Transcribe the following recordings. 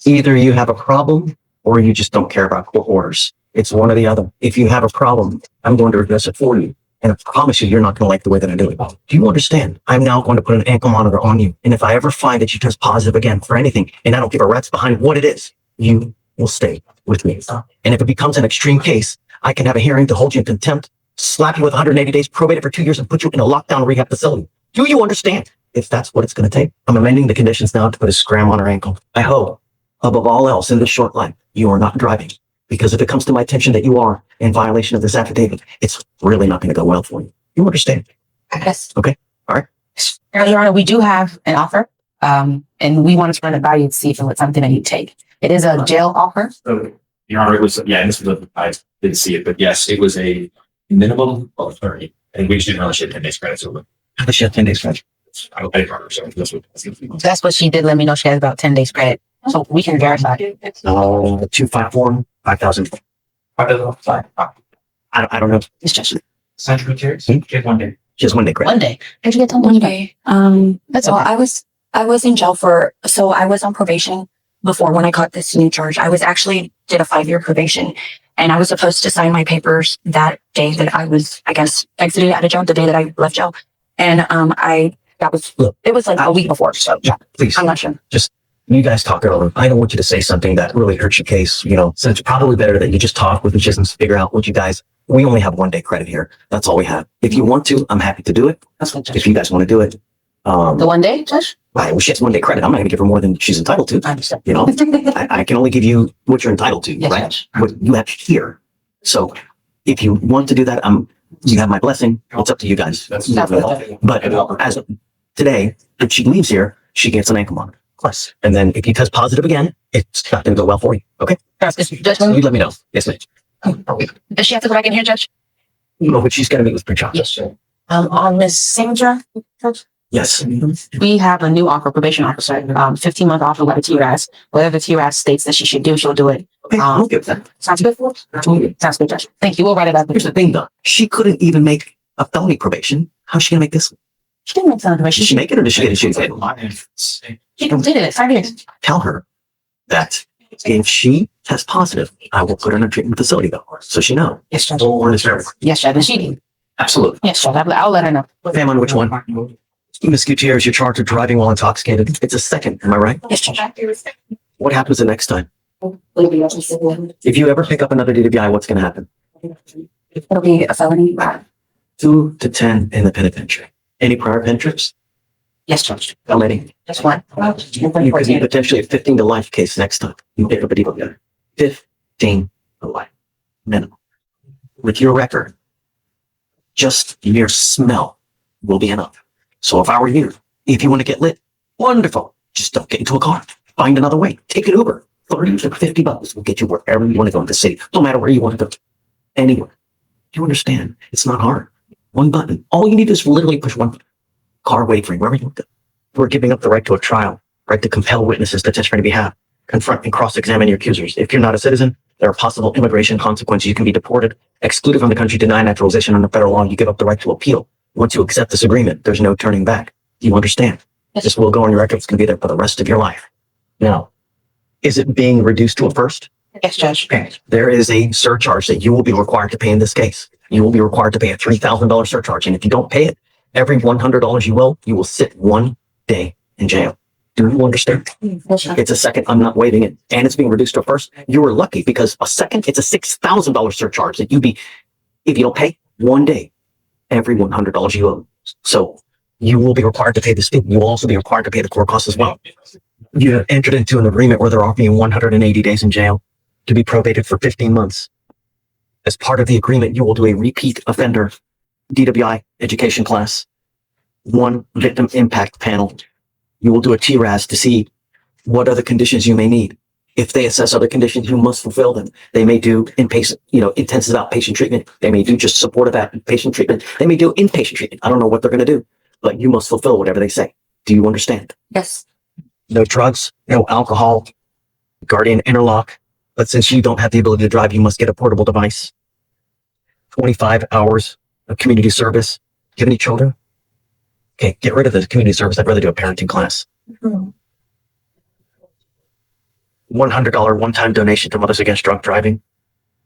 Either you have a problem or you just don't care about court orders. It's one or the other. If you have a problem, I'm going to address it for you. And I promise you, you're not going to like the way that I do it. Do you understand? I'm now going to put an ankle monitor on you. And if I ever find that you test positive again for anything, and I don't give a rat's behind what it is, you will stay with me. And if it becomes an extreme case, I can have a hearing to hold you in contempt, slap you with 180 days, probate it for 2 years, and put you in a lockdown rehab facility. Do you understand? If that's what it's going to take, I'm amending the conditions now to put a SCRAM on her ankle. I hope, above all else in this short life, you are not driving. Because if it comes to my attention that you are in violation of this affidavit, it's really not going to go well for you. You understand? Yes. Okay. All right. Your Honor, we do have an offer, and we want to run it by you to see if it's something that you take. It is a jail offer. Your Honor, it was, I didn't see it, but yes, it was a minimum of 30. And we just didn't really share 10 days credit. So How does she have 10 days credit? I don't pay for her. So That's what she did let me know. She has about 10 days credit. So we can verify. 254, 5,000. I don't know. It's just Central Tears? She had 1 day. She has 1 day credit. 1 day. Did you get 1 day. That's So okay. I was in jail so I was on probation before when I caught this new charge. I was actually did a 5-year probation, and I was supposed to sign my papers that day that I was, I guess, exited out of jail, the day that I left jail. And it was like a week before. So yeah, Please, I'm not sure. just you guys talk it over. I don't want you to say something that really hurts your case, so it's probably better that you just talk with each other and figure out what you guys, we only have 1 day credit here. That's all we have. If you want to, I'm happy to do it. That's what, Judge. If you guys want to do it. The 1 day, Judge? Well, she has 1 day credit. I'm not going to give her more than she's entitled to. I understand. I can only give you what you're entitled to, Yes, right? Judge. What you have here. So if you want to do that, you have my blessing. It's up to you guys. But as of today, if she leaves here, she gets an ankle monitor. Plus, and then if you test positive again, it's not going to go well for you. Okay? Judge, You let me know. Yes, ma'am. does she have to go back in here, Judge? No, but she's going to meet with Pritchard. Yes, sir. On Miss Sandra, Judge? Yes. We have a new offer, probation officer, 15-month offer with a TRAS. Whatever the TRAS states that she should do, she'll do it. Okay, I'll give that. Sounds good for us? Sounds good, Judge. Thank you. We'll write it up. Here's the thing, though. She couldn't even make a felony probation. How's she going to make this? She didn't make some Did probation. she make it or did she get it? She didn't She completed it 5 years. Tell her that if she tests positive, I will put her in a treatment facility, though. So she knows. Yes, Judge. Or in a Yes, Judge. And she did. Absolutely. Yes, Judge. I'll let her know. Ma'am, on which one? Miss Gutierrez, you're charged with driving while intoxicated. It's a second, am I right? Yes, Judge. What happens the next time? If you ever pick up another DWI, what's going to happen? It'll be a felony. 2 to 10 in the penitentiary. Any prior pen trips? Yes, Judge. Felony. Just one. You could be potentially a 15 to life case next time you pick up a DWI. 15 to life. Minimum. With your record, just mere smell will be enough. So if I were you, if you want to get lit, wonderful. Just don't get into a car. Find another way. Take an Uber. 30 to 50 bucks will get you wherever you want to go in the city. No matter where you want to go. Anywhere. Do you understand? It's not hard. One button. All you need is literally push one button. Car waiting for you, wherever you want to go. We're giving up the right to a trial, right to compel witnesses to testify on your behalf, confront and cross-examine your accusers. If you're not a citizen, there are possible immigration consequences. You can be deported, excluded from the country, denied naturalization under federal law. You give up the right to appeal. Once you accept this agreement, there's no turning back. Do you understand? This will go on your record. It's going to be there for the rest of your life. Now, is it being reduced to a first? Yes, Judge. Okay. There is a surcharge that you will be required to pay in this case. You will be required to pay a $3,000 surcharge. And if you don't pay it, every $100 you will sit 1 day in jail. Do you understand? It's a second. I'm not waiving it. And it's being reduced to a first. You were lucky because a second, it's a $6,000 surcharge that if you don't pay 1 day, every $100 you owe. So you will be required to pay this fee. You will also be required to pay the court costs as well. You have entered into an agreement where they're offering you 180 days in jail to be probated for 15 months. As part of the agreement, you will do a repeat offender DWI education class, 1 victim impact panel. You will do a TRAS to see what other conditions you may need. If they assess other conditions, you must fulfill them. They may do inpatient, intensive outpatient treatment. They may do just supportive outpatient treatment. They may do inpatient treatment. I don't know what they're going to do, but you must fulfill whatever they say. Do you understand? Yes. No drugs, no alcohol, guardian interlock. But since you don't have the ability to drive, you must get a portable device. 25 hours of community service. Do you have any children? Okay, get rid of the community service. I'd rather do a parenting class. $100 one-time donation to Mothers Against Drunk Driving.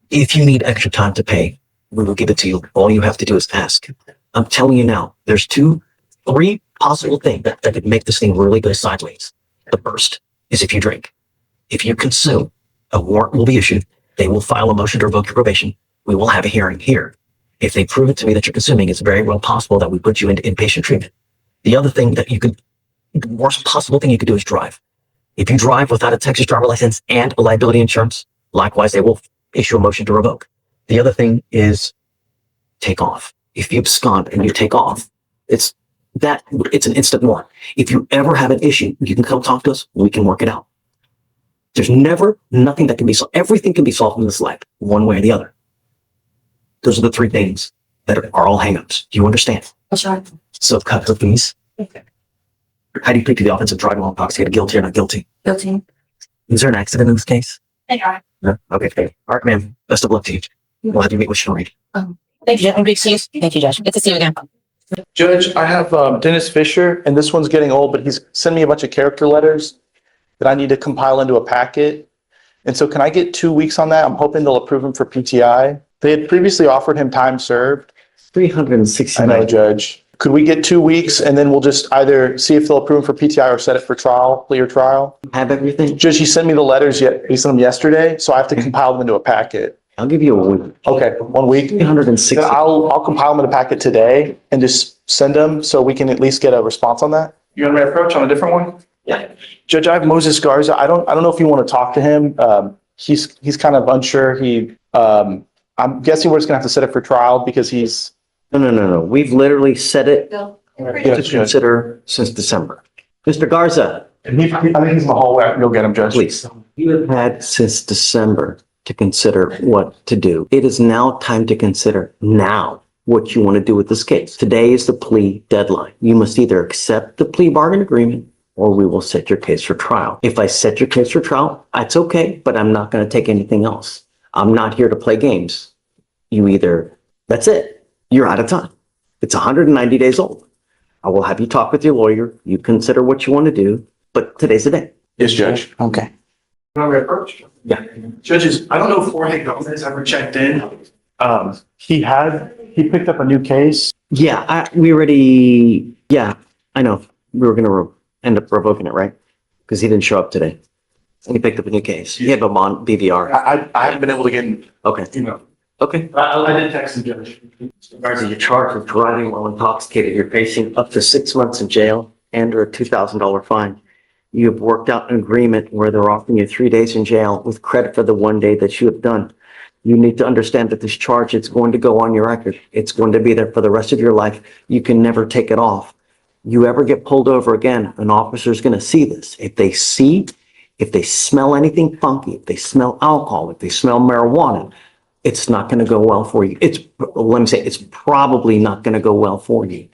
If you need extra time to pay, we will give it to you. All you have to do is ask. I'm telling you now, there's three possible things that could make this thing really go sideways. The first is if you drink. If you consume, a warrant will be issued. They will file a motion to revoke your probation. We will have a hearing here. If they prove it to me that you're consuming, it's very well possible that we put you into inpatient treatment. The other thing that the worst possible thing you could do is drive. If you drive without a Texas driver license and a liability insurance, likewise, they will issue a motion to revoke. The other thing is take off. If you abscond and you take off, it's an instant warrant. If you ever have an issue, you can come talk to us. We can work it out. There's nothing that can be solved. Everything can be solved in this life, one way or the other. Those are the three things that are all hangups. Do you understand? Sure. So cut the fees. Okay. How do you plead to the offense of driving while intoxicated, guilty or not guilty? Guilty. Is there an accident in this case? Yeah. No? Okay, fair. All right, ma'am. Best of luck to you. We'll have you meet with Shereen. Thank you, Judge. Thank you, Judge. Good to see you again. Judge, I have Dennis Fisher, and this one's getting old, but he's sent me a bunch of character letters that I need to compile into a packet. And so can I get 2 weeks on that? I'm hoping they'll approve him for PTI. They had previously offered him time served. 360. I know, Judge. Could we get 2 weeks and then we'll just either see if they'll approve him for PTI or set it for trial, plea or trial? Have everything? Judge, he sent me the letters he sent them yesterday, so I have to compile them into a packet. I'll give you a week. Okay, 1 week. 360. Then I'll compile them in a packet today and just send them so we can at least get a response on that. You want my approach on a different one? Yeah. Judge, I have Moses Garza. I don't know if you want to talk to him. He's kind of unsure. I'm guessing we're just gonna have to set it for trial because he's. No. We've literally set it to Yes, Judge. consider since December. Mr. Garza, And I think he's in the hallway. I can go get him, Judge. please. You have had since December to consider what to do. It is now time to consider now what you want to do with this case. Today is the plea deadline. You must either accept the plea bargain agreement or we will set your case for trial. If I set your case for trial, that's okay, but I'm not going to take anything else. I'm not here to play games. That's it. You're out of time. It's 190 days old. I will have you talk with your lawyer. You consider what you want to do, but today's the day. Yes, Judge. Okay. Want my approach? Yeah. Judges, I don't know if Jorge Gomez ever checked in. He picked up a new case. Yeah, I know. We were going to end up revoking it, right? Because he didn't show up today. He picked up a new case. He had him on BVR. I haven't been able to get in, Okay. Okay. I did text the judge. Garza, you're charged with driving while intoxicated. You're facing up to 6 months in jail and or a $2,000 fine. You have worked out an agreement where they're offering you 3 days in jail with credit for the 1 day that you have done. You need to understand that this charge, it's going to go on your record. It's going to be there for the rest of your life. You can never take it off. You ever get pulled over again, an officer is going to see this. If they smell anything funky, if they smell alcohol, if they smell marijuana, it's not going to go well for you. It's probably not going to go well for you.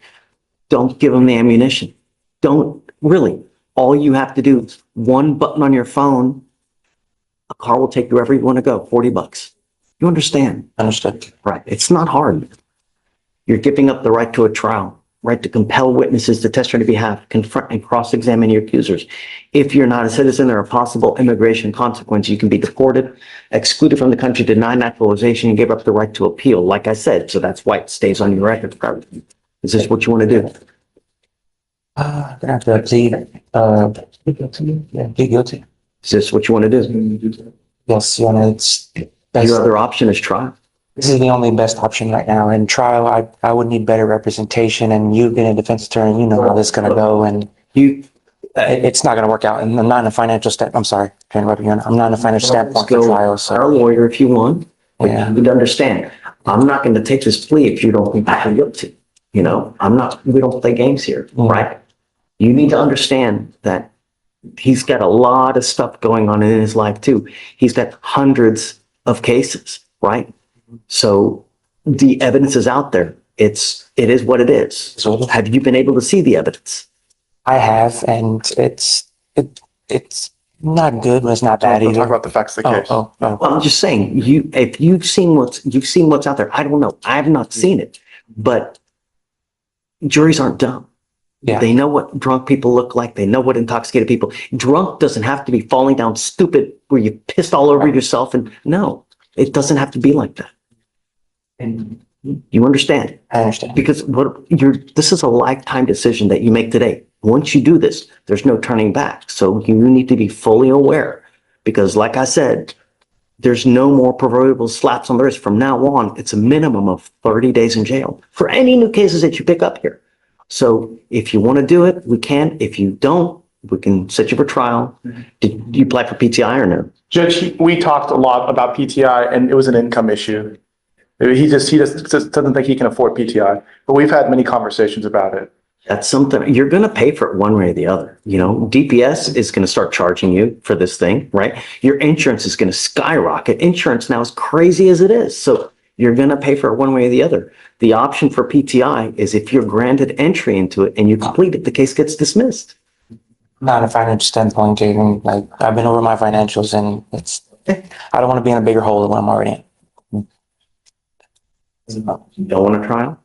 Don't give them the ammunition. Don't really. All you have to do is one button on your phone. A car will take you wherever you want to go. $40. You understand? Understood. Right. It's not hard. You're giving up the right to a trial, right to compel witnesses to testify on your behalf, confront and cross-examine your accusers. If you're not a citizen, there are possible immigration consequences. You can be deported, excluded from the country, denied naturalization, and give up the right to appeal, like I said. So that's why it stays on your record. Is this what you want to do? I'm gonna have to plead guilty. Yeah, plead guilty. Is this what you want to do? Yes, Your Honor, it's best. Your other option is trial. This is the only best option right now. In trial, I would need better representation, and you being a defense attorney, you know how this is gonna go, and it's not gonna work out. And I'm not in a financial I'm sorry, to interrupt you, Your Honor. I'm not in a financial standpoint for trial, Our so. lawyer, if you want, but Yeah. you need to understand, I'm not going to take this plea if you don't think I'm guilty. We don't play games here, right? You need to understand that he's got a lot of stuff going on in his life too. He's got hundreds of cases, right? So the evidence is out there. It is what it is. So have you been able to see the evidence? I have, and it's not good, but it's not bad We'll either. talk about the facts of the case. Oh. Well, I'm just saying, if you've seen what's out there, I don't know. I have not seen it, but juries aren't dumb. Yeah. They know what drunk people look like. They know what intoxicated people. Drunk doesn't have to be falling down stupid where you pissed all over yourself. And no, it doesn't have to be like that. And you understand? I understand. Because this is a lifetime decision that you make today. Once you do this, there's no turning back. So you need to be fully aware because like I said, there's no more proverbial slaps on the wrist. From now on, it's a minimum of 30 days in jail for any new cases that you pick up here. So if you want to do it, we can. If you don't, we can set you for trial. Did you apply for PTI or no? Judge, we talked a lot about PTI and it was an income issue. He just doesn't think he can afford PTI, but we've had many conversations about it. That's something you're going to pay for it one way or the other. You know, DPS is going to start charging you for this thing, right? Your insurance is going to skyrocket. Insurance now is crazy as it is. So you're going to pay for it one way or the other. The option for PTI is if you're granted entry into it and you complete it, the case gets dismissed. Not a financial standpoint, Jaden. Like I've been over my financials and I don't want to be in a bigger hole than I'm already in. You don't want a trial?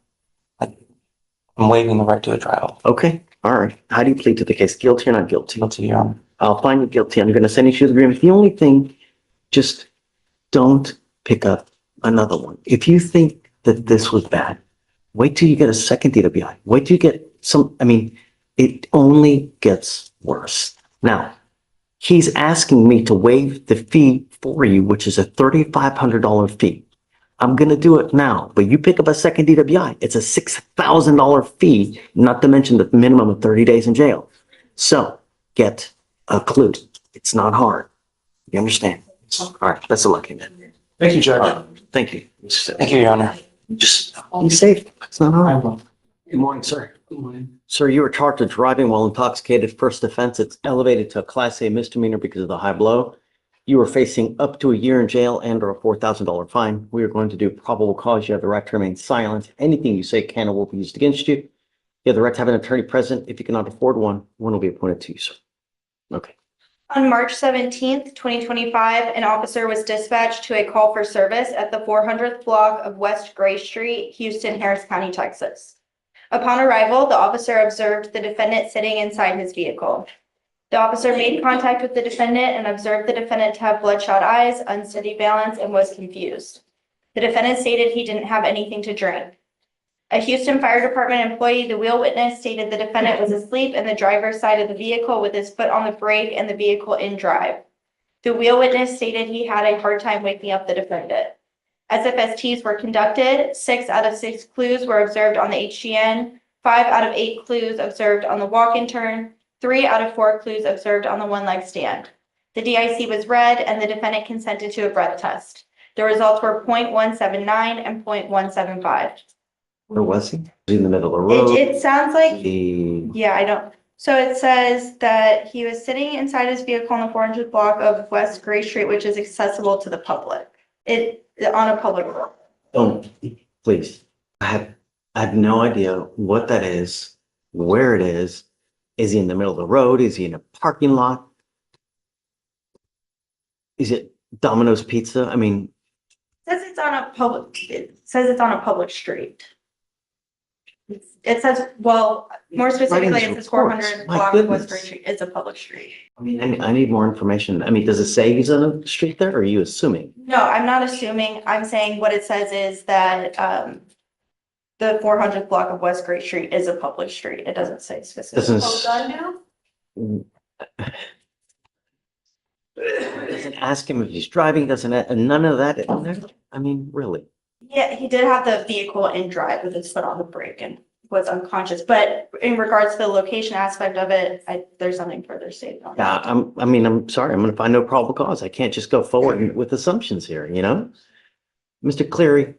I'm waiving the right to a trial. Okay. All right. How do you plead to the case? Guilty or not guilty? Guilty, Your Honor. I'll find you guilty. I'm going to send you to the agreement. The only thing, just don't pick up another one. If you think that this was bad, wait till you get a second DWI. Wait till you get it only gets worse. Now, he's asking me to waive the fee for you, which is a $3,500 fee. I'm going to do it now, but you pick up a second DWI, it's a $6,000 fee, not to mention the minimum of 30 days in jail. So get a clue. It's not hard. You understand? All right. Best of luck, man. Thank you, Judge. Thank you. Thank you, Your Honor. Just be safe. It's not hard. Good morning, sir. Good morning. Sir, you were charged with driving while intoxicated. First offense, it's elevated to a Class A misdemeanor because of the high blow. You are facing up to a year in jail and or a $4,000 fine. We are going to do probable cause. You have the right to remain silent. Anything you say can or will be used against you. You have the right to have an attorney present. If you cannot afford one, one will be appointed to you, sir. Okay. On March 17th, 2025, an officer was dispatched to a call for service at the 400th block of West Gray Street, Houston, Harris County, Texas. Upon arrival, the officer observed the defendant sitting inside his vehicle. The officer made contact with the defendant and observed the defendant to have bloodshot eyes, unsteady balance, and was confused. The defendant stated he didn't have anything to drink. A Houston Fire Department employee, the wheel witness, stated the defendant was asleep in the driver's side of the vehicle with his foot on the brake and the vehicle in drive. The wheel witness stated he had a hard time waking up the defendant. SFSTs were conducted. 6 out of 6 clues were observed on the HGN, 5 out of 8 clues observed on the walk-in turn, 3 out of 4 clues observed on the one-leg stand. The DIC was read and the defendant consented to a breath test. The results were 0.179 and 0.175. Where was he? Was he in the middle of the road? It sounds like, He- yeah, I don't. So it says that he was sitting inside his vehicle on the 400th block of West Gray Street, which is accessible to the public. On a public road. Don't, please. I have no idea what that is, where it is. Is he in the middle of the road? Is he in a parking lot? Is it Domino's Pizza? I mean, It says it's on a public street. It says, well, more specifically, it says 400 My block of West goodness. Gray Street. It's a public street. I need more information. I mean, does it say he's on the street there, or are you assuming? No, I'm not assuming. I'm saying what it says is that the 400th block of West Gray Street is a public street. It doesn't say specifically. Doesn't ask him if he's driving, none of that in there? I mean, really? Yeah, he did have the vehicle in drive with his foot on the brake and was unconscious. But in regards to the location aspect of it, there's nothing further stated on that. Yeah, I'm sorry. I'm going to find no probable cause. I can't just go forward with assumptions here, you know? Mr. Cleary,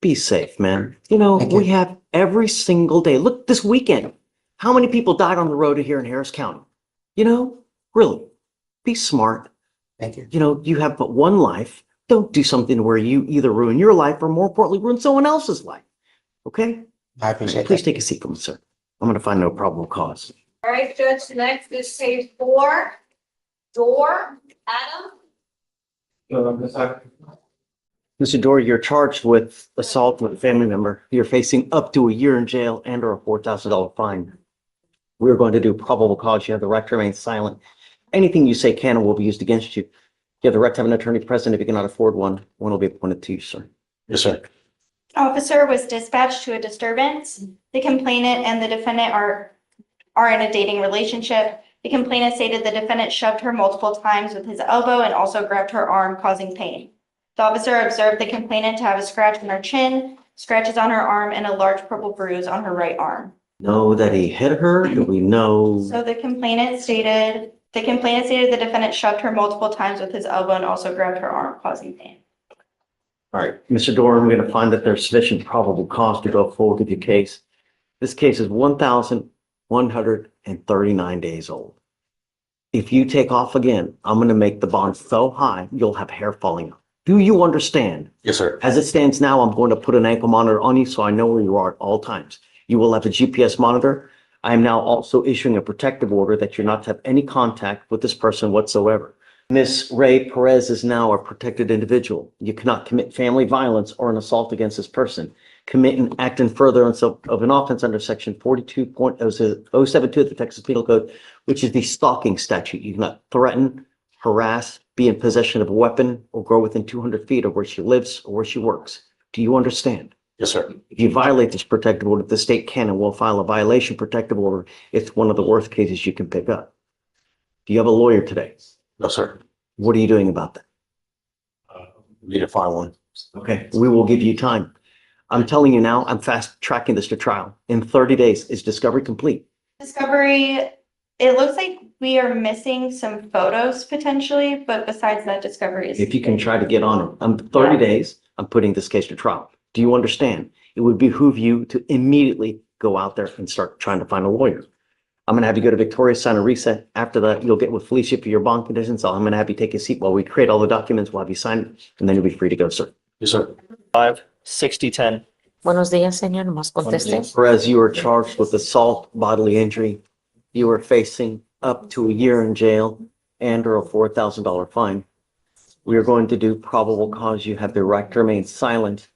be safe, man. You know, Thank you. we have every single day. Look, this weekend, how many people died on the road here in Harris County? You know, really, be smart. Thank you. You know, you have but one life. Don't do something where you either ruin your life or more importantly, ruin someone else's life. Okay? I appreciate Please that. take a seat for me, sir. I'm going to find no probable cause. All right, Judge, next is case 4, Door, Adam. Mr. Dory, you're charged with assault with a family member. You're facing up to a year in jail and or a $4,000 fine. We're going to do probable cause. You have the right to remain silent. Anything you say can and will be used against you. You have the right to have an attorney present. If you cannot afford one, one will be appointed to you, sir. Yes, sir. Officer was dispatched to a disturbance. The complainant and the defendant are in a dating relationship. The complainant stated the defendant shoved her multiple times with his elbow and also grabbed her arm, causing pain. The officer observed the complainant to have a scratch on her chin, scratches on her arm, and a large purple bruise on her right arm. Know that he hit her? Do we know? So the complainant stated the defendant shoved her multiple times with his elbow and also grabbed her arm, causing pain. All right, Mr. Doran, we're going to find that there's sufficient probable cause to go forward with your case. This case is 1,139 days old. If you take off again, I'm going to make the bond so high, you'll have hair falling out. Do you understand? Yes, sir. As it stands now, I'm going to put an ankle monitor on you so I know where you are at all times. You will have a GPS monitor. I am now also issuing a protective order that you're not to have any contact with this person whatsoever. Miss Ray Perez is now a protected individual. You cannot commit family violence or an assault against this person. Commit and act in furtherance of an offense under section 42.072 of the Texas Penal Code, which is the stalking statute. You cannot threaten, harass, be in possession of a weapon, or go within 200 feet of where she lives or where she works. Do you understand? Yes, sir. If you violate this protective order, the state can and will file a violation protective order. It's one of the worst cases you can pick up. Do you have a lawyer today? No, sir. What are you doing about that? Need to find one. Okay, we will give you time. I'm telling you now, I'm fast tracking this to trial. In 30 days, is discovery complete? Discovery, it looks like we are missing some photos potentially, but besides that, discovery is. If you can try to get on it. I'm 30 days, I'm putting this case to trial. Do you understand? It would behoove you to immediately go out there and start trying to find a lawyer. I'm going to have you go to Victoria, sign a reset. After that, you'll get with Felicia for your bond conditions. I'm going to have you take a seat while we create all the documents. We'll have you sign it, and then you'll be free to go, sir. Yes, sir. 6010. Buenos días, señor. Nomás conteste. Perez, you are charged with assault, bodily injury. You are facing up to a year in jail and or a $4,000 fine. We are going to do probable cause. You have the right to remain silent.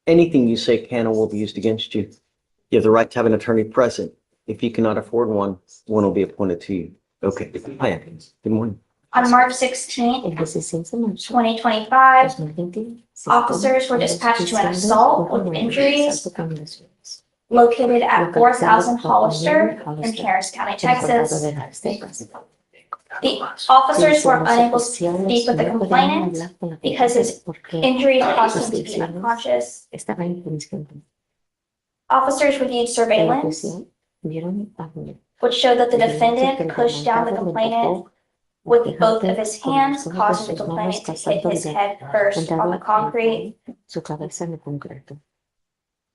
Anything you say can or will be used against you. You have the right to have an attorney present. If you cannot afford one, one will be appointed to you. Okay. Hi, Atkins. Good morning. On March 16th, El 16 de marzo 2025, 2020, officers were dispatched to an assault with injuries injuries located at 4,000 Hollister in Harris County, Texas. The officers were unable to speak with the complainant because his injuries caused him to be unconscious. Estaba inconsciente. Officers reviewed surveillance, which showed that the defendant pushed down the complainant with both of his hands, causing the complainant to hit his head first on the concrete. Su cabeza en el concreto.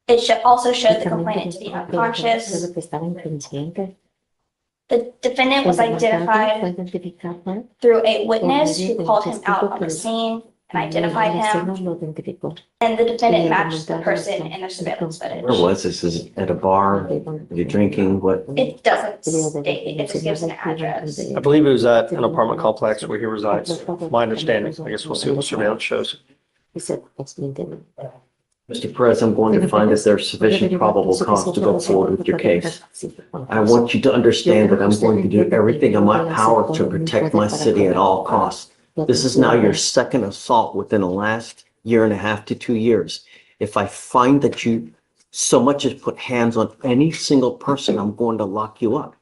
It also showed the complainant to be unconscious. Que estaba inconsciente. The defendant was identified through a witness who called him out on the scene and identified him. And the defendant matched the person in the surveillance footage. Where was this? Is it at a bar? Are you drinking? What? It doesn't state, it just gives an address. I believe it was at an apartment complex where he resides. My understanding. I guess we'll see what the surveillance shows. Mr. Perez, I'm going to find that there's sufficient probable cause to go forward with your case. I want you to understand that I'm going to do everything in my power to protect my city at all costs. This is now your second assault within the last year and a half to 2 years. If I find that you so much as put hands on any single person, I'm going to lock you up.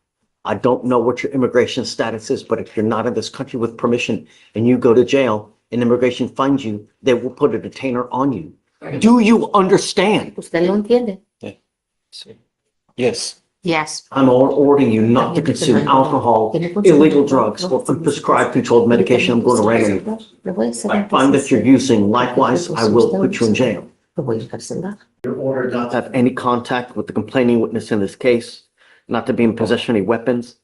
I don't know what your immigration status is, but if you're not in this country with permission and you go to jail and immigration finds you, they will put a detainer on you. Do you understand? ¿Usted lo entiende? Yes. Yes. I'm ordering you not to consume alcohol, illegal drugs, or unprescribed controlled medication. I'm going to write you. If I find that you're using, likewise, I will put you in jail. You're ordered not to have any contact with the complaining witness in this case, not to be in possession of any weapons,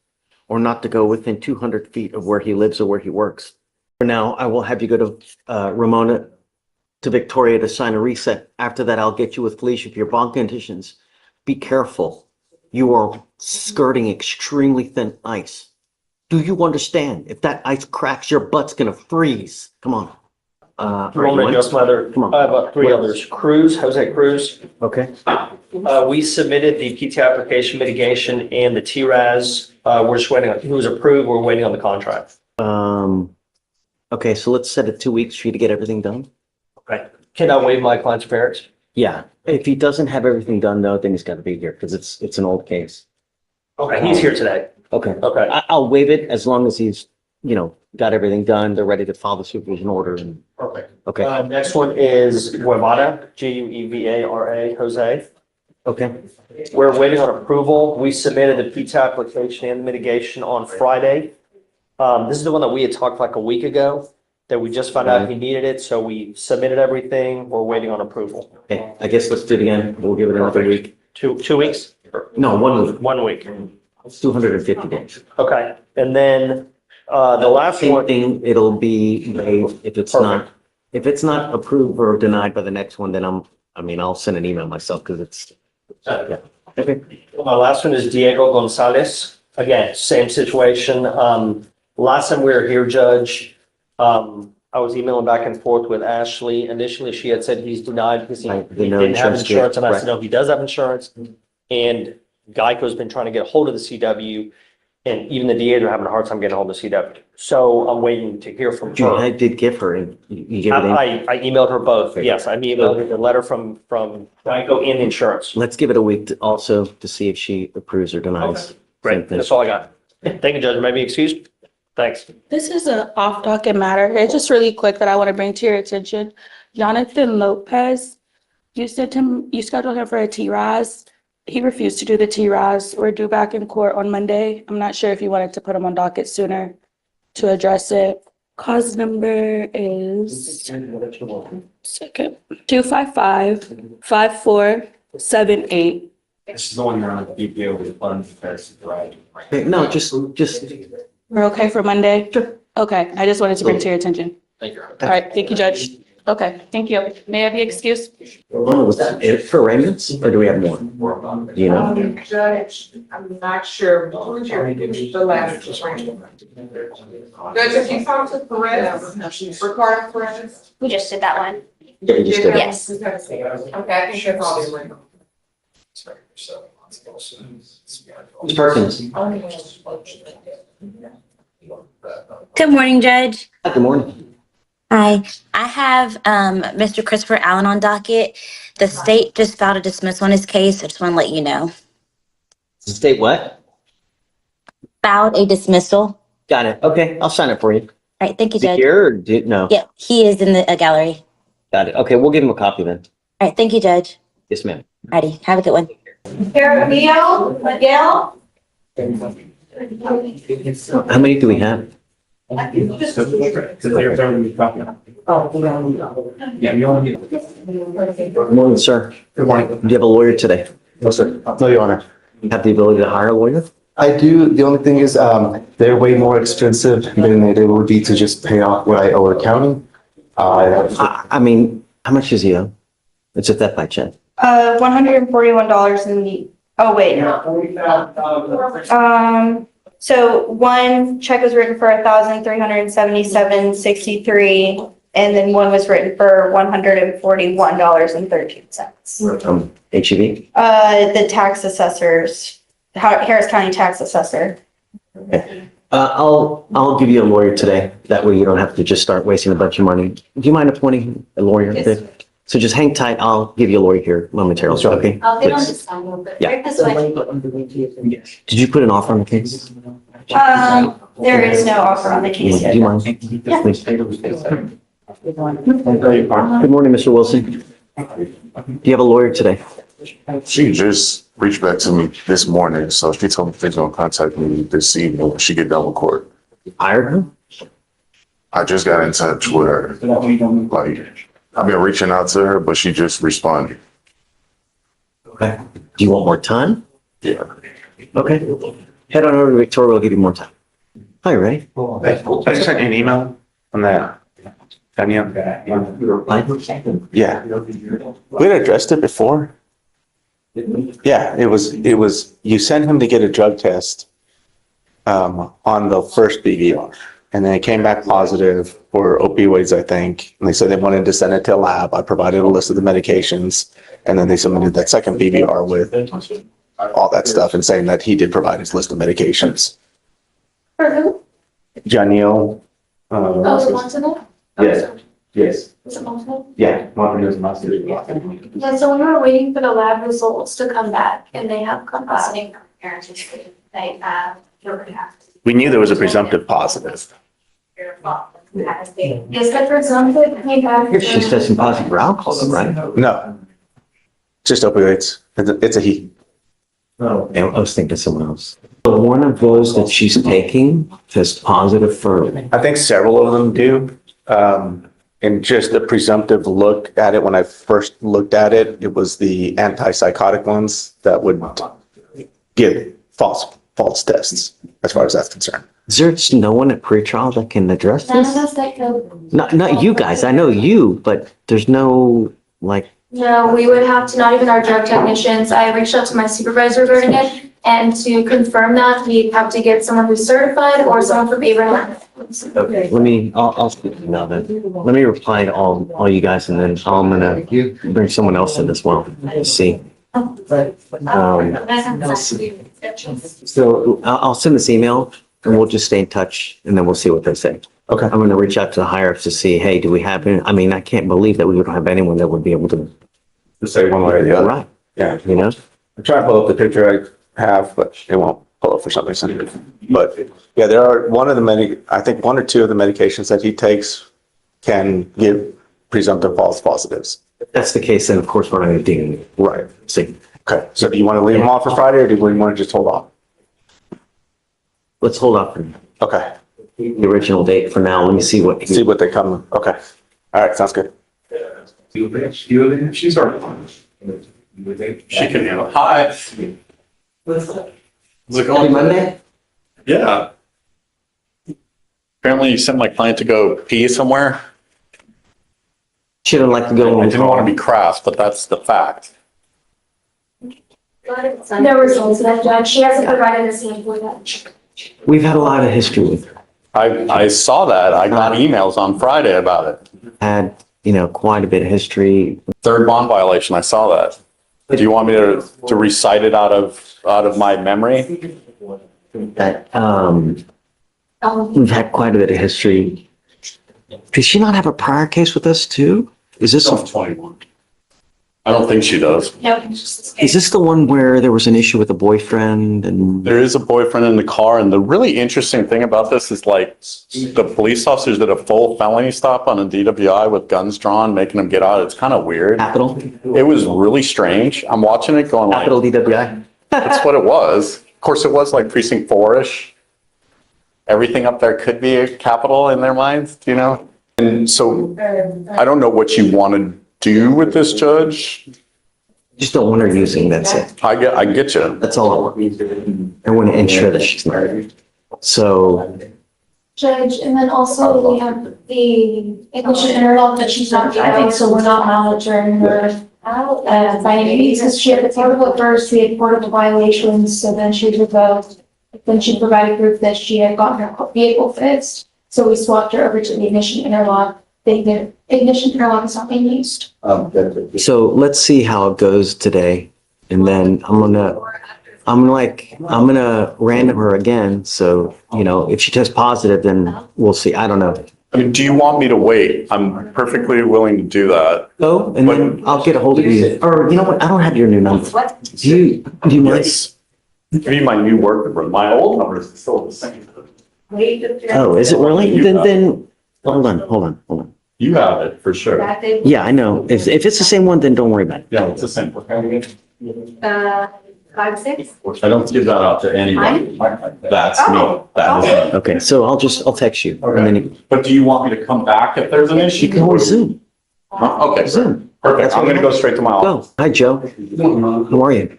or not to go within 200 feet of where he lives or where he works. For now, I will have you go to Ramona, to Victoria to sign a reset. After that, I'll get you with Felicia for your bond conditions. Be careful. You are skirting extremely thin ice. Do you understand? If that ice cracks, your butt's gonna freeze. Come on. You want me to adjust my other, Come on. I have three others. Cruz, Jose Cruz. Okay. We submitted the PT application mitigation and the TRAS. We're just waiting on, it was approved. We're waiting on the contract. Okay, so let's set it 2 weeks for you to get everything done. Okay. Can I waive my client's appearance? Yeah, if he doesn't have everything done though, then he's got to be here because it's an old case. Okay, he's here today. Okay. Okay. I'll waive it as long as he's, got everything done. They're ready to file the supervision order and, Perfect. okay, Next one is Guevara, Guevara, Jose. okay. We're waiting on approval. We submitted the PT application and mitigation on Friday. This is the one that we had talked like a week ago, that we just found out he needed it, so we submitted everything. We're waiting on approval. Okay, I guess let's do it again. We'll give it another week. 2 weeks? No, 1 week. 1 week. It's 250 days. Okay, and then, the last Same one, thing, it'll be waived if it's not approved or denied by the next one, then I'll send an email myself because it's, yeah. Okay. my last one is Diego Gonzalez. Again, same situation. Last time we were here, Judge, I was emailing back and forth with Ashley. Initially, she had said he's denied because he Right, the no didn't have insurance, insurance, and I correct. said, no, he does have insurance. And Geico's been trying to get a hold of the CW, and even the DAs are having a hard time getting a hold of the CW. So I'm waiting to hear from June, her. I did give her, and you gave her the, I emailed her both. Yes, I emailed her the letter from Geico and the insurance. let's give it a week also to see if she approves or denies. Same Great, thing. that's all I got. Thank you, Judge. May I be excused? Thanks. This is a off-docket matter. It's just really quick that I want to bring to your attention. Jonathan Lopez, you scheduled him for a TRAS. He refused to do the TRAS. We're due back in court on Monday. I'm not sure if you wanted to put him on docket sooner to address it. Cause number is 255-5478. This is the one you're on the BPO with the fund because right. Okay, no, just, We're okay for Monday? Okay, I just wanted to bring it to your attention. Thank you. All right, thank you, Judge. Okay, thank you. May I be excused? was that it for arraignments or do we have more? Do you know? Judge, I'm not sure. Who's the last? Judge, if you talk to Perez, Ricardo Perez. We just did that one. Yeah, you just did. Yes. Okay, I think that's all they were. Ms. Perkins. Good morning, Judge. Good morning. Hi, I have Mr. Christopher Allen on docket. The state just filed a dismissal on his case. I just want to let you know. The state what? Filed a dismissal. Got it. Okay, I'll sign it for you. All right, thank you, Is he Judge. here or no? Yeah, he is in the gallery. Got it. Okay, we'll give him a copy then. All right, thank you, Judge. Yes, ma'am. Alrighty, have a good one. Miguel, Miguel. How many do we have? Yeah, you only need. Good morning, sir. Good morning. Do you have a lawyer today? No, sir. No, Your Honor. You have the ability to hire a lawyer? I do. The only thing is, they're way more expensive than it would be to just pay off what I owe the county. I mean, how much does he owe? It's a theft by check. $141 in the, oh wait, no. So one check was written for $1,377.63, and then one was written for $141.13. HEB? The tax assessors, Harris County tax assessor. Okay. I'll give you a lawyer today. That way you don't have to just start wasting a bunch of money. Do you mind appointing a lawyer? Yes. So just hang tight. I'll give you a lawyer here momentarily. Sure. Okay? I'll get on this side a little bit. Yeah. This way. Did you put an offer on the case? There is no offer on the case Do yet. you mind? Yeah. Please. Good morning, Mr. Wilson. Do you have a lawyer today? She just reached back to me this morning, so she told me she's gonna contact me this evening when she get done with court. Hired her? I just got in touch with her. Like, I've been reaching out to her, but she just responded. Okay. Do you want more time? Yeah. Okay. Head on over to Victoria. We'll give you more time. Hi, Ray. I just sent you an email on that. Danielle? Yeah. We had addressed it before. Yeah, it was, you sent him to get a drug test on the first BVR. and then it came back positive for opioids, I think. And they said they wanted to send it to a lab. I provided a list of the medications, and then they submitted that second BBR with all that stuff and saying that he did provide his list of medications. For who? Janelle. Montanil? Yes, yes, Is it Montanil? yeah. Montanil's master. Yeah, so we were waiting for the lab results to come back and they have come back. We knew there was a presumptive positive. Is that presumptive came back? She's testing positive for alcohol, though, right? No, just opioids. It's a he. Oh, I was thinking someone else. But one of those that she's taking tests positive for. I think several of them do. And just a presumptive look at it, when I first looked at it, it was the antipsychotic ones that would give false tests, as far as that's concerned. Is there just no one at pretrial that can address None of this? us that go. Not you guys. I know you, but there's no like. No, we would have to, not even our drug technicians. I reached out to my supervisor regarding it. And to confirm that, we'd have to get someone who's certified or someone from Abraham. Okay, I'll speak to you now then. Let me reply to all you guys, and then I'm gonna bring someone else in as well. Let's see. So I'll send this email and we'll just stay in touch and then we'll see what they say. Okay. I'm gonna reach out to the higher ups to see, hey, do we have any? I mean, I can't believe that we don't have anyone that would be able to. To say one way or the other. Right. Yeah. You know? I'm trying to pull up the picture I have, but it won't pull up for some reason. But yeah, there are I think one or two of the medications that he takes can give presumptive false positives. If that's the case, then of course we're not gonna dig. Right. See, Okay. So do you want to leave them off for Friday, or do we want to just hold off? let's hold off for Okay. the original date for now. Let me see what. See what they come. Okay. All right. Sounds good. She's already. She can handle. Hi. Is it Only going? Monday? Yeah. Apparently you sent my client to go pee somewhere. She didn't like to go. I didn't want to be crass, but that's the fact. There were results of that, Judge. She hasn't provided a sample yet. We've had a lot of history with her. I saw that. I got emails on Friday about it. Had, quite a bit of history. Third bond violation. I saw that. Do you want me to recite it out of my memory? That, we've had quite a bit of history. Does she not have a prior case with us too? Is this, 21. I don't think she does. No, it's just this is case. this the one where there was an issue with a boyfriend and? There is a boyfriend in the car, and the really interesting thing about this is like the police officers did a full felony stop on a DWI with guns drawn, making them get out. It's kind of weird. Capital? It was really strange. I'm watching it going like, Capital DWI? that's what it was. Of course, it was like precinct 4-ish. Everything up there could be a capital in their minds, And so I don't know what you want to do with this, Judge. Just don't want her using, that's it. I get you. That's all I want. I want to ensure that she's married. So, Judge, and then also we have the ignition interlock that she's not driving, so we're not monitoring her. By any means, because she had the portable at first, we had portable violations, so then she was revoked. Then she provided proof that she had gotten her vehicle fixed, so we swapped her over to the ignition interlock. The ignition interlock is not being used. so let's see how it goes today. And then I'm gonna random her again. So, if she tests positive, then we'll see. I don't know. I mean, do you want me to wait? I'm perfectly willing to do that. Go, and then I'll get a hold of you. Or you know what? I don't have your new number. Do you mind? Yes. Give me my new work number. My old number is still the same. Oh, is it really? Then, hold on. You have it for sure. Yeah, I know. If it's the same one, then don't worry about it. Yeah, it's the same. 56? I don't give that out to anybody. That's me. That is me. Okay, so I'll text you. And then But do you want me to come back if there's an issue? you can always Zoom. Okay, Zoom. perfect. I'm gonna go straight to my office. Go. Hi, Joe. How are you?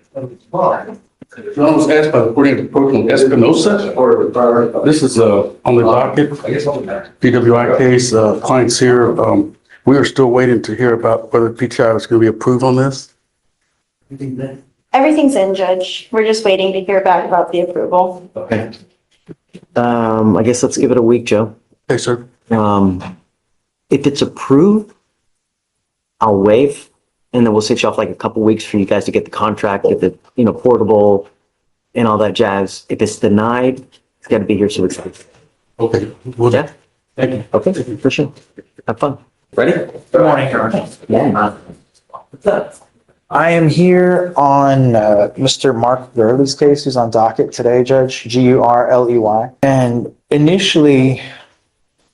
I was asked by according to Courtroom Espinosa, this is on the docket, DWI case, clients here. We are still waiting to hear about whether PTI is going to be approved on this. Everything's in, Judge. We're just waiting to hear back about the approval. Okay. I guess let's give it a week, Joe. Okay, sir. If it's approved, I'll waive, and then we'll sit you off like a couple weeks for you guys to get the contract, get the, portable and all that jazz. If it's denied, it's got to be here so it's. Okay. Well, Yeah. thank you. Okay, for sure. Have fun. Ready? Good morning, Your Honor. Yeah. What's up? I am here on Mr. Mark Gurley's case, who's on docket today, Judge, Gurley. And initially,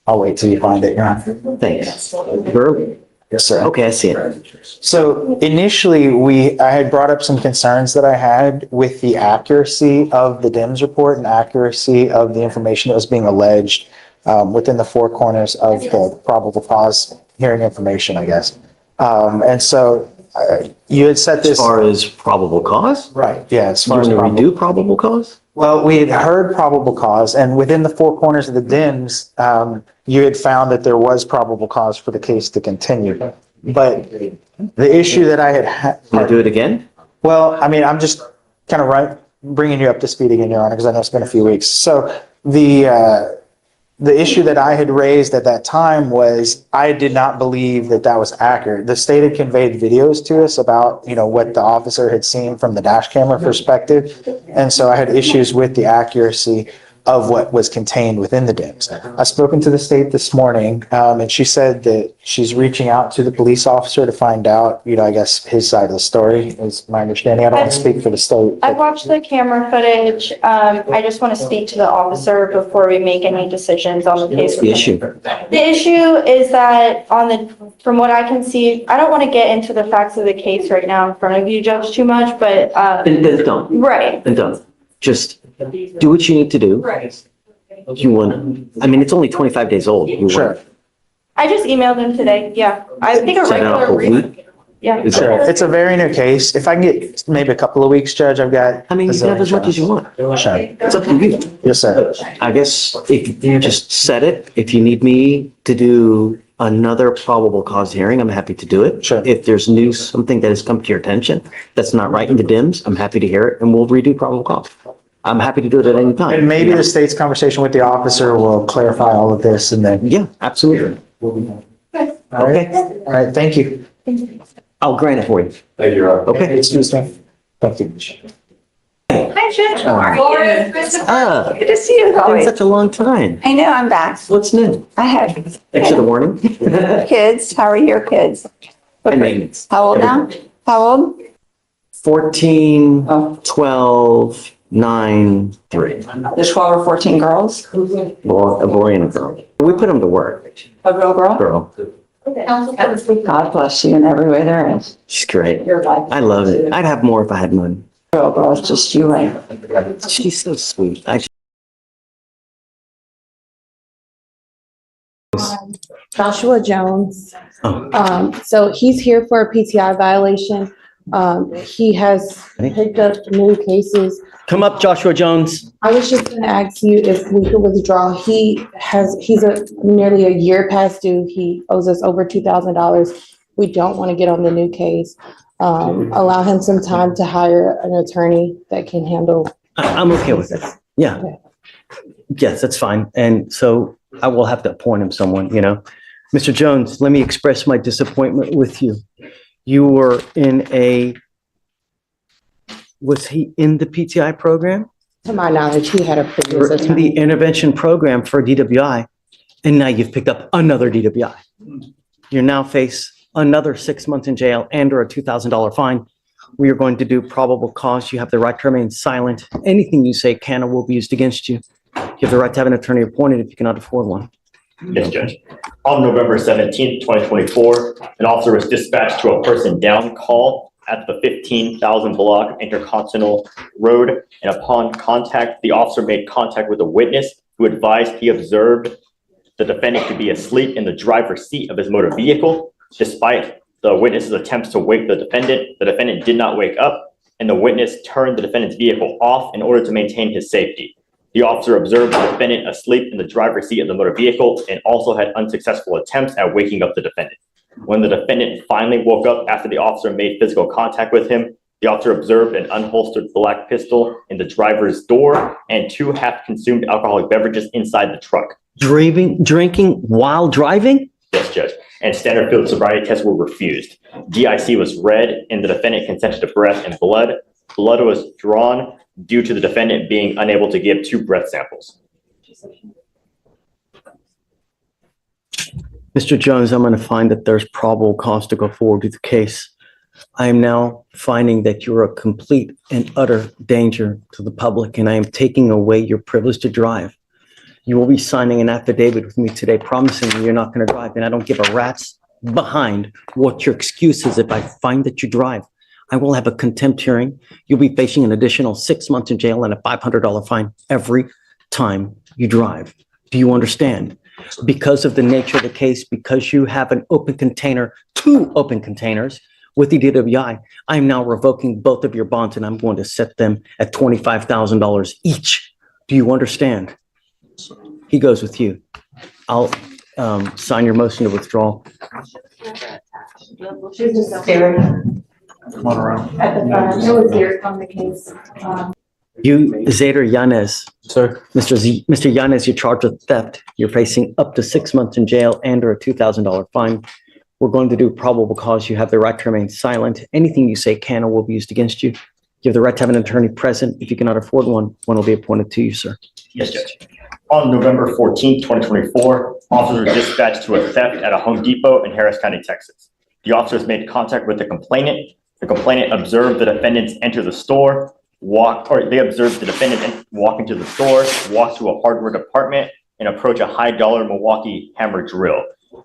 I'll wait till you find it, Your Honor. Thanks. Girl? Yes, sir. Okay, I see it. So initially, I had brought up some concerns that I had with the accuracy of the DIMS report and accuracy of the information that was being alleged within the four corners of the probable cause hearing information, I guess. And so you had set this. As far as probable cause? Right, yeah, as You far want as to redo probable cause? Well, we had heard probable cause, and within the four corners of the DIMS, you had found that there was probable cause for the case to continue. But the issue that I had. Want to do it again? Well, I mean, I'm just kind of bringing you up to speed again, Your Honor, because I know it's been a few weeks. So the issue that I had raised at that time was I did not believe that that was accurate. The state had conveyed videos to us about, what the officer had seen from the dash camera perspective. And so I had issues with the accuracy of what was contained within the DIMS. I've spoken to the state this morning, and she said that she's reaching out to the police officer to find out, I guess his side of the story is my understanding. I don't want to speak for the state. I've watched the camera footage. I just want to speak to the officer before we make any decisions on the case. What's the issue? The issue is that from what I can see, I don't want to get into the facts of the case right now in front of you, Judge, too much, but. Then don't. Right. Then don't. Just do what you need to do. Right. You want, it's only 25 days old. Sure. I just emailed him today. Yeah. I think a Set it up regular. a week. Yeah. Is Sure. that- It's a very new case. If I can get maybe a couple of weeks, Judge, I've got. You can have as much as you want. Sure. It's up to you. Yes, sir. I guess if you just set it, if you need me to do another probable cause hearing, I'm happy to do it. Sure. If there's something that has come to your attention that's not right in the DIMS, I'm happy to hear it and we'll redo probable cause. I'm happy to do it at any time. And maybe the state's conversation with the officer will clarify all of this and then. Yeah, absolutely. Okay. All right. Thank you. I'll grant it for you. Thank you, Rob. Okay. Excuse me. Thank you. Hi, Judge. How are you? Ah, Good to see you. it's been such a long time. I know, I'm back. What's new? I have Thanks for the warning. kids. How are your kids? And maintenance. How old now? How old? 14, 12, 9, 3. There's 12 or 14 girls? Well, a boy and a girl. We put them to work. A real girl? Girl. God bless you in every way there is. She's great. Your life. I love it. I'd have more if I had money. Real girl, it's just you and. She's so sweet. Joshua Jones. Oh. So he's here for a PTI violation. He has picked up new cases. Come up, Joshua Jones. I was just gonna ask you if we could withdraw. He's nearly a year past due. He owes us over $2,000. We don't want to get on the new case. Allow him some time to hire an attorney that can handle. I'm okay with it. Yeah. Okay. Yes, that's fine. And so I will have to appoint him someone, Mr. Jones, let me express my disappointment with you. You were was he in the PTI program? To my knowledge, he had a You previous were in the attorney. intervention program for DWI, and now you've picked up another DWI. You now face another 6 months in jail and or a $2,000 fine. We are going to do probable cause. You have the right to remain silent. Anything you say can or will be used against you. You have the right to have an attorney appointed if you cannot afford one. Yes, Judge. On November 17th, 2024, an officer was dispatched to a person down call at the 15,000 block Intercontinental Road. And upon contact, the officer made contact with a witness who advised he observed the defendant to be asleep in the driver's seat of his motor vehicle. Despite the witness's attempts to wake the defendant did not wake up, and the witness turned the defendant's vehicle off in order to maintain his safety. The officer observed the defendant asleep in the driver's seat of the motor vehicle and also had unsuccessful attempts at waking up the defendant. When the defendant finally woke up after the officer made physical contact with him, the officer observed an unholstered black pistol in the driver's door and 2 half-consumed alcoholic beverages inside the truck. Drinking while driving? Yes, Judge. And standard field sobriety tests were refused. DIC was read and the defendant consented to breath and blood. Blood was drawn due to the defendant being unable to give 2 breath samples. Mr. Jones, I'm going to find that there's probable cause to go forward with the case. I am now finding that you're a complete and utter danger to the public, and I am taking away your privilege to drive. You will be signing an affidavit with me today promising me you're not going to drive, and I don't give a rat's behind what your excuse is if I find that you drive. I will have a contempt hearing. You'll be facing an additional 6 months in jail and a $500 fine every time you drive. Do you understand? Because of the nature of the case, because you have an open container, 2 open containers with the DWI, I am now revoking both of your bonds and I'm going to set them at $25,000 each. Do you understand? He goes with you. I'll sign your motion to withdraw. She's just staring. Come on around. At the front. It was here on the case. You, Zader Yanez. Sir. Mr. Yanez, you're charged with theft. You're facing up to 6 months in jail and or a $2,000 fine. We're going to do probable cause. You have the right to remain silent. Anything you say can or will be used against you. You have the right to have an attorney present. If you cannot afford one will be appointed to you, sir. Yes, Judge. On November 14th, 2024, officers were dispatched to a theft at a Home Depot in Harris County, Texas. The officers made contact with the complainant. The complainant observed the defendants enter the store, they observed the defendant walk into the store, walk to a hardware department, and approach a high-dollar Milwaukee hammer drill.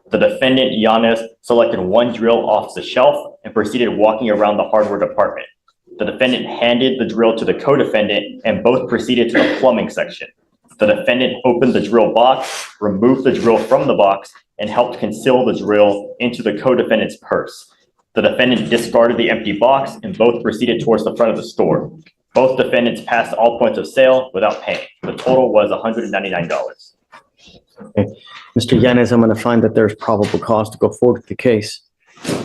The defendant, Yanez, selected one drill off the shelf and proceeded walking around the hardware department. The defendant handed the drill to the co-defendant and both proceeded to the plumbing section. The defendant opened the drill box, removed the drill from the box, and helped conceal the drill into the co-defendant's purse. The defendant discarded the empty box and both proceeded towards the front of the store. Both defendants passed all points of sale without paying. The total was $199. Okay. Mr. Yanez, I'm going to find that there's probable cause to go forward with the case.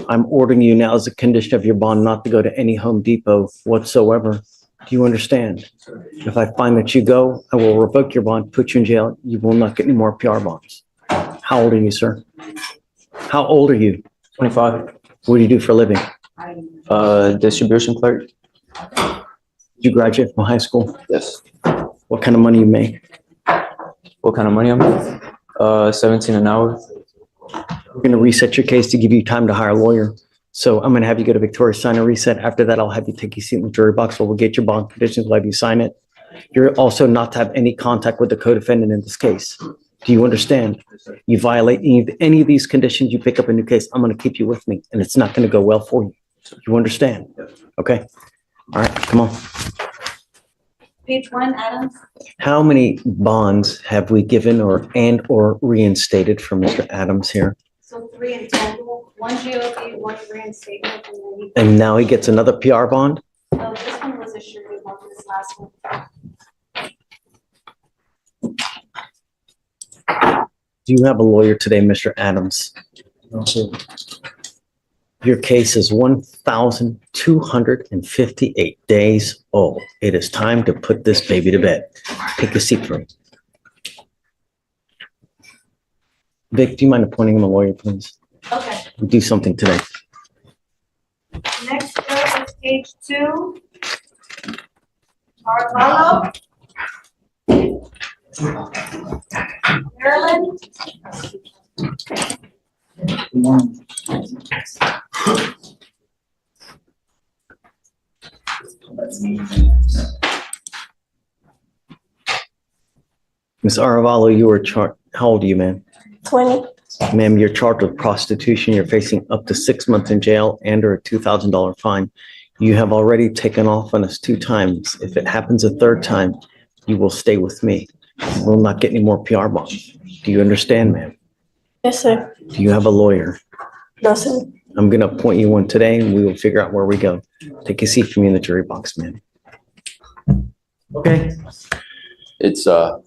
I'm ordering you now as a condition of your bond not to go to any Home Depot whatsoever. Do you understand? If I find that you go, I will revoke your bond, put you in jail. You will not get any more PR bonds. How old are you, sir? How old are you? 25. What do you do for a living? Distribution clerk. Did you graduate from high school? Yes. What kind of money you make? What kind of money I'm making? 17 an hour. We're going to reset your case to give you time to hire a lawyer. So I'm going to have you go to Victoria, sign a reset. After that, I'll have you take your seat in the jury box. We'll get your bond conditions. We'll have you sign it. You're also not to have any contact with the co-defendant in this case. Do you understand? You violate any of these conditions, you pick up a new case, I'm going to keep you with me, and it's not going to go well for you. You understand? Okay. All right, come on. Page 1, Adams. How many bonds have we given or reinstated for Mr. Adams here? So 3 in total, 1 GOP, 1 reinstatement, and then And now he gets another PR bond? so this one was issued with this last one. Do you have a lawyer today, Mr. Adams? No, sir. Your case is 1,258 days old. It is time to put this baby to bed. Take a seat for me. Vic, do you mind appointing him a lawyer, please? Okay. We'll do something today. Next up is page 2. Arvalo. Maryland. Ms. Aravalo, you were charged, how old are you, ma'am? 20. Ma'am, you're charged with prostitution. You're facing up to 6 months in jail and or a $2,000 fine. You have already taken off on us 2 times. If it happens a 3rd time, you will stay with me. You will not get any more PR bonds. Do you understand, ma'am? Yes, sir. Do you have a lawyer? No, sir. I'm going to appoint you one today and we will figure out where we go. Take a seat for me in the jury box, ma'am. Okay. It's a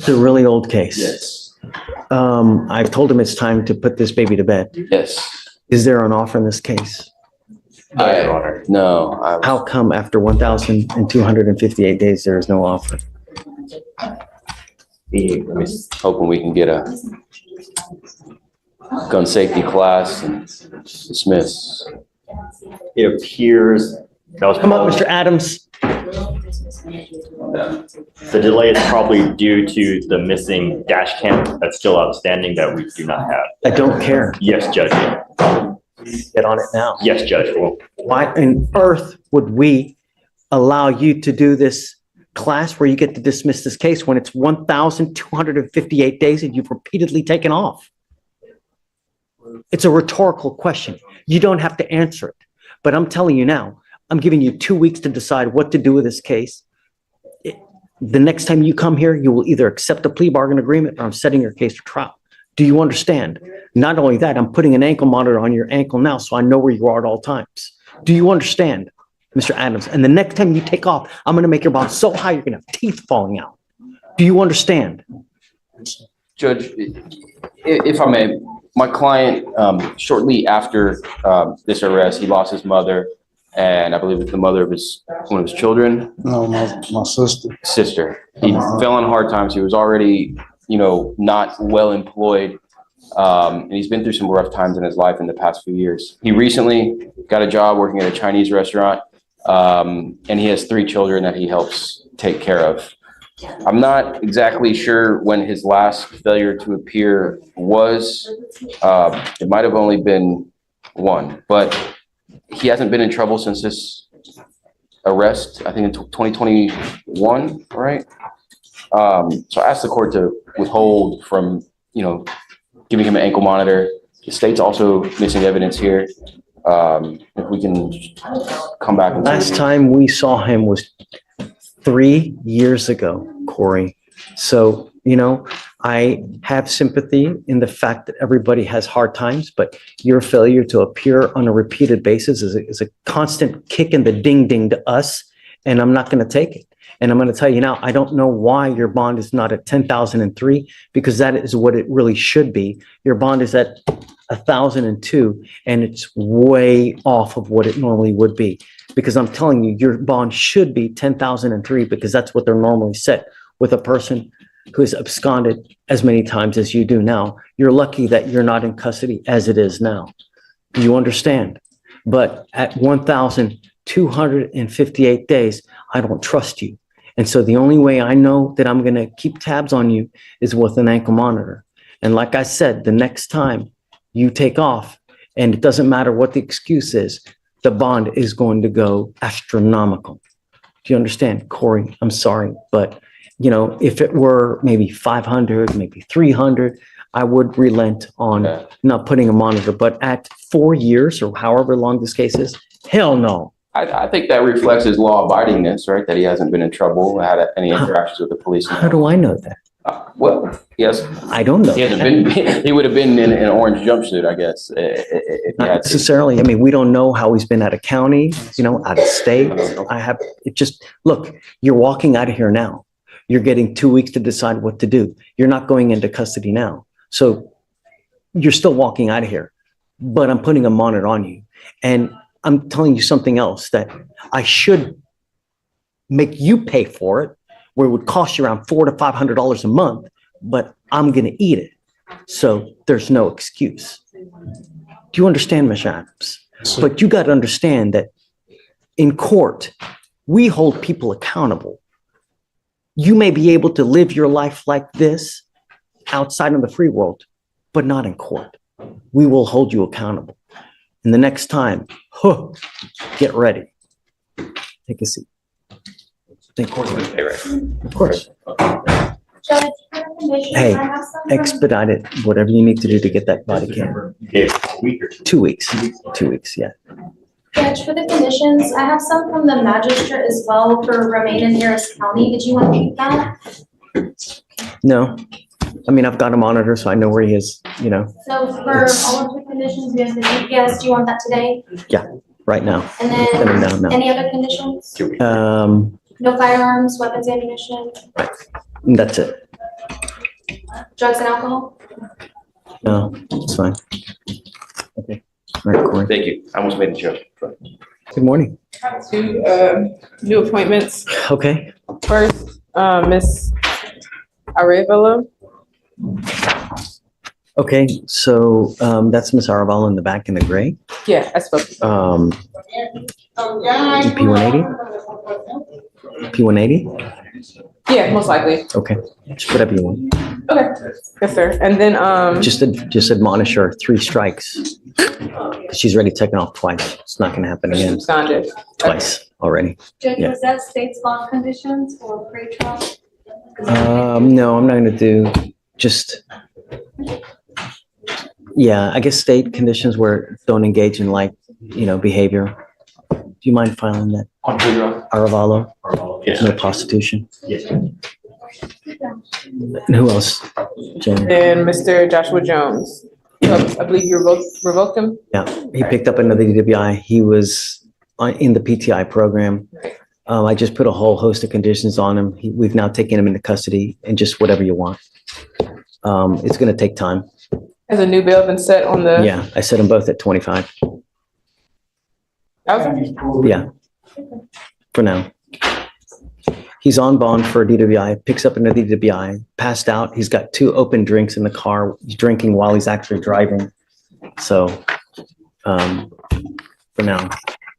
really old case. yes, I've told him it's time to put this baby to bed. yes. Is there an offer in this case? No, How come after 1,258 days, there is no offer? Hoping we can get a gun safety class and dismiss. It appears that was. Come up, Mr. Adams. The delay is probably due to the missing dash cam that's still outstanding that we do not have. I don't care. Yes, Judge. Get on it now. Yes, Judge. Well, Why on earth would we allow you to do this class where you get to dismiss this case when it's 1,258 days and you've repeatedly taken off? It's a rhetorical question. You don't have to answer it. But I'm telling you now, I'm giving you 2 weeks to decide what to do with this case. The next time you come here, you will either accept a plea bargain agreement or I'm setting your case for trial. Do you understand? Not only that, I'm putting an ankle monitor on your ankle now so I know where you are at all times. Do you understand, Mr. Adams? And the next time you take off, I'm going to make your bond so high you're going to have teeth falling out. Do you understand? Judge, if I may, my client, shortly after this arrest, he lost his mother, and I believe it's the mother of one of his children. No, my sister. Sister. He fell on hard times. He was already, not well employed. And he's been through some rough times in his life in the past few years. He recently got a job working at a Chinese restaurant, and he has 3 children that he helps take care of. I'm not exactly sure when his last failure to appear was. It might have only been 1, but he hasn't been in trouble since this arrest, I think in 2021, right? So I asked the court to withhold from, giving him an ankle monitor. The state's also missing evidence here. If we can come back. Last time we saw him was 3 years ago, Corey. So, I have sympathy in the fact that everybody has hard times, but your failure to appear on a repeated basis is a constant kick in the ding ding to us, and I'm not going to take it. And I'm going to tell you now, I don't know why your bond is not at 10,003, because that is what it really should be. Your bond is at 1,002, and it's way off of what it normally would be. Because I'm telling you, your bond should be 10,003, because that's what they're normally set with a person who has absconded as many times as you do now. You're lucky that you're not in custody as it is now. Do you understand? But at 1,258 days, I don't trust you. And so the only way I know that I'm going to keep tabs on you is with an ankle monitor. And like I said, the next time you take off, and it doesn't matter what the excuse is, the bond is going to go astronomical. Do you understand, Corey? I'm sorry, but if it were maybe 500, maybe 300, I would relent on not putting a monitor. But at 4 years or however long this case is, hell no. I think that reflects his law-abidingness, right? That he hasn't been in trouble, had any interactions with the police. How do I know that? Well, yes. I don't know. He hasn't been. He would have been in an orange jumpsuit, I guess. If he Not had to. necessarily. I mean, we don't know how he's been out of county, out of state. Look, you're walking out of here now. You're getting 2 weeks to decide what to do. You're not going into custody now. So you're still walking out of here, but I'm putting a monitor on you. And I'm telling you something else that I should make you pay for it, where it would cost you around $400 to $500 a month, but I'm going to eat it. So there's no excuse. Do you understand, Ms. Adams? But you got to understand that in court, we hold people accountable. You may be able to live your life like this outside of the free world, but not in court. We will hold you accountable. And the next time, get ready. Take a seat. Of course. Judge, for the conditions, Hey, I have some from- expedite it, whatever you need to do to get that body cam. 2 weeks. 2 weeks, yeah. Judge, for the conditions, I have some from the magistrate as well for remain in Harris County. Did you want to keep that? No, I mean, I've got a monitor, so I know where he is, So for all of the conditions, we have the GPS. Do you want that today? Yeah, right now. And Send him down then now. any other conditions? No firearms, weapons, ammunition, That's it. drugs and alcohol? No, it's fine. Okay. All right, Corey. Thank you. I almost made the joke. Good morning. I have 2 new appointments. Okay. First, Miss Arevalo. Okay, so that's Miss Araval in the back in the gray. Yeah, I spoke. P180? P180? Yeah, most likely. Okay, just whatever you want. Okay, yes, sir. And then, Just admonish her 3 strikes. She's already taken off twice. It's not gonna happen again. Sandra. Twice already. Judge, Yeah. was that state's bond conditions or pre-trial? No, I'm not gonna do just, yeah, I guess state conditions where don't engage in behavior. Do you mind filing that? Aravalo? Yes. No prostitution. Yes. And who else? Jen? And Mr. Joshua Jones. I believe you revoked him? Yeah, he picked up another DWI. He was in the PTI program. I just put a whole host of conditions on him. We've now taken him into custody and just whatever you want. It's gonna take time. Has a new bail been set on the? Yeah, I set them both at 25. Okay. Yeah, for now. He's on bond for a DWI, picks up another DWI, passed out. He's got 2 open drinks in the car. He's drinking while he's actually driving. So, for now,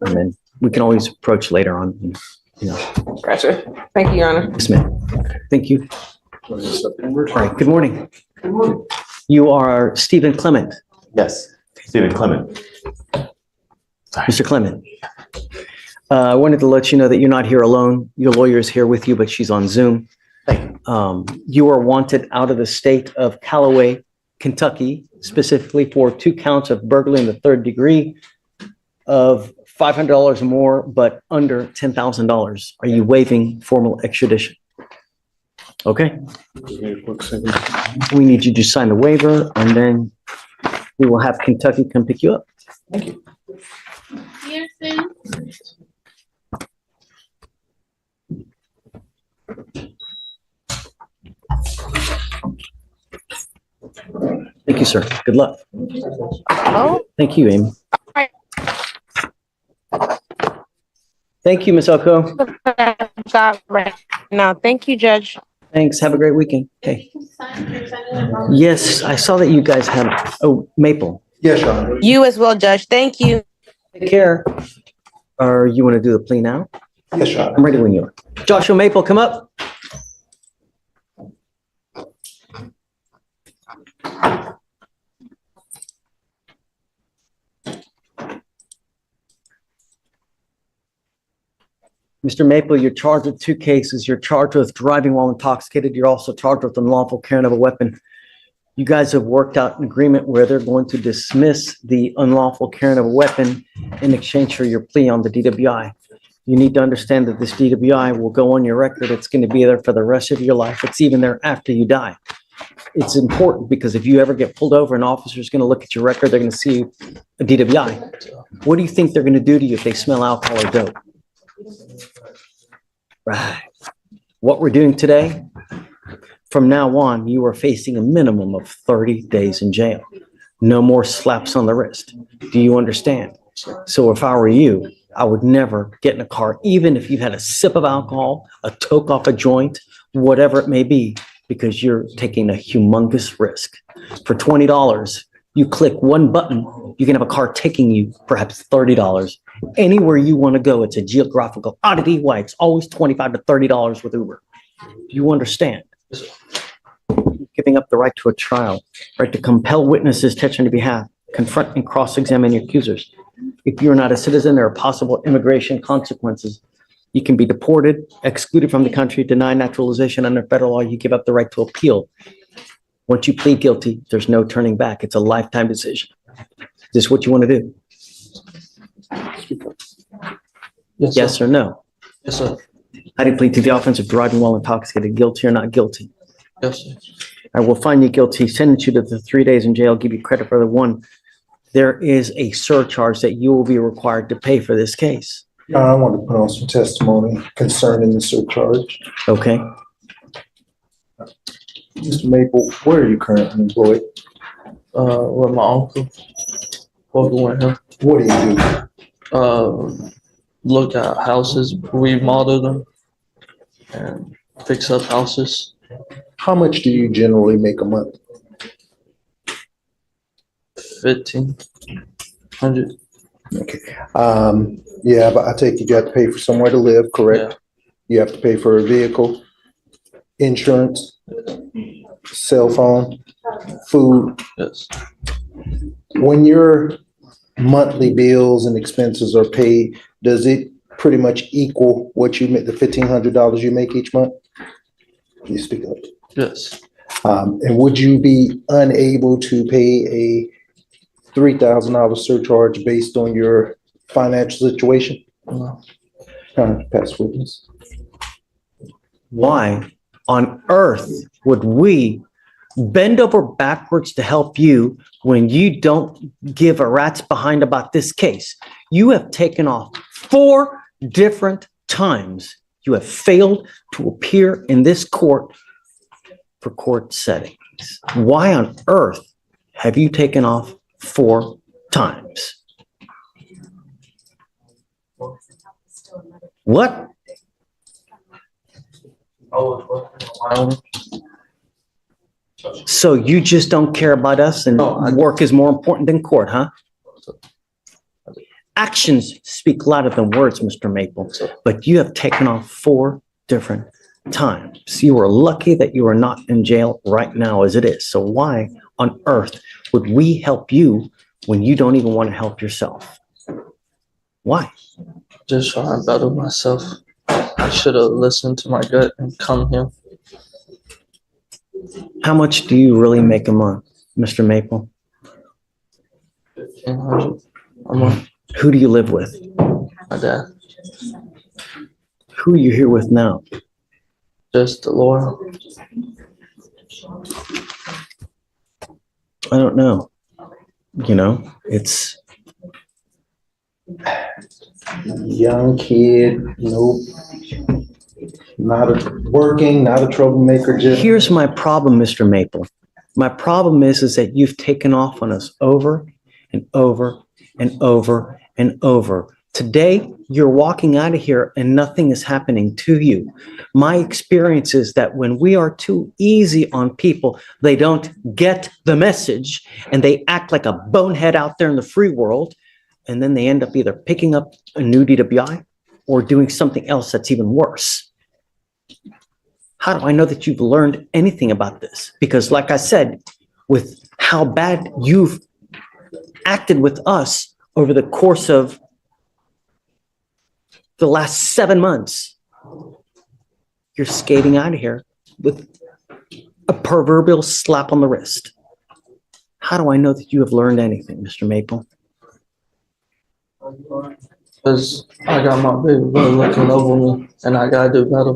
and then we can always approach later on, Gotcha. Thank you, Your Honor. Yes, ma'am. Thank you. All right, good morning. You are Stephen Clement. Yes, Stephen Clement. Mr. Clement. I wanted to let you know that you're not here alone. Your lawyer is here with you, but she's on Zoom. You are wanted out of the state of Callaway, Kentucky, specifically for 2 counts of burglary in the 3rd degree of $500 or more, but under $10,000. Are you waiving formal extradition? Okay. We need you to sign the waiver, and then we will have Kentucky come pick you up. Thank you. Thank you, sir. Good luck. Thank you, Amy. Thank you, Ms. Oko. No, thank you, Judge. Thanks. Have a great weekend. Okay. Yes, I saw that you guys have, Maple. Yes, Your Honor. You as well, Judge. Thank you. Take care. Or you want to do the plea now? Yes, Your Honor. I'm ready when you are. Joshua Maple, come up. Mr. Maple, you're charged with 2 cases. You're charged with driving while intoxicated. You're also charged with unlawful carrying of a weapon. You guys have worked out an agreement where they're going to dismiss the unlawful carrying of a weapon in exchange for your plea on the DWI. You need to understand that this DWI will go on your record. It's going to be there for the rest of your life. It's even there after you die. It's important because if you ever get pulled over, an officer is going to look at your record. They're going to see a DWI. What do you think they're going to do to you if they smell alcohol or dope? Right. What we're doing today, from now on, you are facing a minimum of 30 days in jail. No more slaps on the wrist. Do you understand? So if I were you, I would never get in a car, even if you've had a sip of alcohol, a toke off a joint, whatever it may be, because you're taking a humongous risk. For $20, you click one button, you can have a car taking you perhaps $30. Anywhere you want to go, it's a geographical oddity why it's always $25 to $30 with Uber. Do you understand? Giving up the right to a trial, right to compel witnesses to testify on your behalf, confront and cross-examine your accusers. If you're not a citizen, there are possible immigration consequences. You can be deported, excluded from the country, denied naturalization under federal law. You give up the right to appeal. Once you plead guilty, there's no turning back. It's a lifetime decision. Is this what you want to do? Yes or no? Yes, sir. How do you plead to the offense of driving while intoxicated? Guilty or not guilty? Yes, sir. I will find you guilty, sentence you to the 3 days in jail, give you credit for the 1. There is a surcharge that you will be required to pay for this case. I want to put on some testimony concerning the surcharge. Okay. Mr. Maple, where are you currently employed? With my uncle. With him. What do you do? Look at houses, remodel them, and fix up houses. How much do you generally make a month? 1,500. Okay. Yeah, but I take it you have to pay for somewhere to live, correct? You have to pay for a vehicle, insurance, cell phone, food. Yes. When your monthly bills and expenses are paid, does it pretty much equal what you make, the $1,500 you make each month? Can you speak up? Yes. And would you be unable to pay a $3,000 surcharge based on your financial situation? No. Past witness. Why on earth would we bend over backwards to help you when you don't give a rat's behind about this case? You have taken off 4 different times. You have failed to appear in this court for court settings. Why on earth have you taken off 4 times? What? So you just don't care about us and work is more important than court, huh? Actions speak louder than words, Mr. Maple, but you have taken off 4 different times. You are lucky that you are not in jail right now as it is. So why on earth would we help you when you don't even want to help yourself? Why? Just trying to battle myself. I should have listened to my gut and come here. How much do you really make a month, Mr. Maple? 1,500 a month. Who do you live with? My dad. Who are you here with now? Just the lawyer. I don't know. You know, it's Young kid, nope. Not working, not a troublemaker. Just here's my problem, Mr. Maple. My problem is that you've taken off on us over and over and over and over. Today, you're walking out of here and nothing is happening to you. My experience is that when we are too easy on people, they don't get the message and they act like a bonehead out there in the free world. And then they end up either picking up a new DWI or doing something else that's even worse. How do I know that you've learned anything about this? Because like I said, with how bad you've acted with us over the course of the last 7 months, you're skating out of here with a proverbial slap on the wrist. How do I know that you have learned anything, Mr. Maple? Because I got my baby brother looking over me and I gotta do better.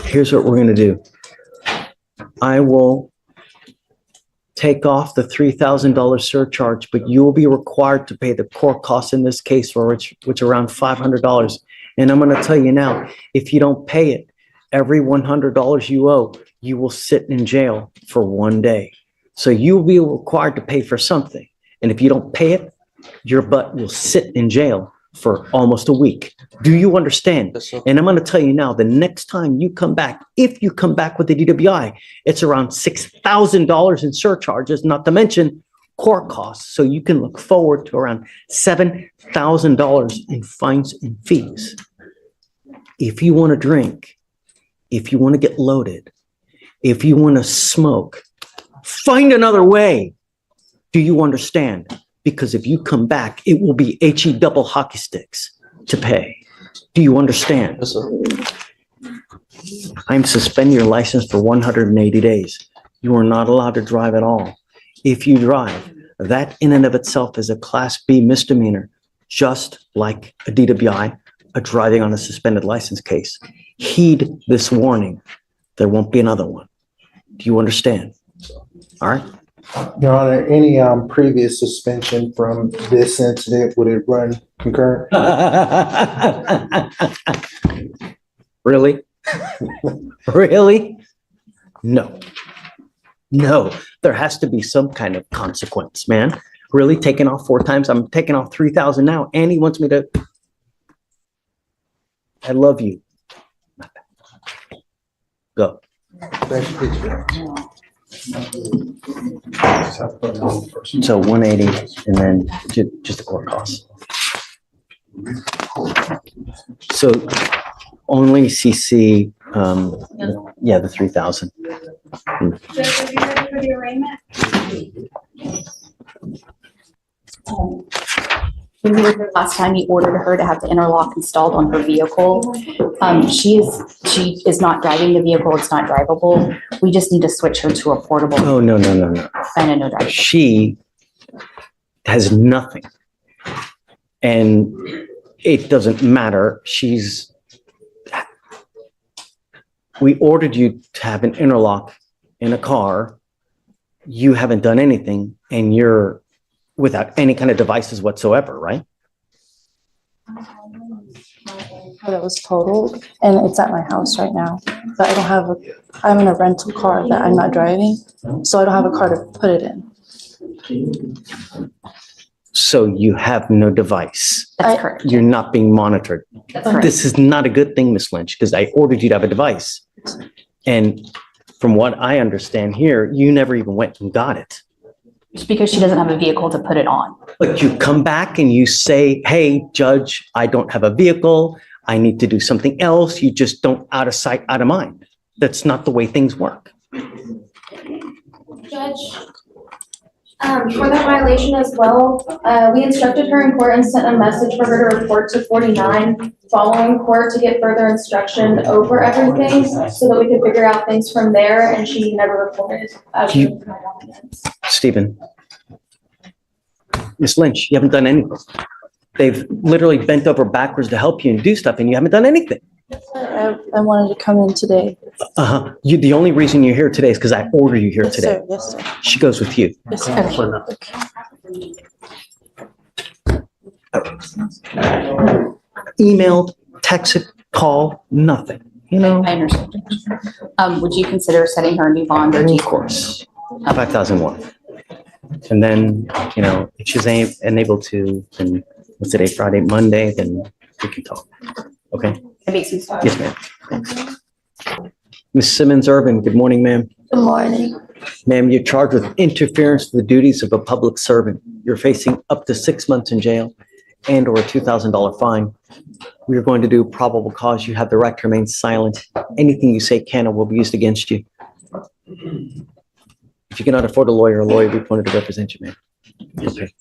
Here's what we're going to do. I will take off the $3,000 surcharge, but you will be required to pay the court costs in this case, for which are around $500. And I'm going to tell you now, if you don't pay it, every $100 you owe, you will sit in jail for 1 day. So you will be required to pay for something. And if you don't pay it, your butt will sit in jail for almost a week. Do you understand? Yes, sir. And I'm going to tell you now, the next time you come back, if you come back with the DWI, it's around $6,000 in surcharges, not to mention court costs. So you can look forward to around $7,000 in fines and fees. If you want to drink, if you want to get loaded, if you want to smoke, find another way. Do you understand? Because if you come back, it will be HE double hockey sticks to pay. Do you understand? Yes, sir. I'm suspending your license for 180 days. You are not allowed to drive at all. If you drive, that in and of itself is a Class B misdemeanor, just like a DWI, a driving on a suspended license case. Heed this warning. There won't be another one. Do you understand? All right. Your Honor, any previous suspension from this incident, would it run concurrent? Really? Really? No. No, there has to be some kind of consequence, man. Really, taking off 4 times? I'm taking off 3,000 now, and he wants me to. I love you. Go. So 180 and then just the court costs. So only CC, yeah, the 3,000. Judge, are you ready for the arraignment? The last time he ordered her to have the interlock installed on her vehicle. She is not driving the vehicle. It's not drivable. We just need to switch her to a portable. Oh, no. And a no driver. She has nothing. And it doesn't matter. We ordered you to have an interlock in a car. You haven't done anything and you're without any kind of devices whatsoever, right? That was totaled and it's at my house right now. But I don't have I'm in a rental car that I'm not driving. So I don't have a car to put it in. So you have no device. That's correct. You're not being monitored. That's correct. This is not a good thing, Ms. Lynch, because I ordered you to have a device. And from what I understand here, you never even went and got it. Because she doesn't have a vehicle to put it on. But you come back and you say, hey, Judge, I don't have a vehicle. I need to do something else. You just don't, out of sight, out of mind. That's not the way things work. Judge, for that violation as well, we instructed her in court and sent a message for her to report to 49 following court to get further instruction over everything so that we could figure out things from there, and she never reported. Stephen. Ms. Lynch, you haven't done anything. They've literally bent over backwards to help you and do stuff, and you haven't done anything. I wanted to come in today. The only reason you're here today is because I ordered you here today. Yes, sir. She goes with you. Yes, sir. Emailed, texted, call, nothing, you know? I understand. Would you consider setting her a new bond or? Of course, 5,001. And then, you know, if she's unable to, then what's today, Friday, Monday, then we can talk. Okay? It makes sense. Yes, ma'am. Thanks. Ms. Simmons Urban, good morning, ma'am. Good morning. Ma'am, you're charged with interference with the duties of a public servant. You're facing up to 6 months in jail and or a $2,000 fine. We are going to do probable cause. You have the right to remain silent. Anything you say can or will be used against you. If you cannot afford a lawyer will be appointed to represent you, ma'am. Okay.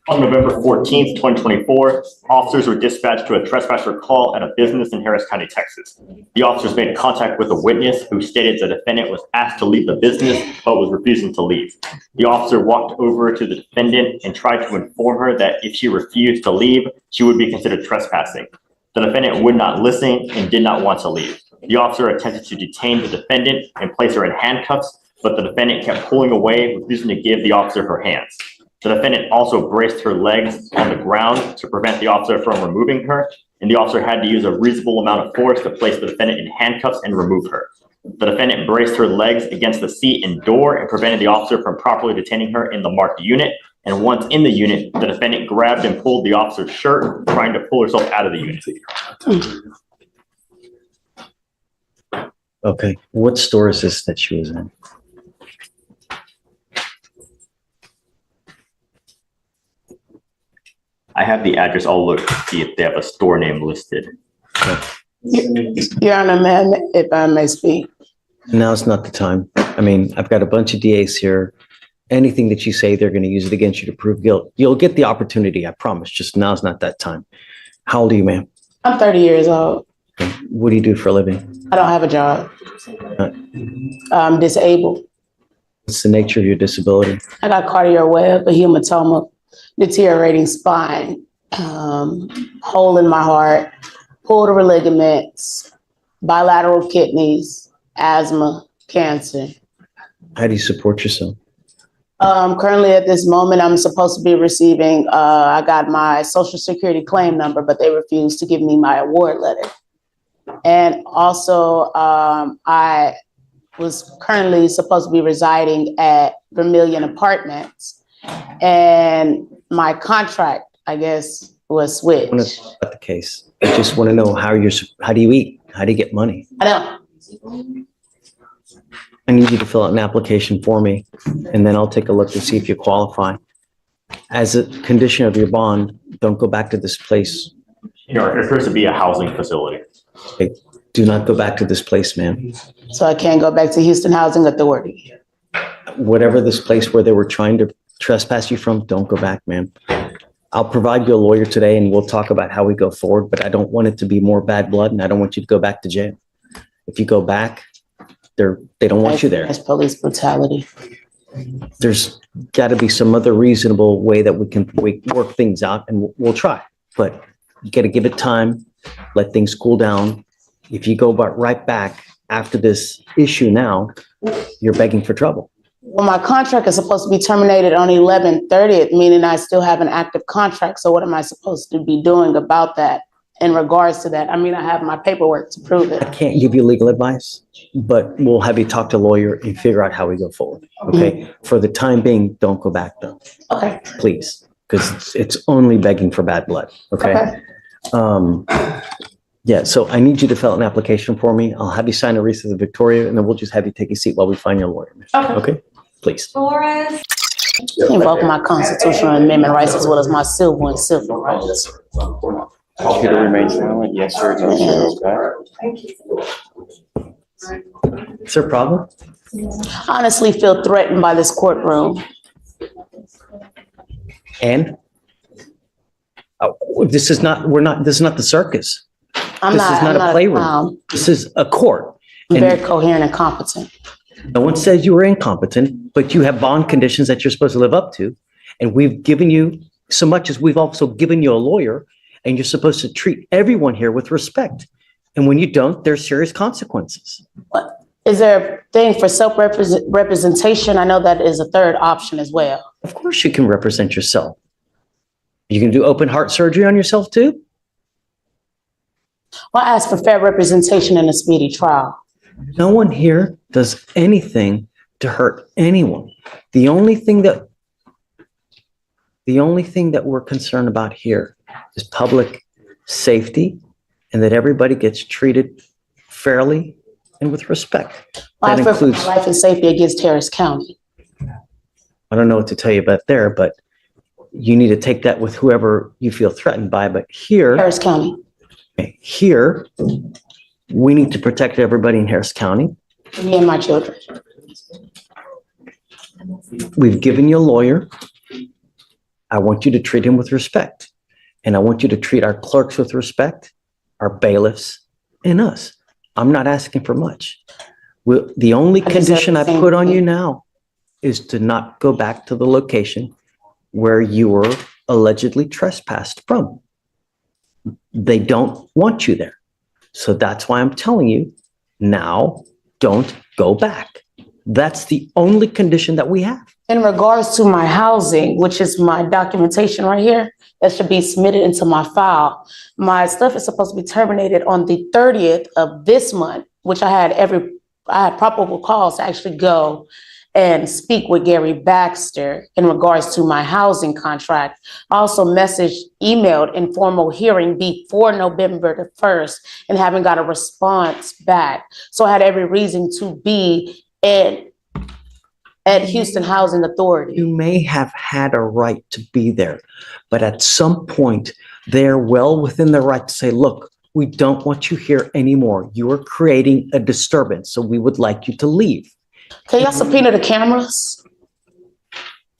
On November 14th, 2024, officers were dispatched to a trespasser call at a business in Harris County, Texas. The officers made contact with a witness who stated the defendant was asked to leave the business but was refusing to leave. The officer walked over to the defendant and tried to inform her that if she refused to leave, she would be considered trespassing. The defendant would not listen and did not want to leave. The officer attempted to detain the defendant and place her in handcuffs, but the defendant kept pulling away, refusing to give the officer her hands. The defendant also braced her legs on the ground to prevent the officer from removing her, and the officer had to use a reasonable amount of force to place the defendant in handcuffs and remove her. The defendant braced her legs against the seat and door and prevented the officer from properly detaining her in the marked unit. And once in the unit, the defendant grabbed and pulled the officer's shirt, trying to pull herself out of the unit. Okay. What store is this that she was in? I have the address. I'll look to see if they have a store name listed. Your Honor, ma'am, if I may speak. Now's not the time. I mean, I've got a bunch of DAs here. Anything that you say, they're going to use it against you to prove guilt. You'll get the opportunity, I promise. Just now's not that time. How old are you, ma'am? I'm 30 years old. What do you do for a living? I don't have a job. I'm disabled. What's the nature of your disability? I got cardiac web, a hematoma, deteriorating spine, hole in my heart, pulled over ligaments, bilateral kidneys, asthma, cancer. How do you support yourself? Currently at this moment, I'm supposed to be receiving, I got my Social Security claim number, but they refused to give me my award letter. And also, I was currently supposed to be residing at Vermilion Apartments, and my contract, I guess, was switched. I want to know about the case. I just want to know how do you eat? How do you get money? I don't. I need you to fill out an application for me, and then I'll take a look to see if you qualify. As a condition of your bond, don't go back to this place. You know, it appears to be a housing facility. Okay, do not go back to this place, ma'am. So I can't go back to Houston Housing Authority. Whatever this place where they were trying to trespass you from, don't go back, ma'am. I'll provide you a lawyer today and we'll talk about how we go forward, but I don't want it to be more bad blood and I don't want you to go back to jail. If you go back, they don't want you there. That's police brutality. There's got to be some other reasonable way that we can work things out, and we'll try. But you got to give it time, let things cool down. If you go right back after this issue now, you're begging for trouble. Well, my contract is supposed to be terminated on 11/30th, meaning I still have an active contract. So what am I supposed to be doing about that in regards to that? I mean, I have my paperwork to prove it. I can't give you legal advice, but we'll have you talk to a lawyer and figure out how we go forward. Okay. For the time being, don't go back though. Okay. Please, because it's only begging for bad blood. Okay. Yeah. So I need you to fill out an application for me. I'll have you sign a receipt of Victoria, and then we'll just have you take a seat while we find your lawyer. Okay. Please. Flores. Invoke my constitutional amendment rights as well as my civil and civil rights. Computer remains silent. Yes, sir. No, sir. Okay. Is there a problem? Honestly feel threatened by this courtroom. And this is not the circus. I'm This is not a playroom. This is a court. I'm And very coherent and competent. no one says you were incompetent, but you have bond conditions that you're supposed to live up to. And we've given you so much as we've also given you a lawyer, and you're supposed to treat everyone here with respect. And when you don't, there's serious consequences. Is there a thing for self-representation? I know that is a third option as well. Of course you can represent yourself. You can do open heart surgery on yourself too. Well, I ask for fair representation in a speedy trial. No one here does anything to hurt anyone. The only thing that we're concerned about here is public safety and that everybody gets treated fairly and with respect. That Life includes, life and safety against Harris County. I don't know what to tell you about there, but you need to take that with whoever you feel threatened by. But here, Harris County. here, we need to protect everybody in Harris County. Me and my children. We've given you a lawyer. I want you to treat him with respect. And I want you to treat our clerks with respect, our bailiffs, and us. I'm not asking for much. The only condition I put on you now is to not go back to the location where you were allegedly trespassed from. They don't want you there. So that's why I'm telling you now, don't go back. That's the only condition that we have. In regards to my housing, which is my documentation right here, that should be submitted into my file. My stuff is supposed to be terminated on the 30th of this month, which I had probable cause to actually go and speak with Gary Baxter in regards to my housing contract. I also emailed informal hearing before November the 1st and haven't got a response back. So I had every reason to be at Houston Housing Authority. You may have had a right to be there, but at some point they're well within their right to say, look, we don't want you here anymore. You are creating a disturbance, so we would like you to leave. Can y'all subpoena the cameras?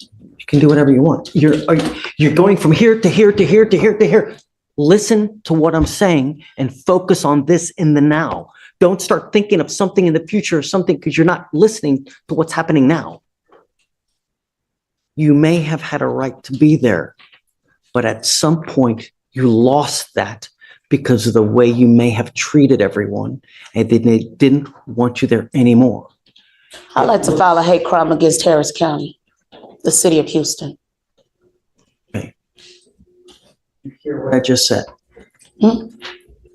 You can do whatever you want. You're going from here to here to here to here to here. Listen to what I'm saying and focus on this in the now. Don't start thinking of something in the future or something because you're not listening to what's happening now. You may have had a right to be there, but at some point you lost that because of the way you may have treated everyone, and then they didn't want you there anymore. I'd like to file a hate crime against Harris County, the city of Houston. Okay. You hear what I just said?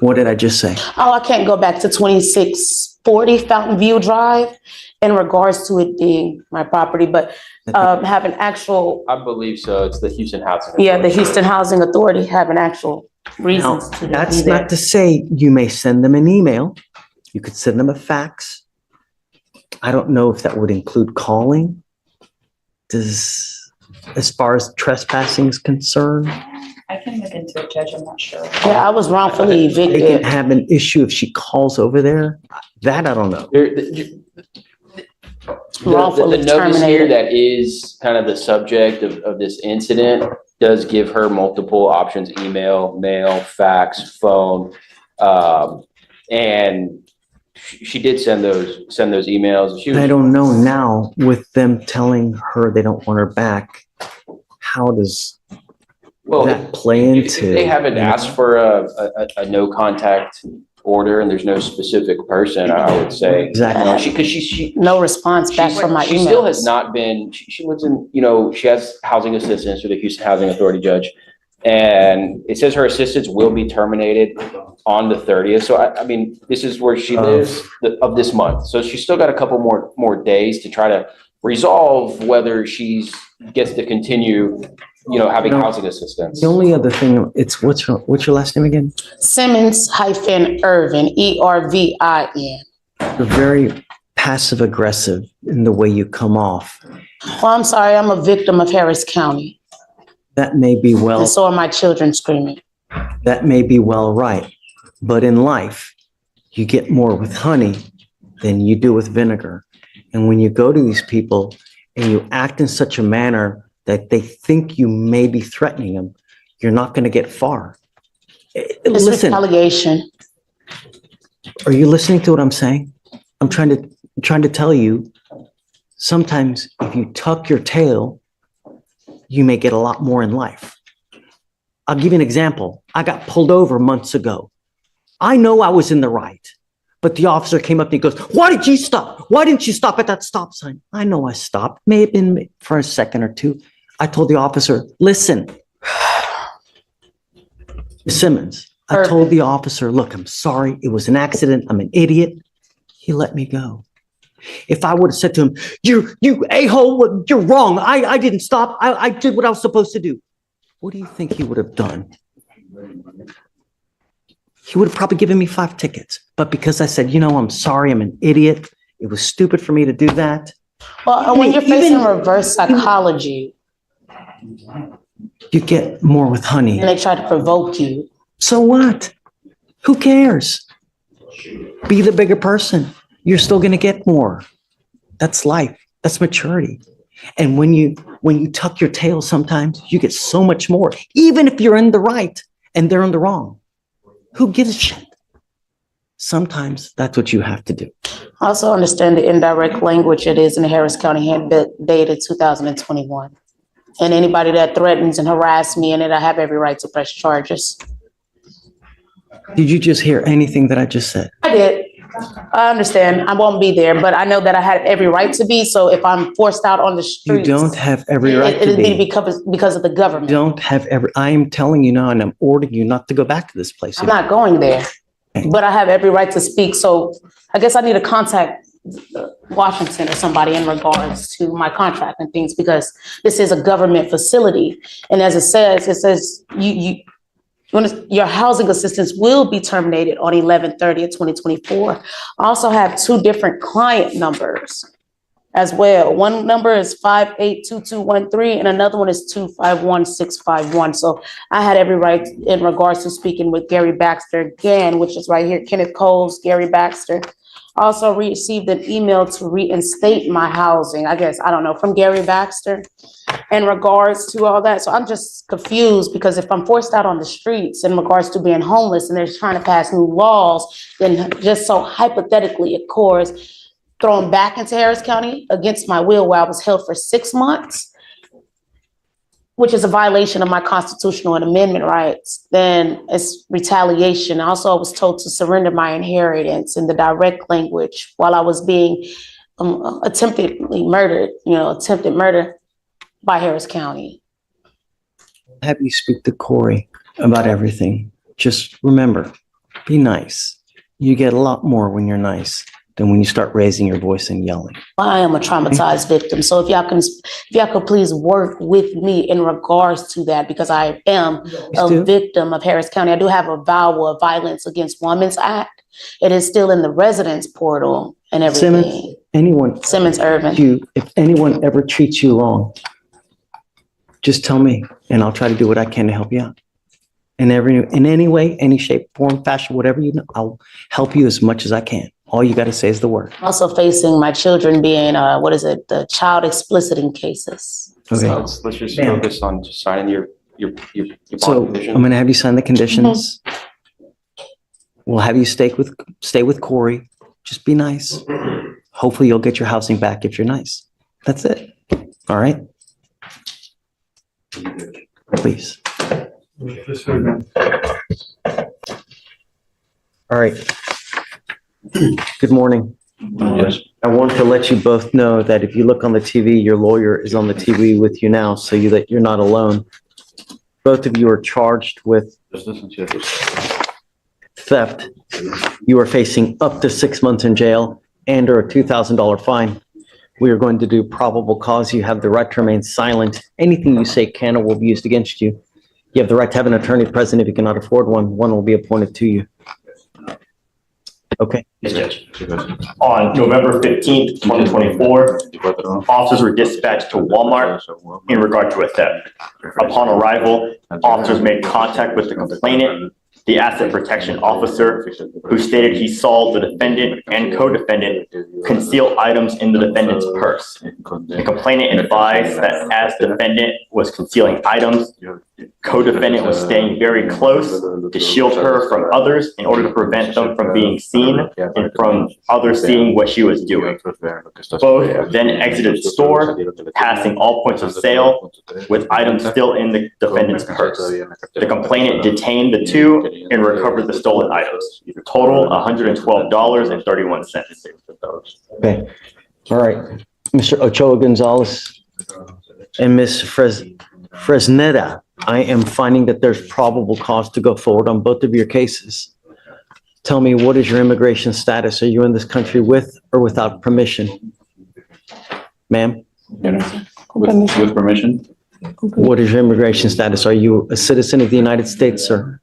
What did I just say? Oh, I can't go back to 2640 Fountain View Drive in regards to it being my property, but have an actual, I believe so. It's the Houston Housing. yeah, the Houston Housing Authority have an actual reasons to be That's there. not to say you may send them an email. You could send them a fax. I don't know if that would include calling. As far as trespassing is concerned, I can look into it, Judge, I'm not sure. Yeah, I was wrongfully they can evicted. have an issue if she calls over there. That I don't know. The Wrongfully notice here terminated. that is kind of the subject of this incident does give her multiple options: email, mail, fax, phone. And she did send those emails. She was, I don't know now with them telling her they don't want her back. How does that play if into? they haven't asked for a no contact order and there's no specific person, I would say. Exactly. Because she No response back from my she still has emails. not been, she lives in, she has housing assistance through the Houston Housing Authority, Judge. And it says her assistance will be terminated on the 30th. So I mean, this is where she lives of this month. So she's still got a couple more days to try to resolve whether she's gets to continue, having housing assistance. The only other thing, it's what's your last name again? Simmons-Irvin, Ervin. You're very passive aggressive in the way you come off. Well, I'm sorry, I'm a victim of Harris County. That may be well. And so are my children screaming. That may be well right. But in life, you get more with honey than you do with vinegar. And when you go to these people and you act in such a manner that they think you may be threatening them, you're not going to get far. It's Listen, retaliation. are you listening to what I'm saying? I'm trying to tell you, sometimes if you tuck your tail, you may get a lot more in life. I'll give you an example. I got pulled over months ago. I know I was in the right, but the officer came up and he goes, "Why did you stop? Why didn't you stop at that stop sign?" I know I stopped, may have been for a second or two. I told the officer, "Listen, Simmons," I told the officer, "Look, I'm sorry. It was an accident. I'm an idiot." He let me go. If I would have said to him, you a-hole, you're wrong. I didn't stop. I did what I was supposed to do. What do you think he would have done? He would have probably given me 5 tickets. But because I said, I'm sorry, I'm an idiot. It was stupid for me to do that. Well, when you're facing reverse psychology, you get more with honey. And they try to provoke you. So what? Who cares? Be the bigger person. You're still going to get more. That's life. That's maturity. And when you tuck your tail, sometimes you get so much more, even if you're in the right and they're in the wrong. Who gives a shit? Sometimes that's what you have to do. I also understand the indirect language it is in the Harris County Handbook dated 2021. And anybody that threatens and harass me in it, I have every right to press charges. Did you just hear anything that I just said? I did. I understand. I won't be there, but I know that I had every right to be. So if I'm forced out on the streets, You don't have every right to it'd be be. because of the government. You don't have every, I am telling you now, and I'm ordering you not to go back to this place. I'm not going there, but I have every right to speak. So I guess I need to contact Washington or somebody in regards to my contract and things, because this is a government facility. And as it says your housing assistance will be terminated on 11/30/2024. I also have 2 different client numbers as well. One number is 582213 and another one is 251651. So I had every right in regards to speaking with Gary Baxter again, which is right here, Kenneth Coles, Gary Baxter. Also received an email to reinstate my housing, I guess, I don't know, from Gary Baxter in regards to all that. So I'm just confused, because if I'm forced out on the streets in regards to being homeless and they're trying to pass new laws, then just so hypothetically, of course, thrown back into Harris County against my will, where I was held for 6 months, which is a violation of my constitutional and amendment rights, then it's retaliation. Also, I was told to surrender my inheritance in the direct language while I was being attempted murder by Harris County. Have you speak to Corey about everything. Just remember, be nice. You get a lot more when you're nice. than when you start raising your voice and yelling. I am a traumatized victim. So if y'all could please work with me in regards to that, because I am a victim of Harris County. I do have a VAWA, Violence Against Women's Act. It is still in the residence portal and everything. Simmons Irvin. If anyone ever treats you wrong, just tell me and I'll try to do what I can to help you out. In any way, any shape, form, fashion, whatever you know, I'll help you as much as I can. All you got to say is the word. I'm also facing my children being, the child explicit cases. Okay. So let's just focus on just signing your So bond condition. I'm going to have you sign the conditions. We'll have you stay with Corey. Just be nice. Hopefully you'll get your housing back if you're nice. That's it. All right. Please. All right. Good morning. Yes. I want to let you both know that if you look on the TV, your lawyer is on the TV with you now, so that you're not alone. Both of you are charged with theft. You are facing up to 6 months in jail and or a $2,000 fine. We are going to do probable cause. You have the right to remain silent. Anything you say can or will be used against you. You have the right to have an attorney present if you cannot afford one. One will be appointed to you. Okay. Yes, Judge. On November 15th, 2024, officers were dispatched to Walmart in regard to a theft. Upon arrival, officers made contact with the complainant, the asset protection officer, who stated he saw the defendant and co-defendant conceal items in the defendant's purse. The complainant advised that as defendant was concealing items, co-defendant was staying very close to shield her from others in order to prevent them from being seen and from others seeing what she was doing. Both then exited the store, passing all points of sale with items still in the defendant's purse. The complainant detained the two and recovered the stolen items. Total $112.31. Okay. All right. Mr. Ochoa Gonzalez and Ms. Fresneda, I am finding that there's probable cause to go forward on both of your cases. Tell me, what is your immigration status? Are you in this country with or without permission? Ma'am? With permission. What is your immigration status? Are you a citizen of the United States, sir?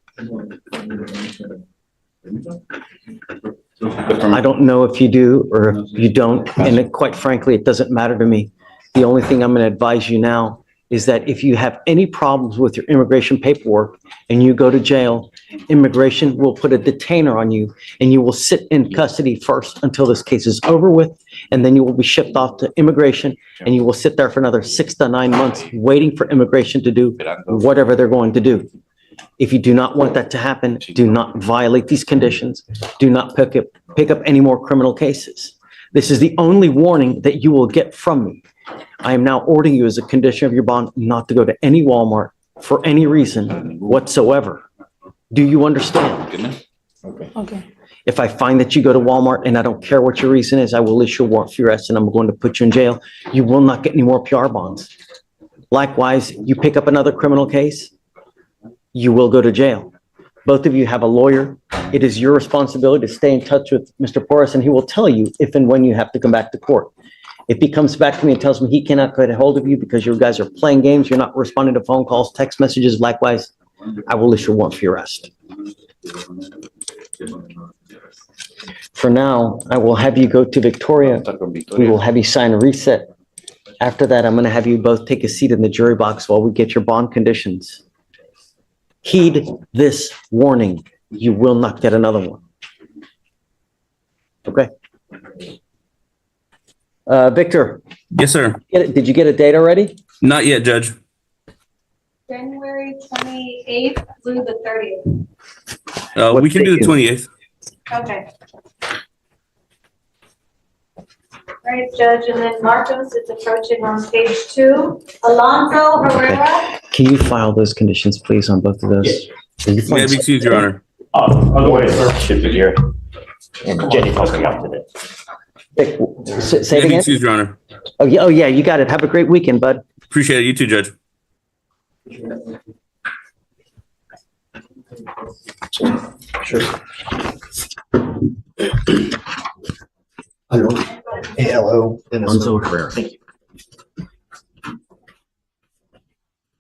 I don't know if you do or if you don't, and quite frankly, it doesn't matter to me. The only thing I'm going to advise you now is that if you have any problems with your immigration paperwork and you go to jail, immigration will put a detainer on you and you will sit in custody first until this case is over with, and then you will be shipped off to immigration and you will sit there for another 6 to 9 months waiting for immigration to do whatever they're going to do. If you do not want that to happen, do not violate these conditions. Do not pick up any more criminal cases. This is the only warning that you will get from me. I am now ordering you as a condition of your bond not to go to any Walmart for any reason whatsoever. Do you understand? Okay. If I find that you go to Walmart and I don't care what your reason is, I will issue a warrant for your arrest and I'm going to put you in jail. You will not get any more PR bonds. Likewise, you pick up another criminal case, you will go to jail. Both of you have a lawyer. It is your responsibility to stay in touch with Mr. Porras, and he will tell you if and when you have to come back to court. If he comes back to me and tells me he cannot get a hold of you because you guys are playing games, you're not responding to phone calls, text messages, likewise, I will issue a warrant for your arrest. For now, I will have you go to Victoria. We will have you sign a reset. After that, I'm going to have you both take a seat in the jury box while we get your bond conditions. Heed this warning. You will not get another one. Okay. Victor. Yes, sir. Did you get a date already? Not yet, Judge. January 28th through the 30th. We can do the 28th. Okay. Right, Judge, and then Marcos is approaching on page 2. Alonso Herrera. Can you file those conditions, please, on both of those? May I be excused, Your Honor? Otherwise, shifted here. And Jenny's helping out today. Say it again? Excuse, Your Honor. Oh, yeah, you got it. Have a great weekend, bud. Appreciate it. You too, Judge. Sure. Alonso Herrera. Thank you.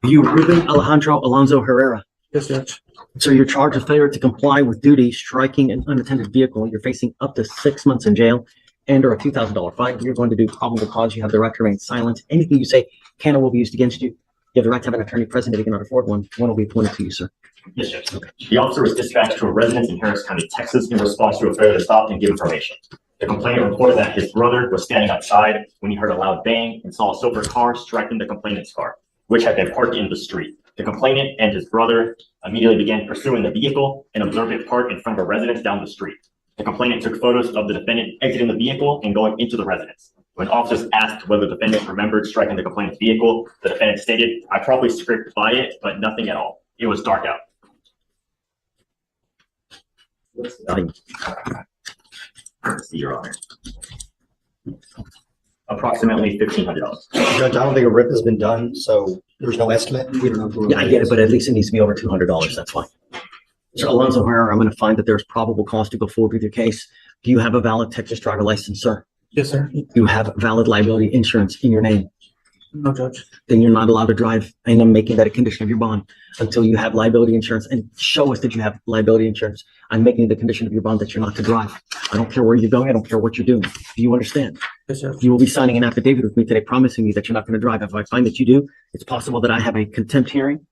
You, Ruben Alejandro Alonso Herrera. Yes, Judge. So you're charged with failure to comply with duty, striking an unattended vehicle. You're facing up to 6 months in jail and or a $2,000 fine. You're going to do probable cause. You have the right to remain silent. Anything you say can or will be used against you. You have the right to have an attorney present if you cannot afford one. One will be appointed to you, sir. Yes, Judge. Okay. The officer was dispatched to a residence in Harris County, Texas, in response to a failure to stop and give information. The complainant reported that his brother was standing outside when he heard a loud bang and saw a silver car striking the complainant's car, which had been parked in the street. The complainant and his brother immediately began pursuing the vehicle and observed it parked in front of a residence down the street. The complainant took photos of the defendant exiting the vehicle and going into the residence. When officers asked whether the defendant remembered striking the complainant's vehicle, the defendant stated, "I probably scraped by it, but nothing at all. It was dark out." See, Your Honor. Approximately $1,500. Judge, I don't think a rip has been done, so there's no estimate. We don't know. Yeah, I get it, but at least it needs to be over $200. That's fine. Sir Alonso Herrera, I'm going to find that there's probable cause to go forward with your case. Do you have a valid Texas driver license, sir? Yes, sir. You have valid liability insurance in your name. No, Judge. Then you're not allowed to drive, and I'm making that a condition of your bond until you have liability insurance and show us that you have liability insurance. I'm making it a condition of your bond that you're not to drive. I don't care where you're going. I don't care what you're doing. Do you understand? Yes, sir. You will be signing an affidavit with me today promising me that you're not going to drive. If I find that you do, it's possible that I have a contempt hearing.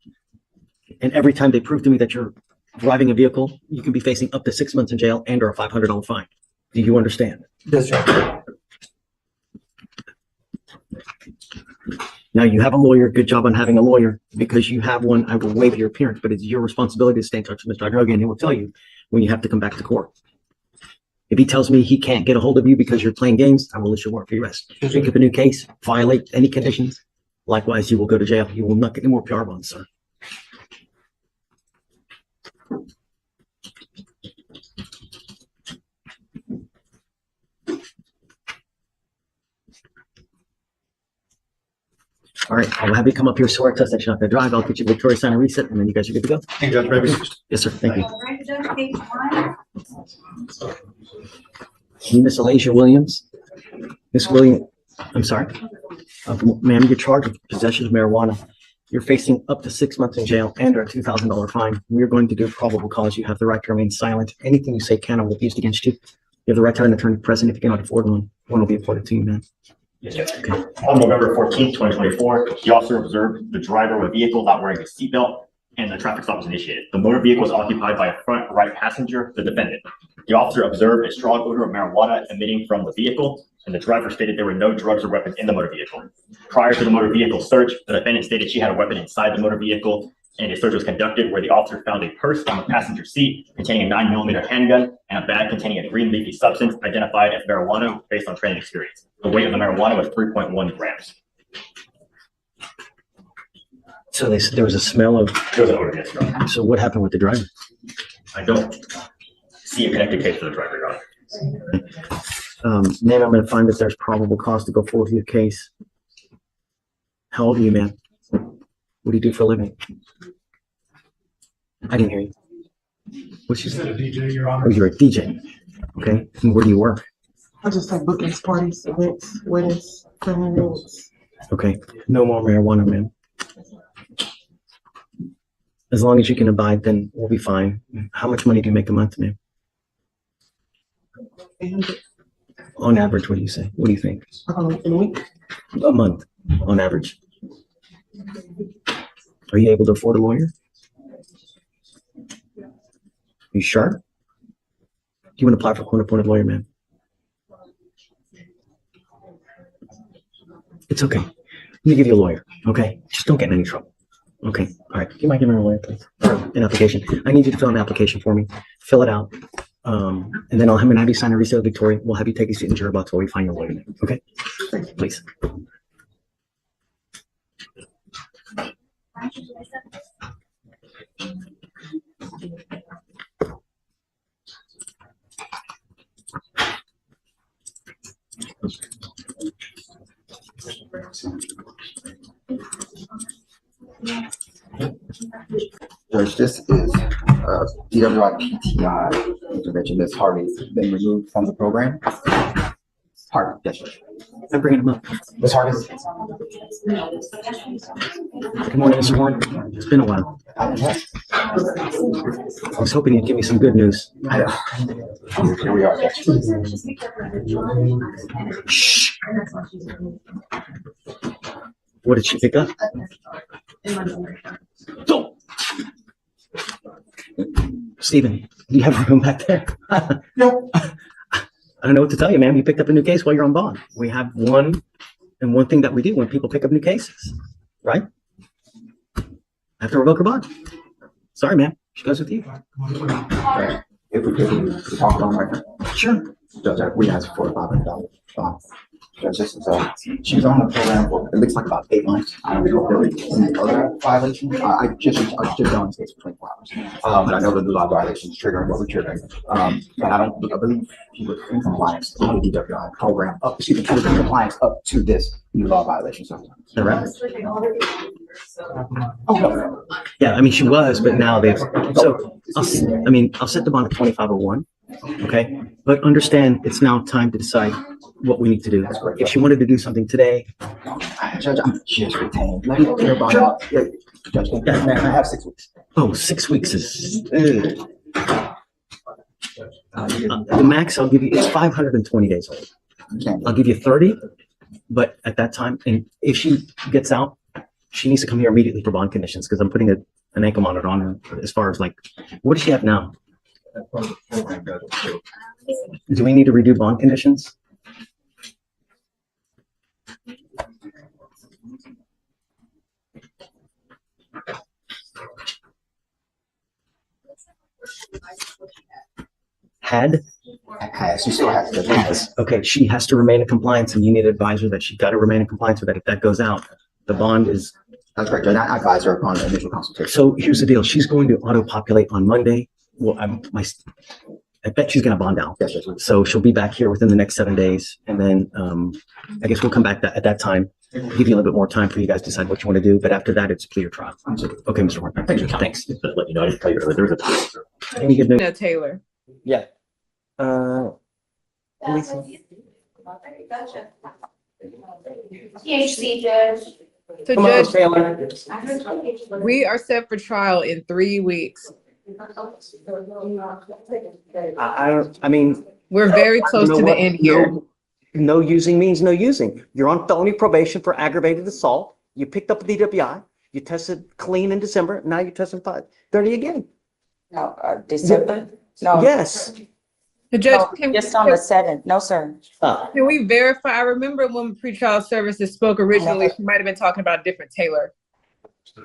And every time they prove to me that you're driving a vehicle, you can be facing up to 6 months in jail and or a $500 fine. Do you understand? Yes, sir. Now you have a lawyer. Good job on having a lawyer. Because you have one, I will waive your appearance, but it's your responsibility to stay in touch with Mr. Droga, and he will tell you when you have to come back to court. If he tells me he can't get a hold of you because you're playing games, I will issue a warrant for your arrest. Pick up a new case, violate any conditions. Likewise, you will go to jail. You will not get any more PR bonds, sir. All right, I'll have you come up here, swear test that you're not going to drive. I'll get you Victoria sign and reset, and then you guys are good to go. Thank you, Judge. Maybe. Yes, sir. Thank you. All right, Judge, page 1. Miss Alasia Williams. Miss Williams, I'm sorry. Ma'am, you're charged with possession of marijuana. You're facing up to 6 months in jail and a $2,000 fine. We're going to do probable cause. You have the right to remain silent. Anything you say can or will be used against you. You have the right to have an attorney present if you cannot afford one. One will be afforded to you, ma'am. Yes, Judge. Okay. On November 14th, 2024, the officer observed the driver of a vehicle not wearing a seatbelt, and the traffic stop was initiated. The motor vehicle was occupied by a front right passenger, the defendant. The officer observed a strong odor of marijuana emitting from the vehicle, and the driver stated there were no drugs or weapons in the motor vehicle. Prior to the motor vehicle search, the defendant stated she had a weapon inside the motor vehicle, and a search was conducted where the officer found a purse on the passenger seat containing a 9mm handgun and a bag containing a green leafy substance identified as marijuana based on training experience. The weight of the marijuana was 3.1 grams. So they said there was a smell of. There was an odor, yes, Your Honor. So what happened with the driver? I don't see a connected case for the driver, Your Honor. Ma'am, I'm going to find that there's probable cause to go forward with your case. How old are you, ma'am? What do you do for a living? I didn't hear you. What's your said a DJ, Your Honor. Oh, you're a DJ. Okay. And where do you work? I just like bookings, parties, events, weddings, family reunions. Okay. No more marijuana, ma'am. As long as you can abide, then we'll be fine. How much money do you make a month, ma'am? 800 On average, what do you say? What do you think? in a week. A month, on average. Are you able to afford a lawyer? You sure? Do you want to apply for a court-appointed lawyer, ma'am? It's okay. Let me give you a lawyer, okay? Just don't get in any trouble. Okay, all right. Do you mind giving me a lawyer, please? An application. I need you to fill an application for me. Fill it out. And then I'll have you sign a receipt with Victoria. We'll have you take a seat in jury box while we find your lawyer, okay? Please. Judge, this is DWI PTI intervention. Ms. Harvey's been removed from the program. Harvey, yes, Judge. I'm bringing him up. Ms. Hargis? Good morning, Mr. Warren. It's been a while. I was hoping you'd give me some good news. Here we are. Shh. What did she pick up? Don't. Stephen, do you have a room back there? No. I don't know what to tell you, man. You picked up a new case while you're on bond. We have one thing that we do when people pick up new cases, right? I have to revoke her bond. Sorry, man. She goes with you. If we could talk on right now. Sure. Judge, we asked for $500. Judge, this is, she's on the program for, it looks like about 8 months. I don't know if there was any other violations. I just on this case for 24 hours. And I know the new law violations triggering what we're triggering. And I believe he was in compliance on the DWI program he was in compliance up to this new law violation. So, Correct. Yeah, I mean, she was, but now they've, so, I'll set the bond at 2501. Okay, but understand it's now time to decide what we need to do. If she wanted to do something today. Judge, I'm just retained. Let me hear about it. Judge, I have 6 weeks. Oh, 6 weeks is. The max I'll give you is 520 days old. I'll give you 30, but at that time, and if she gets out, she needs to come here immediately for bond conditions because I'm putting an ankle monitor on her as far as like, what does she have now? Do we need to redo bond conditions? She still has. Okay, she has to remain in compliance, and you need to advise her that she's got to remain in compliance with that. If that goes out, the bond is. That's correct, Judge. I advise her upon the initial consultation. So here's the deal. She's going to auto-populate on Monday. Well, I bet she's going to bond out. Yes, so she'll be back here within the next 7 days, and then I guess we'll come back at that time, give you a little bit more time for you guys to decide what you want to do. But after that, it's clear trial. Okay, Mr. Warren. Thanks. Let you know, I didn't tell you earlier. There's a time. Any good news? No, Taylor. Yeah. THC judge. So Come on, Judge, Taylor. we are set for trial in 3 weeks. I mean. We're very close to the end here. No using means no using. You're on felony probation for aggravated assault. You picked up a DWI. You tested clean in December. Now you're testing 30 again. No, December? No. Yes. The judge, No, just on the 7th. No, sir. Can we verify? I remember when pretrial services spoke originally, she might have been talking about a different Taylor.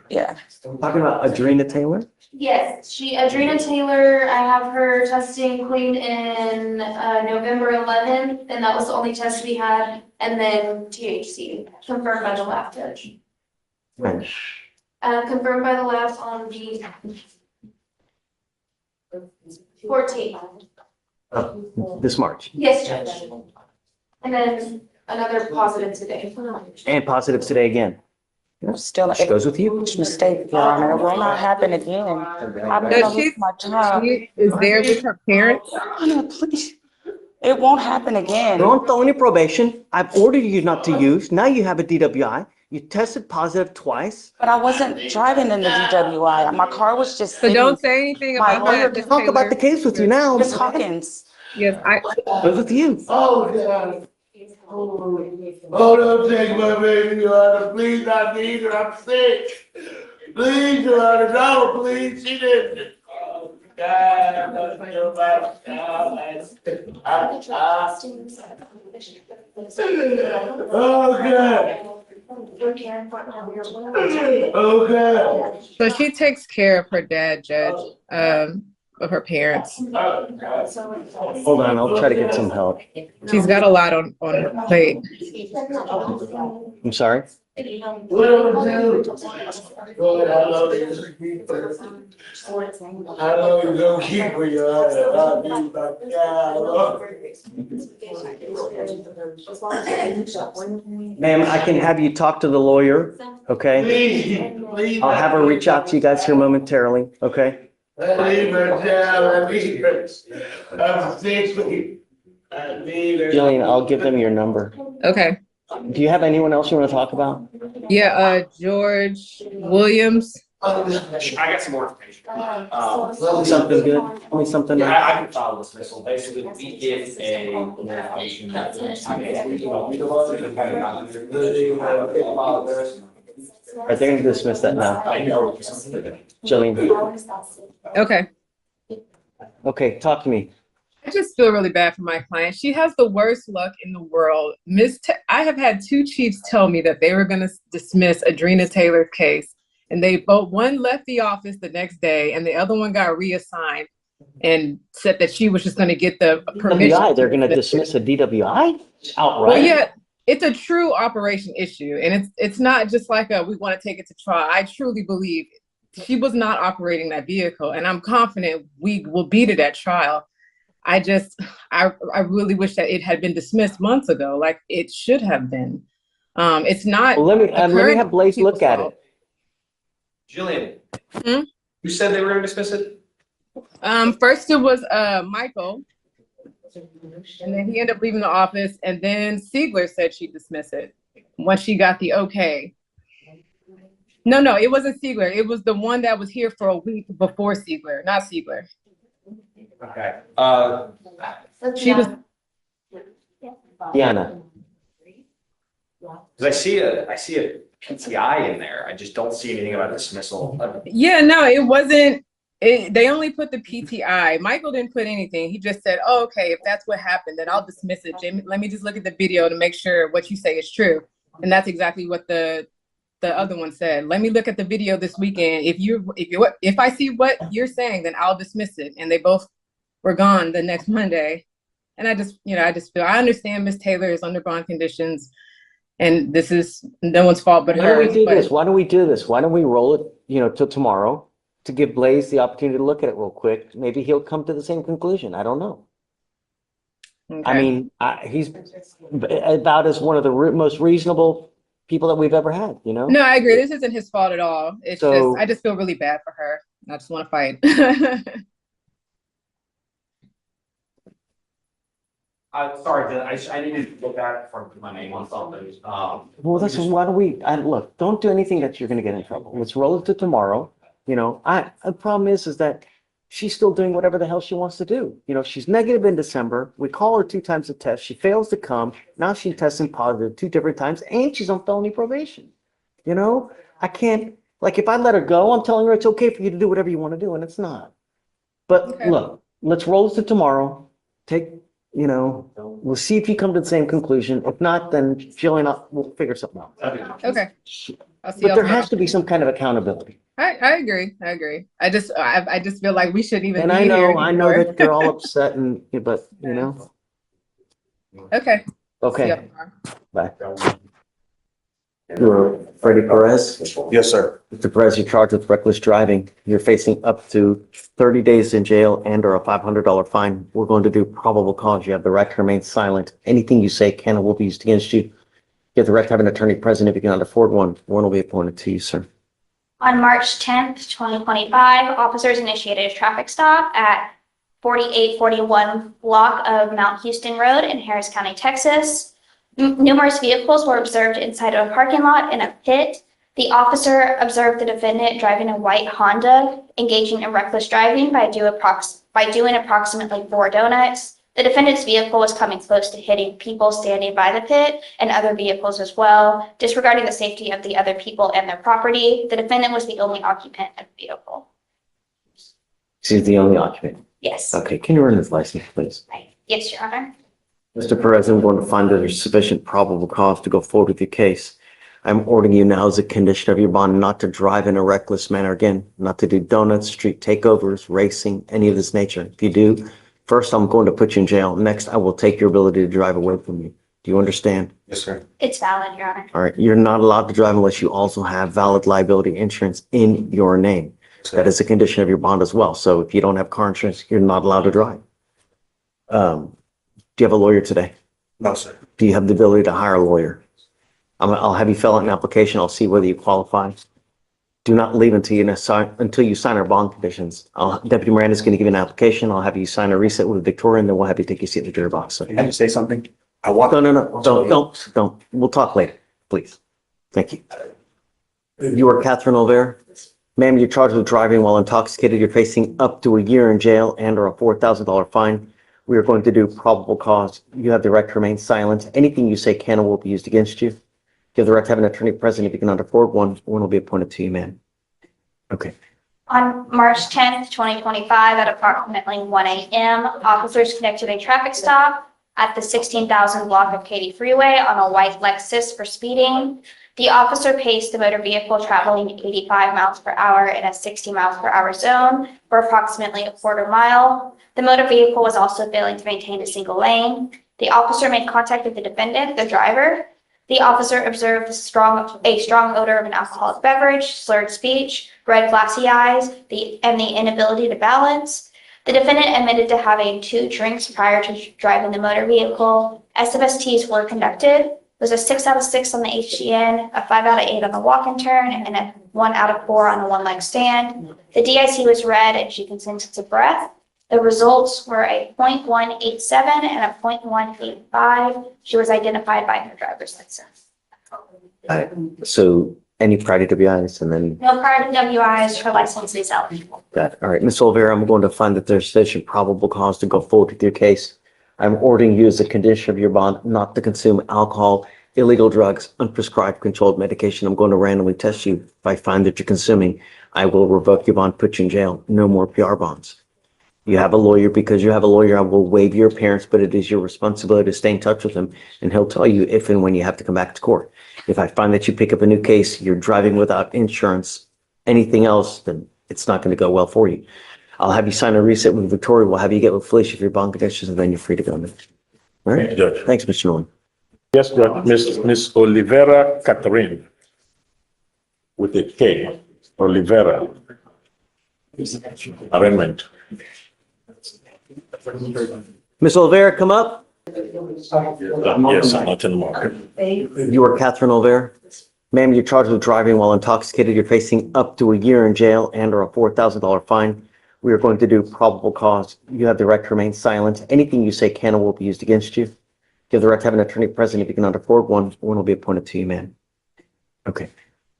Yeah. Talking about Adrena Taylor? Yes, Adrena Taylor, I have her testing clean in November 11th, and that was the only test we had. And then THC, confirmed by the lab judge. When? Confirmed by the labs on the 14th. This March. Yes, Judge. And then another positive today. And positives today again. Still, She goes with you. mistake, Your Honor. It will not happen again. I'm gonna Does lose my job. She is there with her parents. Your Honor, please. It won't happen again. You're on felony probation. I've ordered you not to use. Now you have a DWI. You tested positive twice. But I wasn't driving in the DWI. My car was just So sitting. don't say anything My about lawyer that. can Ms. Talk about Taylor. the case with you now. Ms. Hawkins. Yes, Goes with you. Oh, God. Oh, don't take my baby, Your Honor. Please, I need her. I'm sick. Please, Your Honor. No, please. She didn't. Oh, God. I'm not feel about Oh, God. Oh, God. so she takes care of her dad, Judge, of her parents. Hold on, I'll try to get some help. She's got a lot on her plate. I'm sorry. I know you're gonna keep her, Your Honor. Ma'am, I can have you talk to the lawyer, okay? Please, please. I'll have her reach out to you guys here momentarily, okay? I need her down. I need her. I'm 6 feet. I need her. Jillian, I'll give them your number. Okay. Do you have anyone else you want to talk about? Yeah, George Williams. I got some more information. Something good? Tell me something. Yeah, I can file dismissal. Basically, we did a. I think I can dismiss that now. Jillian, Okay. okay, talk to me. I just feel really bad for my client. She has the worst luck in the world. I have had two chiefs tell me that they were going to dismiss Adrena Taylor's case, and one left the office the next day, and the other one got reassigned and said that she was just going to get the permission. DWI, they're going to dismiss a DWI outright? Well, yeah, it's a true operation issue, and it's not just like we want to take it to trial. I truly believe she was not operating that vehicle, and I'm confident we will beat it at trial. I really wish that it had been dismissed months ago, like it should have been. It's not. Well, let me have Blaze look at it. Jillian, who said they were going to dismiss it? First it was Michael, and then he ended up leaving the office, and then Siegler said she'd dismiss it once she got the okay. No, it wasn't Siegler. It was the one that was here for a week before Siegler, not Siegler. Okay. She was. Diana. Because I see a PTI in there. I just don't see anything about dismissal. Yeah, no, it wasn't. They only put the PTI. Michael didn't put anything. He just said, oh, okay, if that's what happened, then I'll dismiss it. Jamie, let me just look at the video to make sure what you say is true. And that's exactly what the other one said. Let me look at the video this weekend. If I see what you're saying, then I'll dismiss it. And they both were gone the next Monday. And I just feel, I understand Miss Taylor is under bond conditions, and this is no one's fault but hers. Why don't we do this? Why don't we roll it, till tomorrow to give Blaze the opportunity to look at it real quick? Maybe he'll come to the same conclusion. I don't know. Okay. I mean, he's about as one of the most reasonable people that we've ever had, No, I agree. This isn't his fault at all. It's I just feel really bad for her. I just want to fight. Sorry, I needed to look at it for my name on something. Well, listen, why don't we, look, don't do anything that you're gonna get in trouble. Let's roll it to tomorrow. The problem is that she's still doing whatever the hell she wants to do. She's negative in December. We call her 2 times a test. She fails to come. Now she's testing positive 2 different times, and she's on felony probation. I can't, if I let her go, I'm telling her it's okay for you to do whatever you want to do, and it's not. But look, let's roll it to tomorrow. We'll see if you come to the same conclusion. If not, then Jillian, we'll figure something out. Okay. I'll see. But there has to be some kind of accountability. I agree. I just feel like we shouldn't even. And I know that they're all upset, but. Okay. Okay. Bye. You're Freddie Perez? Yes, sir. Mr. Perez, you're charged with reckless driving. You're facing up to 30 days in jail and or a $500 fine. We're going to do probable cause. You have the right to remain silent. Anything you say can and will be used against you. You have the right to have an attorney present if you cannot afford one. One will be appointed to you, sir. On March 10th, 2025, officers initiated a traffic stop at 4841 block of Mount Houston Road in Harris County, Texas. Numerous vehicles were observed inside of a parking lot in a pit. The officer observed the defendant driving a white Honda, engaging in reckless driving by doing approximately 4 donuts. The defendant's vehicle was coming close to hitting people standing by the pit and other vehicles as well. Disregarding the safety of the other people and their property, the defendant was the only occupant of the vehicle. She's the only occupant? Yes. Okay, can you run his license, please? Yes, Your Honor. Mr. Perez, I'm going to find that there's sufficient probable cause to go forward with your case. I'm ordering you now as a condition of your bond not to drive in a reckless manner again, not to do donuts, street takeovers, racing, any of this nature. If you do, first I'm going to put you in jail. Next, I will take your ability to drive away from you. Do you understand? Yes, sir. It's valid, Your Honor. All right, you're not allowed to drive unless you also have valid liability insurance in your name. That is a condition of your bond as well. So if you don't have car insurance, you're not allowed to drive. Do you have a lawyer today? No, sir. Do you have the ability to hire a lawyer? I'll have you fill out an application. I'll see whether you qualify. Do not leave until you sign our bond conditions. Deputy Miranda's going to give you an application. I'll have you sign a reset with Victoria, and then we'll have you take your seat in the jury box. So, Can I just say something? I want. No, don't. We'll talk later, please. Thank you. You are Catherine Olvera? Ma'am, you're charged with driving while intoxicated. You're facing up to a year in jail and or a $4,000 fine. We are going to do probable cause. You have the right to remain silent. Anything you say can or will be used against you. You have the right to have an attorney present. If you can afford one will be appointed to you, ma'am. Okay. On March 10th, 2025, at approximately 1 a.m., officers conducted a traffic stop at the 16,000 block of Katy Freeway on a white Lexus for speeding. The officer paced the motor vehicle traveling 85 miles per hour in a 60 miles per hour zone for approximately a quarter mile. The motor vehicle was also failing to maintain a single lane. The officer made contact with the defendant, the driver. The officer observed a strong odor of an alcoholic beverage, slurred speech, red glassy eyes, and the inability to balance. The defendant admitted to having 2 drinks prior to driving the motor vehicle. SFSTs were conducted. It was a 6 out of 6 on the HGN, a 5 out of 8 on the walk and turn, and a 1 out of 4 on the one-leg stand. The DIC was read and she consented to breath. The results were a .187 and a .185. She was identified by her driver's license. So any prior to WIs and then No prior to WIs, her license is eligible. that. All right, Ms. Olvera, I'm going to find that there's sufficient probable cause to go forward with your case. I'm ordering you as a condition of your bond not to consume alcohol, illegal drugs, unprescribed controlled medication. I'm going to randomly test you. If I find that you're consuming, I will revoke your bond, put you in jail. No more PR bonds. You have a lawyer. Because you have a lawyer, I will waive your appearance, but it is your responsibility to stay in touch with him, and he'll tell you if and when you have to come back to court. If I find that you pick up a new case, you're driving without insurance, anything else, then it's not going to go well for you. I'll have you sign a reset with Victoria. We'll have you get with Fleischer for your bond conditions, and then you're free to go. All right? Thank you, Judge. Thanks, Mr. Nolan. Yes, Judge. Miss Olivera Catherine with a K. Olivera. Arraignment. Ms. Olvera, come up. Yes, I'm not in the market. You are Catherine Olvera? Ma'am, you're charged with driving while intoxicated. You're facing up to a year in jail and or a $4,000 fine. We are going to do probable cause. You have the right to remain silent. Anything you say can or will be used against you. You have the right to have an attorney present. If you cannot afford one will be appointed to you, ma'am. Okay.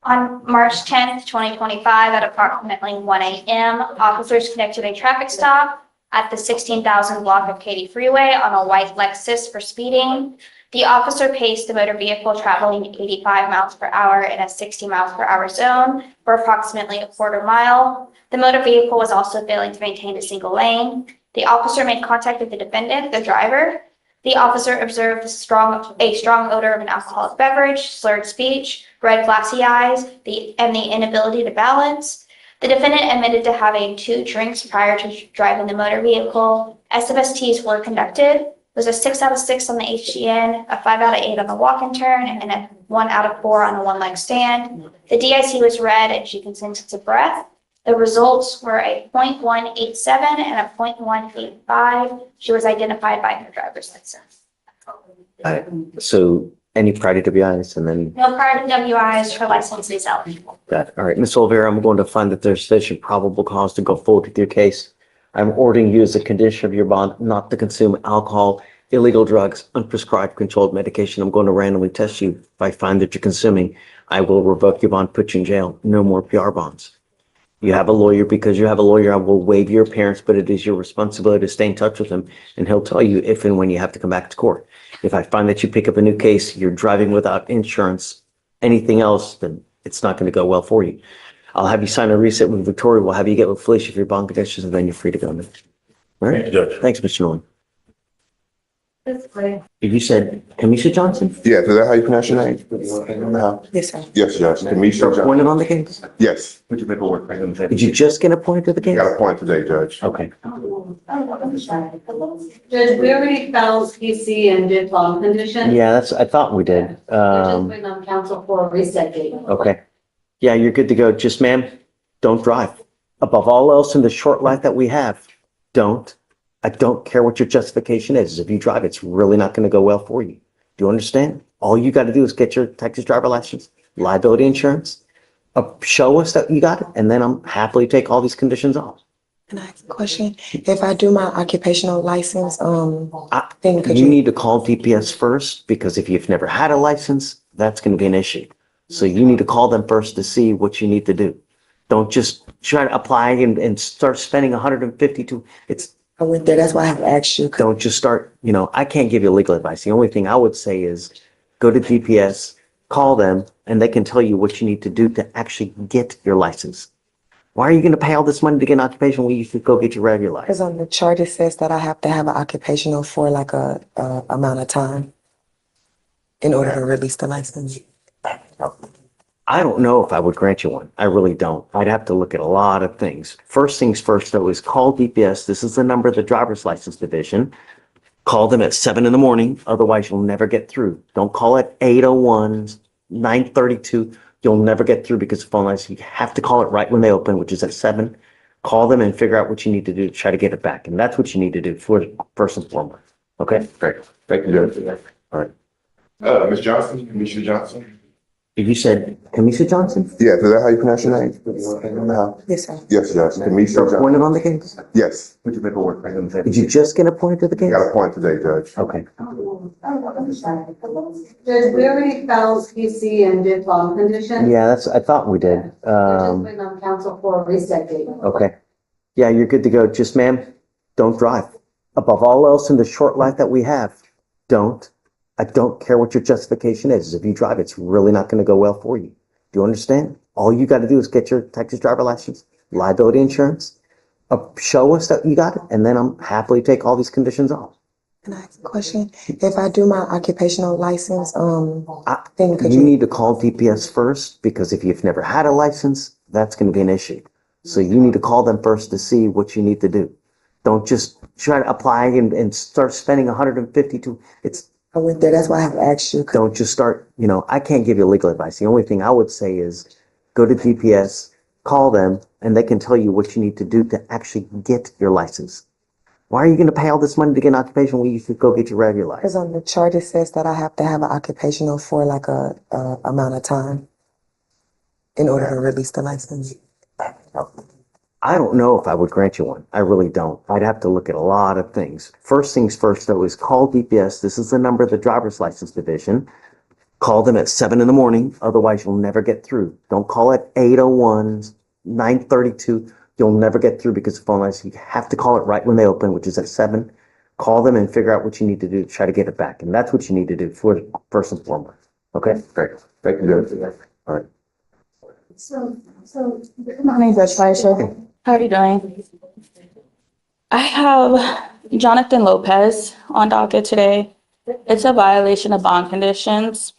On March 10th, 2025, at approximately 1 a.m., officers conducted a traffic stop at the 16,000 block of Katy Freeway on a white Lexus for speeding. The officer paced the motor vehicle traveling 85 miles per hour in a 60 miles per hour zone for approximately a quarter mile. The motor vehicle was also failing to maintain a single lane. The officer made contact with the defendant, the driver. The officer observed a strong odor of an alcoholic beverage, slurred speech, red glassy eyes, and the inability to balance. The defendant admitted to having 2 drinks prior to driving the motor vehicle. SFSTs were conducted. It was a 6 out of 6 on the HGN, a 5 out of 8 on the walk and turn, and a 1 out of 4 on the one-leg stand. The DIC was read and she consented to breath. The results were a .187 and a .185. She was identified by her driver's license. So any prior to WIs and then No prior to WIs, her license is eligible. that. All right, Ms. Olvera, I'm going to find that there's sufficient probable cause to go forward with your case. I'm ordering you as a condition of your bond not to consume alcohol, illegal drugs, unprescribed controlled medication. I'm going to randomly test you. If I find that you're consuming, I will revoke your bond, put you in jail. No more PR bonds. You have a lawyer. Because you have a lawyer, I will waive your appearance, but it is your responsibility to stay in touch with him, and he'll tell you if and when you have to come back to court. If I find that you pick up a new case, you're driving without insurance, anything else, then it's not going to go well for you. I'll have you sign a reset with Victoria. We'll have you get with Fleischer for your bond conditions, and then you're free to go. All right? Thank you, Judge. Thanks, Mr. Nolan. You said Kamisha Johnson? Yes, is that how you pronounce your name? Yes, sir. Yes, Judge. Kamisha You're Johnson. appointed on the case? Yes. Did you just get appointed to the case? Got appointed today, Judge. Okay. Judge, we already found PC and did long condition. Yeah, I thought we did. Just waiting on council for a reset date. Okay. Yeah, you're good to go. Just, ma'am, don't drive. Above all else in the short life that we have, don't. I don't care what your justification is. If you drive, it's really not going to go well for you. Do you understand? All you got to do is get your Texas driver license, liability insurance, show us that you got it, and then I'm happily take all these conditions off. Can I ask a question? If I do my occupational license, thing, could You you? need to call DPS first, because if you've never had a license, that's going to be an issue. So you need to call them first to see what you need to do. Don't just try to apply and start spending 150 to, it's, I went there, that's why I have asked you. don't just start, I can't give you legal advice. The only thing I would say is go to DPS, call them, and they can tell you what you need to do to actually get your license. Why are you going to pay all this money to get an occupation when you should go get your regular license? Because on the chart, it says that I have to have an occupational for like a amount of time in order to release the license. I don't know if I would grant you one. I really don't. I'd have to look at a lot of things. First things first, though, is call DPS. This is the number of the driver's license division. Call them at 7 in the morning. Otherwise, you'll never get through. Don't call at 8:01, 9:32. You'll never get through because the phone lines, you have to call it right when they open, which is at 7. Call them and figure out what you need to do to try to get it back. And that's what you need to do first and foremost. Okay? Great. Thank you, Judge. All right. Ms. Johnson, Commissioner Johnson? You said Kamisha Johnson? Yes, is that how you pronounce your name? No. Yes, sir. Yes, Judge. Kamisha You're Johnson. appointed on the case? Yes. Put your paperwork. Did you just get appointed to the case? Got a point today, Judge. Okay. Judge, we already filed PC and did bond condition. Yeah, I thought we did. Just waiting on council for a reset date. Okay. Yeah, you're good to go. Just, ma'am, don't drive. Above all else in the short life that we have, don't. I don't care what your justification is. If you drive, it's really not going to go well for you. Do you understand? All you got to do is get your Texas driver license, liability insurance, show us that you got it, and then I'm happily take all these conditions off. Can I ask a question? If I do my occupational license, thing, could You you? need to call DPS first, because if you've never had a license, that's going to be an issue. So you need to call them first to see what you need to do. Don't just try to apply and start spending 150 to, I went there, that's why I have asked you. don't just start, I can't give you legal advice. The only thing I would say is go to DPS, call them, and they can tell you what you need to do to actually get your license. Why are you going to pay all this money to get an occupation when you should go get your regular license? Because on the chart, it says that I have to have an occupational for like a amount of time in order to release the license. I don't know if I would grant you one. I really don't. I'd have to look at a lot of things. First things first, though, is call DPS. This is the number of the driver's license division. Call them at 7 in the morning. Otherwise, you'll never get through. Don't call at 8:01, 9:32. You'll never get through because the phone lines, you have to call it right when they open, which is at 7. Call them and figure out what you need to do to try to get it back. And that's what you need to do first and foremost. Okay? Great. Thank you, Judge. All right. Good morning, Judge Fleischer. How are you doing? I have Jonathan Lopez on docket today. It's a violation of bond conditions.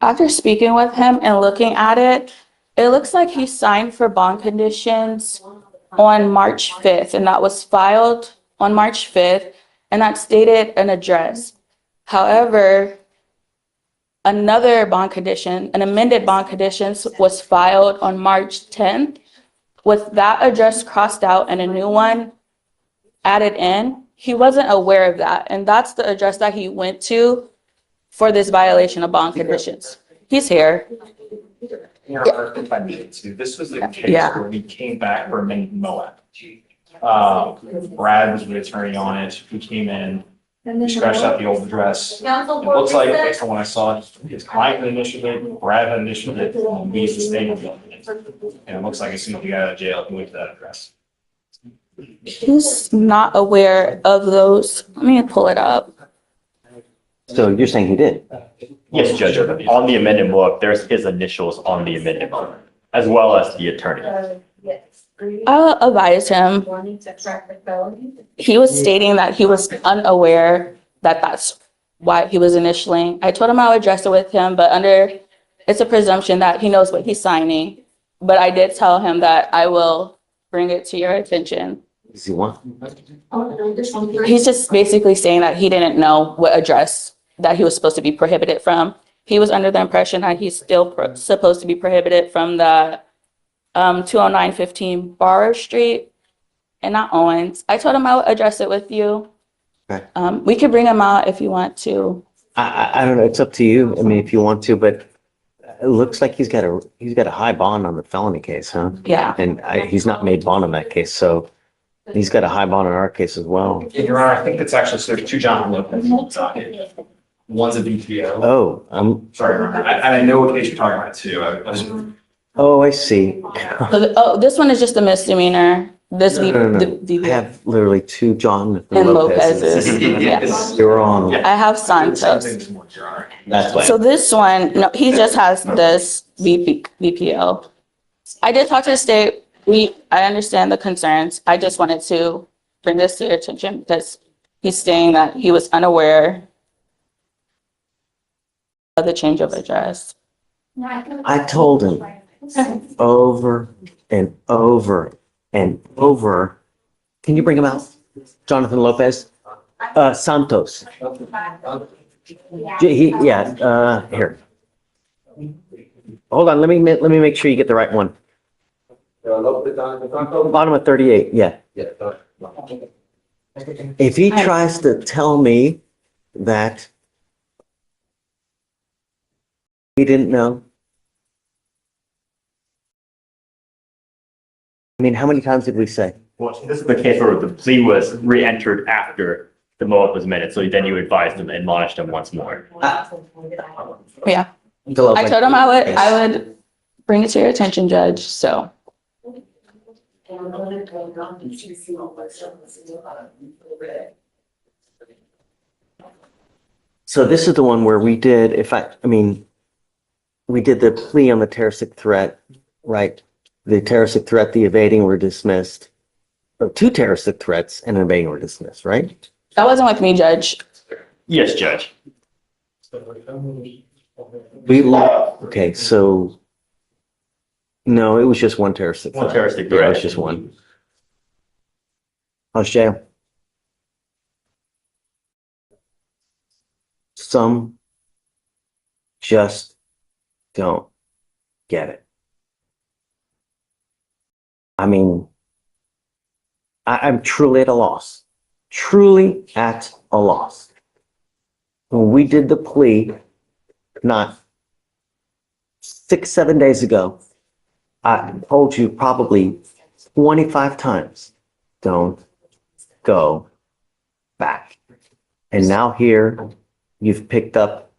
After speaking with him and looking at it, it looks like he signed for bond conditions on March 5th, and that was filed on March 5th, and that stated an address. However, another bond condition, an amended bond conditions, was filed on March 10th with that address crossed out and a new one added in. He wasn't aware of that, and that's the address that he went to for this violation of bond conditions. He's here. If I needed to, this was the case Yeah. where we came back for amended Moab. Brad was the attorney on it. We came in, we scratched out the old address. It looks like, based on what I saw, his client had initialed it, Brad had initialed it, and we sustained it. And it looks like as soon as he got out of jail, he went to that address. He's not aware of those. Let me pull it up. So you're saying he did? Yes, Judge. On the amended book, there's his initials on the amended book, as well as the attorney. I'll advise him. He was stating that he was unaware that that's why he was initialing. I told him I'll address it with him, but it's a presumption that he knows what he's signing. But I did tell him that I will bring it to your attention. Does he want? He's just basically saying that he didn't know what address that he was supposed to be prohibited from. He was under the impression that he's still supposed to be prohibited from the 20915 Barrow Street and not Owens. I told him I would address it with you. Okay. We could bring him out if you want to. I don't know. It's up to you. I mean, if you want to, but It looks like he's got a high bond on the felony case, huh? Yeah. And he's not made bond on that case, so he's got a high bond on our case as well. Your Honor, I think that's actually, so there's two Jonathan Lopez on the docket. One's a VPO. Oh, Sorry, Your Honor. I know what case you're talking about too. I see. Oh, this one is just a misdemeanor. This I have literally two Jonathan and Lopez's. Lopez's. Yeah. You're wrong. I have Santos. That's why. So this one, no, he just has this VPO. I did talk to the state. I understand the concerns. I just wanted to bring this to your attention because he's saying that he was unaware of the change of address. I told him over and over and over. Can you bring him out? Jonathan Lopez? Santos. Here. Hold on, let me make sure you get the right one. Bottom of 38, yeah. If he tries to tell me that he didn't know, I mean, how many times did we say? Well, this is the case where the plea was re-entered after the MOAB was minute, so then you advised him and admonished him once more. Yeah. I told him I would bring it to your attention, Judge, so. So this is the one where we did, we did the plea on the terroristic threat, right? The terroristic threat, the evading were dismissed. Two terroristic threats and evading were dismissed, right? That wasn't with me, Judge. Yes, Judge. Okay, so no, it was just one terroristic threat. One terroristic Yeah, threat. it was just one. How's jail? Some just don't get it. I mean, I'm truly at a loss. Truly at a loss. When we did the plea, not 6-7 days ago, I told you probably 25 times, don't go back. And now here, you've picked up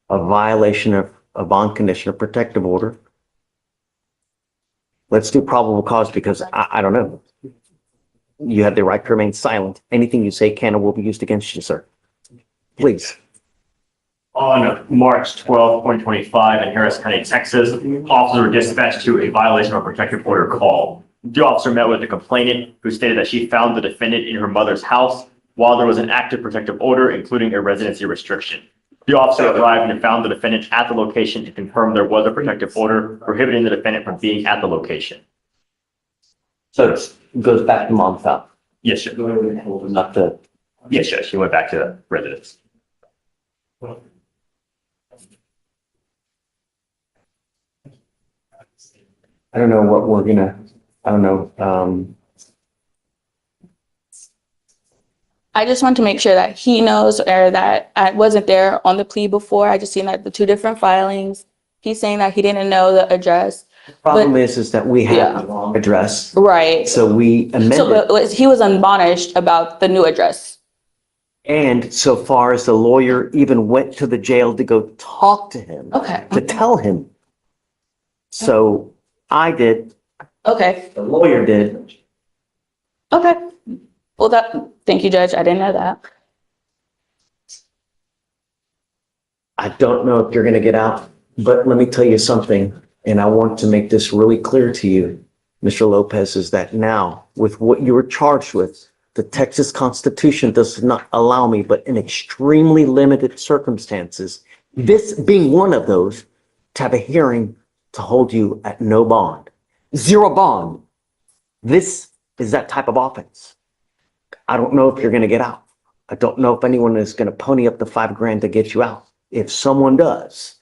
a violation of a bond condition of protective order. Let's do probable cause because I don't know. You have the right to remain silent. Anything you say can or will be used against you, sir. Please. On March 12, 2025 in Harris County, Texas, officers were dispatched to a violation of a protective order call. The officer met with the complainant who stated that she found the defendant in her mother's house while there was an active protective order, including a residency restriction. The officer arrived and found the defendant at the location to confirm there was a protective order prohibiting the defendant from being at the location. So it goes back to mom's house? Yes, sir. Not the... Yes, sir. She went back to the residence. I don't know what we're gonna, I don't know, I just want to make sure that he knows or that I wasn't there on the plea before. I just seen that the two different filings. He's saying that he didn't know the address. problem is that we have the wrong address. Right. So we amended. So he was admonished about the new address. And so far as the lawyer even went to the jail to go talk to him. Okay. To tell him. So I did. Okay. The lawyer did. Okay. Well, thank you, Judge. I didn't know that. I don't know if you're going to get out, but let me tell you something. And I want to make this really clear to you, Mr. Lopez, is that now with what you were charged with, the Texas Constitution does not allow me, but in extremely limited circumstances, this being one of those, to have a hearing to hold you at no bond, zero bond. This is that type of offense. I don't know if you're going to get out. I don't know if anyone is going to pony up the $5,000 to get you out. If someone does,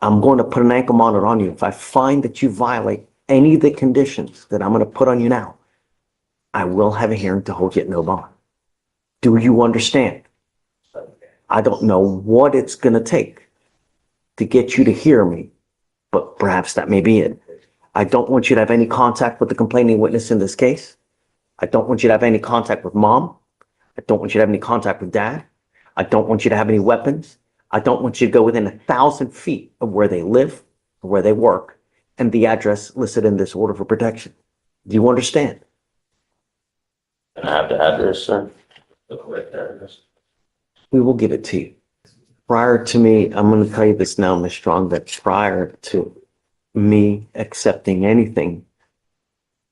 I'm going to put an ankle monitor on you. If I find that you violate any of the conditions that I'm going to put on you now, I will have a hearing to hold you at no bond. Do you understand? I don't know what it's going to take to get you to hear me but perhaps that may be it. I don't want you to have any contact with the complaining witness in this case. I don't want you to have any contact with mom. I don't want you to have any contact with dad. I don't want you to have any weapons. I don't want you to go within 1,000 feet of where they live, or where they work, and the address listed in this order for protection. Do you understand? Can I have the address, sir? We will give it to you. Prior to me, I'm going to tell you this now, Ms. Strong, that prior to me accepting anything,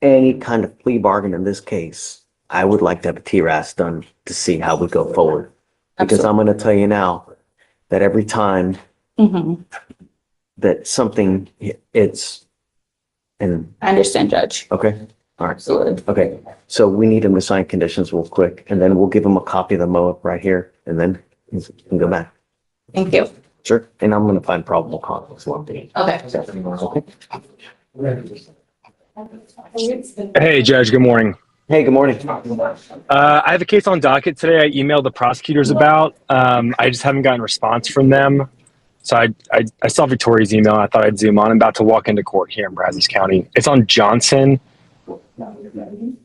any kind of plea bargain in this case, I would like to have a TRAS done to see how we go forward. Because I'm going to tell you now that every time that something, and I understand, Judge. okay, all right. Absolutely. Okay, so we need him to sign conditions real quick, and then we'll give him a copy of the MOA right here, and then he can go back. Thank you. Sure, and I'm gonna find probable conflicts. Okay. Hey, Judge, good morning. Hey, good morning. I have a case on docket today I emailed the prosecutors about. I just haven't gotten a response from them. So I saw Victoria's email and I thought I'd zoom on. I'm about to walk into court here in Brazos County. It's on Johnson. And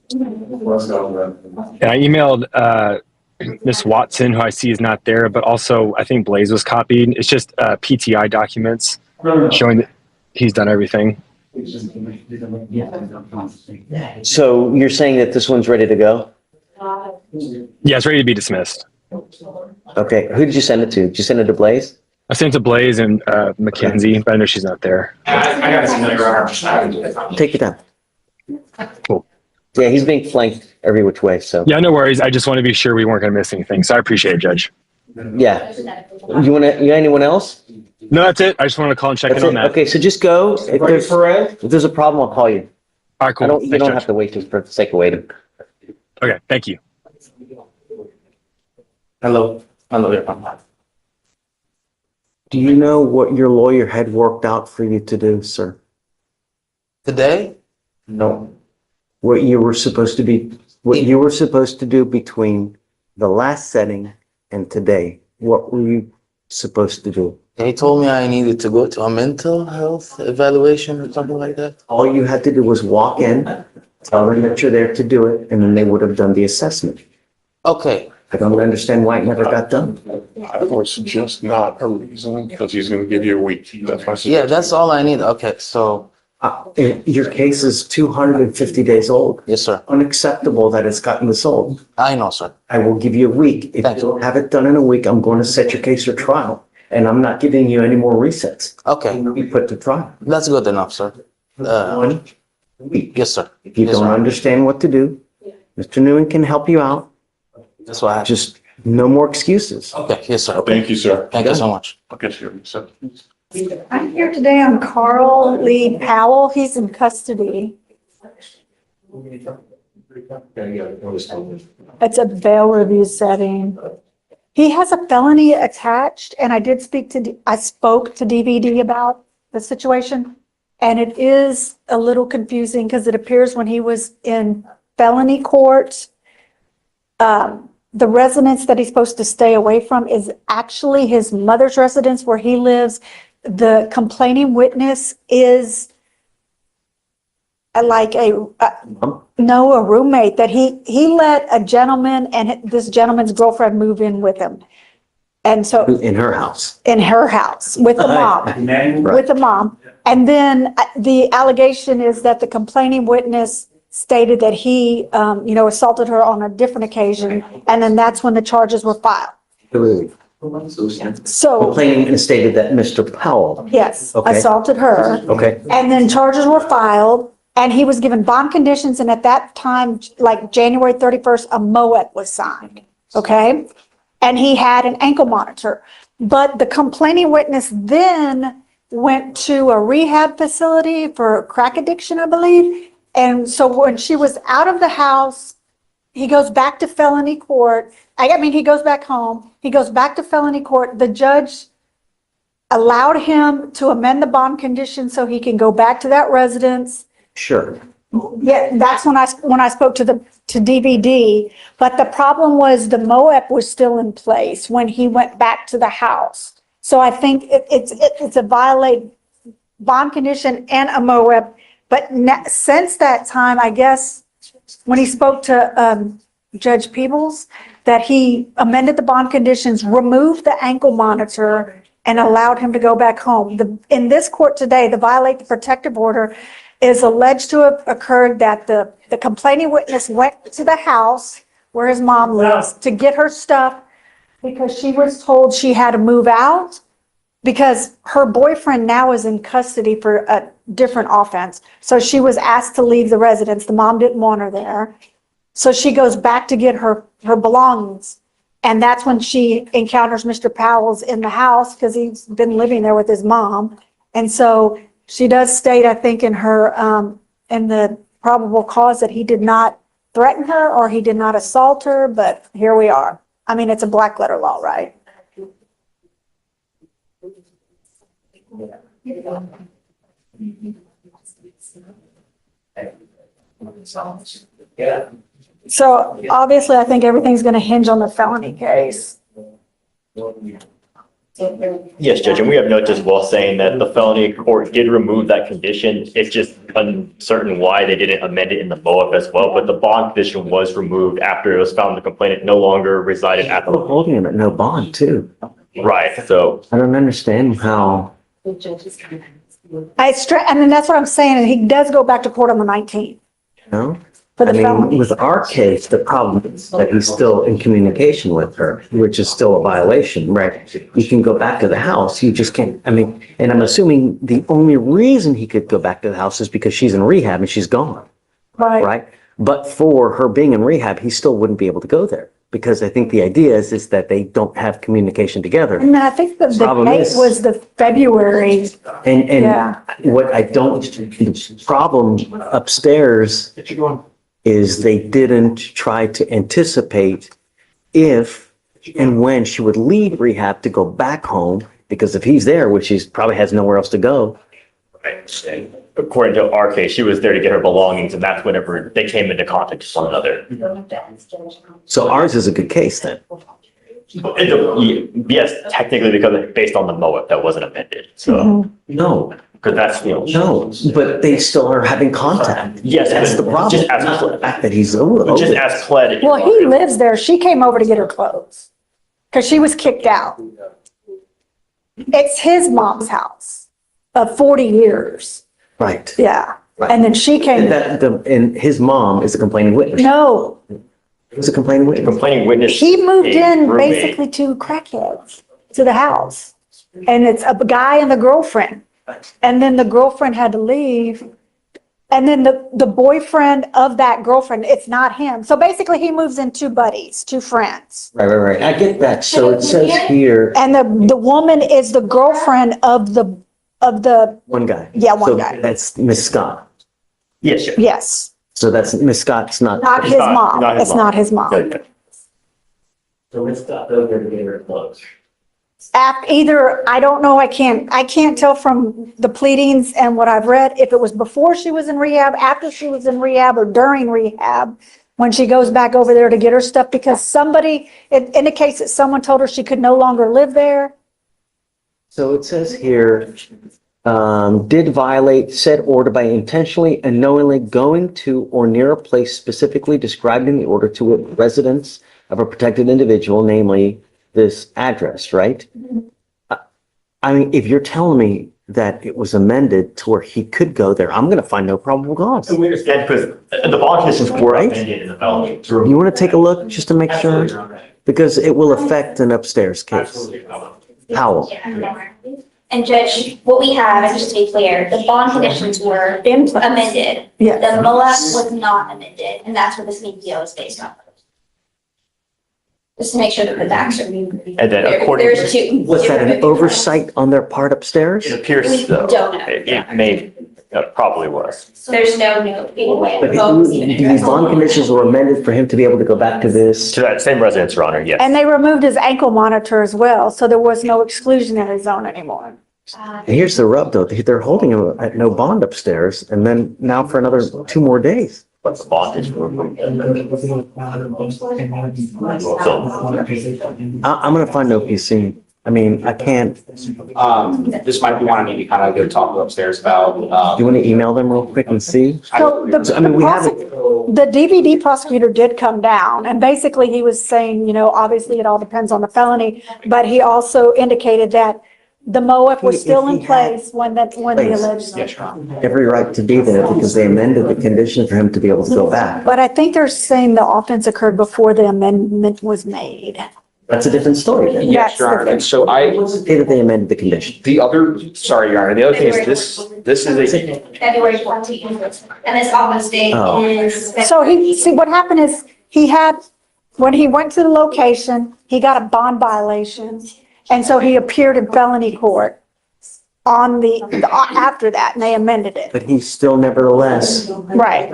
I emailed Miss Watson, who I see is not there, but also I think Blaze was copied. It's just PTI documents showing that he's done everything. So you're saying that this one's ready to go? Yeah, it's ready to be dismissed. Okay, who did you send it to? Did you send it to Blaze? I sent it to Blaze and Mackenzie, but I know she's not there. Take it down. Cool. Yeah, he's being flanked every which way, so. Yeah, no worries. I just want to be sure we weren't going to miss anything. So I appreciate it, Judge. Yeah. You anyone else? No, that's it. I just wanted to call and check in on that. Okay, so just go. If there's a problem, I'll call you. All right, cool. You don't have to wait just for the sake of waiting. Okay, thank you. Hello. Do you know what your lawyer had worked out for you to do, sir? Today? No. What you were supposed to do between the last setting and today, what were you supposed to do? He told me I needed to go to a mental health evaluation or something like that. All you had to do was walk in, tell them that you're there to do it, and then they would have done the assessment. Okay. I don't understand why it never got done. I would suggest not a reason, because he's gonna give you a week. That's my Yeah, suggestion. that's all I need. Okay, so. Your case is 250 days old. Yes, sir. Unacceptable that it's gotten this old. I know, sir. I will give you a week. If you don't have it done in a week, I'm going to set your case for trial, and I'm not giving you any more resets. Okay. You'll be put to trial. That's good enough, sir. 1 week. Yes, sir. If you Yes, don't sir. understand what to do, Mr. Newman can help you out. That's why I Just no more excuses. Okay, yes, sir. Thank you, sir. Thank you so much. I'll get you. So, I'm here today on Carl Lee Powell. He's in custody. It's a bail review setting. He has a felony attached, and I spoke to DVD about the situation. And it is a little confusing because it appears when he was in felony court, the residence that he's supposed to stay away from is actually his mother's residence where he lives. The complaining witness is a roommate that he let a gentleman and this gentleman's girlfriend move in with him. And so In her house. with the mom, with the mom. And then the allegation is that the complaining witness stated that he, assaulted her on a different occasion. And then that's when the charges were filed. So, Complaining stated that Mr. Powell. yes, Okay. assaulted her. Okay. And then charges were filed and he was given bond conditions. And at that time, like January 31st, a MOET was signed. Okay. And he had an ankle monitor. But the complaining witness then went to a rehab facility for crack addiction, I believe. And so when she was out of the house, he goes back to felony court. He goes back home. He goes back to felony court. The judge allowed him to amend the bond condition so he can go back to that residence. Sure. Yeah, that's when I spoke to DVD. But the problem was the MOEP was still in place when he went back to the house. So I think it's a bond condition and a MOAB. But since that time, I guess, when he spoke to Judge Peebles, that he amended the bond conditions, removed the ankle monitor, and allowed him to go back home. In this court today, the violate the protective order is alleged to have occurred that the complaining witness went to the house where his mom lives to get her stuff because she was told she had to move out because her boyfriend now is in custody for a different offense. So she was asked to leave the residence. The mom didn't want her there. So she goes back to get her belongings. And that's when she encounters Mr. Powell's in the house because he's been living there with his mom. And so she does state, I think, in her, in the probable cause that he did not threaten her or he did not assault her, but here we are. I mean, it's a black letter law, right? Yeah. So obviously, I think everything's going to hinge on the felony case. Yes, Judge, and we have notes as well saying that the felony court did remove that condition. It's just uncertain why they didn't amend it in the MOAB as well, but the bond condition was removed after it was found the complainant no longer resided at the. Holding him at no bond too. Right, so. I don't understand how. And then that's what I'm saying, and he does go back to court on the 19th. No? For the I mean, felony. with our case, the problem is that he's still in communication with her, which is still a violation, right? You can go back to the house, you just can't, I mean, and I'm assuming the only reason he could go back to the house is because she's in rehab and she's gone, right? But for her being in rehab, he still wouldn't be able to go there. Because I think the idea is that they don't have communication together. And I think the date was the February. And what I don't, the problem upstairs is they didn't try to anticipate if and when she would leave rehab to go back home, because if he's there, which he probably has nowhere else to go. Right. According to our case, she was there to get her belongings, and that's whenever they came into contact with one another. So ours is a good case then. Yes, technically, because based on the MOAB that wasn't amended, so. No. Because that's, No, but they still are having contact. Yes, That's the problem. just as- Not the fact that he's over. Just as pled. Well, he lives there. She came over to get her clothes because she was kicked out. It's his mom's house of 40 years. Right. Yeah. Right. And then she came. And his mom is a complaining witness. No, Who's a complaining witness? Complaining witness. he moved in roommate. basically to crackheads to the house. And it's a guy and the girlfriend. And then the girlfriend had to leave. And then the boyfriend of that girlfriend, it's not him. So basically he moves in two buddies, two friends. Right. I get that. So it says here. And the woman is the girlfriend of the One guy. Yeah, one So guy. That's Miss Scott. Yes, yes. Yes, So that's Miss Scott's not. not his mom. not his It's mom. not his mom. Good. So Miss Scott over to get her clothes. Either, I don't know, I can't tell from the pleadings and what I've read, if it was before she was in rehab, after she was in rehab, or during rehab, when she goes back over there to get her stuff, because it indicates that someone told her she could no longer live there. So it says here, did violate said order by intentionally and knowingly going to or near a place specifically described in the order to a residence of a protected individual, namely this address, right? I mean, if you're telling me that it was amended to where he could go there, I'm gonna find no probable cause. And we understand because the bond conditions were Right. amended in the felony. You wanna take a look just to make sure? Because it will affect an upstairs case. Howell. And Judge, what we have, and just to be clear, the bond conditions were amended. Yeah. The MOAB was not amended, and that's what this media is based on. Just to make sure that the facts are. And then according There's two. Was that an oversight on their part upstairs? It appears so. Don't know. It may, probably was. There's no note anyway. But these bond conditions were amended for him to be able to go back to this. To that same residence, Your Honor, yes. And they removed his ankle monitor as well, so there was no exclusionary zone anymore. And here's the rub though, they're holding him at no bond upstairs and then now for another 2 more days. But the bond is removed. So, I'm gonna find no PC. I mean, I can't, This might be one I need to kind of go talk upstairs about. do you want to email them real quick and see? So the, I mean, we haven't, the DVD prosecutor did come down and basically he was saying, you know, obviously it all depends on the felony, but he also indicated that the MOAC was still in place when the alleged. Yes, Your Honor. every right to be there because they amended the condition for him to be able to go back. But I think they're saying the offense occurred before the amendment was made. That's a different story then. Yes, Your Honor. And so What's the date that they amended the condition? the other, sorry, Your Honor, the other thing is this is a, February 14th, and this office date Oh. is. So see, what happened is he had, when he went to the location, he got a bond violation. And so he appeared in felony court on after that, and they amended it. But he's still nevertheless, Right.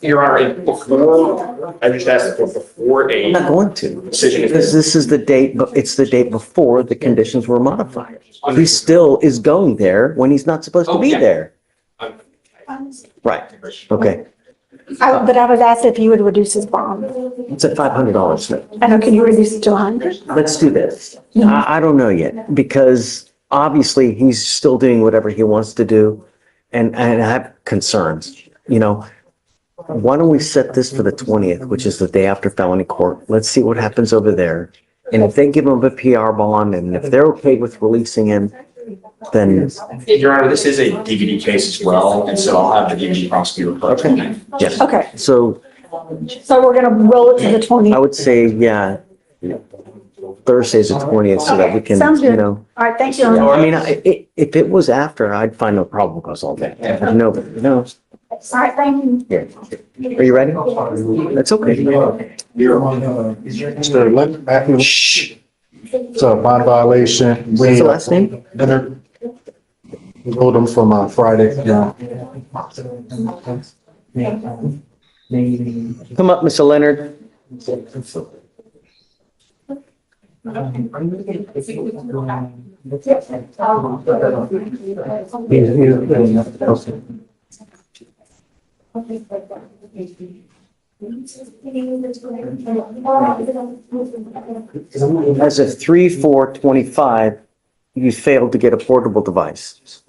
Your Honor, before, I just asked for before I'm not a going to. decision Because is. this is the date, but it's the date before the conditions were modified. He still is going there when he's not supposed to be there. Right, okay. But I was asked if he would reduce his bond. It's at $500. I know, can you reduce it to 100? Let's do this. I don't know yet, because obviously he's still doing whatever he wants to do. And I have concerns, you know. Why don't we set this for the 20th, which is the day after felony court? Let's see what happens over there. And if they give him a PR bond and if they're okay with releasing him, then, Your Honor, this is a DVD case as well, and so I'll have the DVD prosecutor. okay, yes. Okay, So so we're gonna roll it to the I 20th. would say, yeah, Thursday's the 20th so that we can, Sounds you good. know. All right, thank you. I mean, if it was after, I'd find no problem because all that. No, no. All right, thank you. Yeah. Are you ready? That's okay. Mr. Matthew. Shh. It's a bond violation. What's the last name? Leonard. We hold them from Friday. Yeah. Come up, Mr. Leonard. As of 3/4/25, you failed to get a portable device.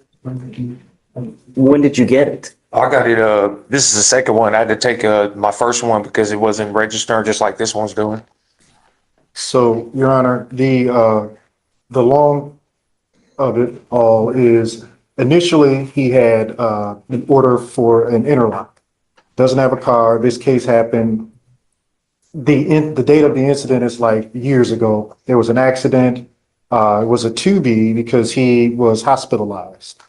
When did you get it? I got it, this is the second one. I had to take, my first one because it wasn't registered, just like this one's doing. So, Your Honor, the long of it all is initially he had an order for an interlock. Doesn't have a car. This case happened. The date of the incident is like years ago. There was an accident. It was a 2B because he was hospitalized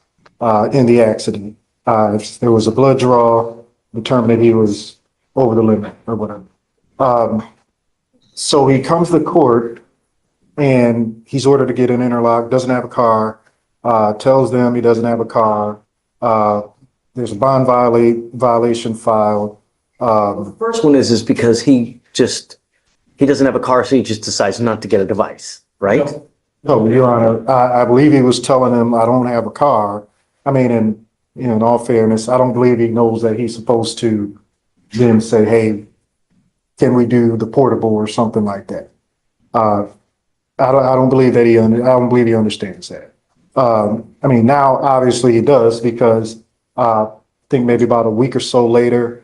in the accident. There was a blood draw, determined that he was over the limit or whatever. So he comes to court and he's ordered to get an interlock, doesn't have a car, tells them he doesn't have a car. There's a bond violation filed. First one is because he doesn't have a car, so he just decides not to get a device, right? No, Your Honor, I believe he was telling him, I don't have a car. I mean, in all fairness, I don't believe he knows that he's supposed to then say, hey, can we do the portable or something like that? I don't believe that I don't believe he understands that. I mean, now obviously he does because I think maybe about a week or so later,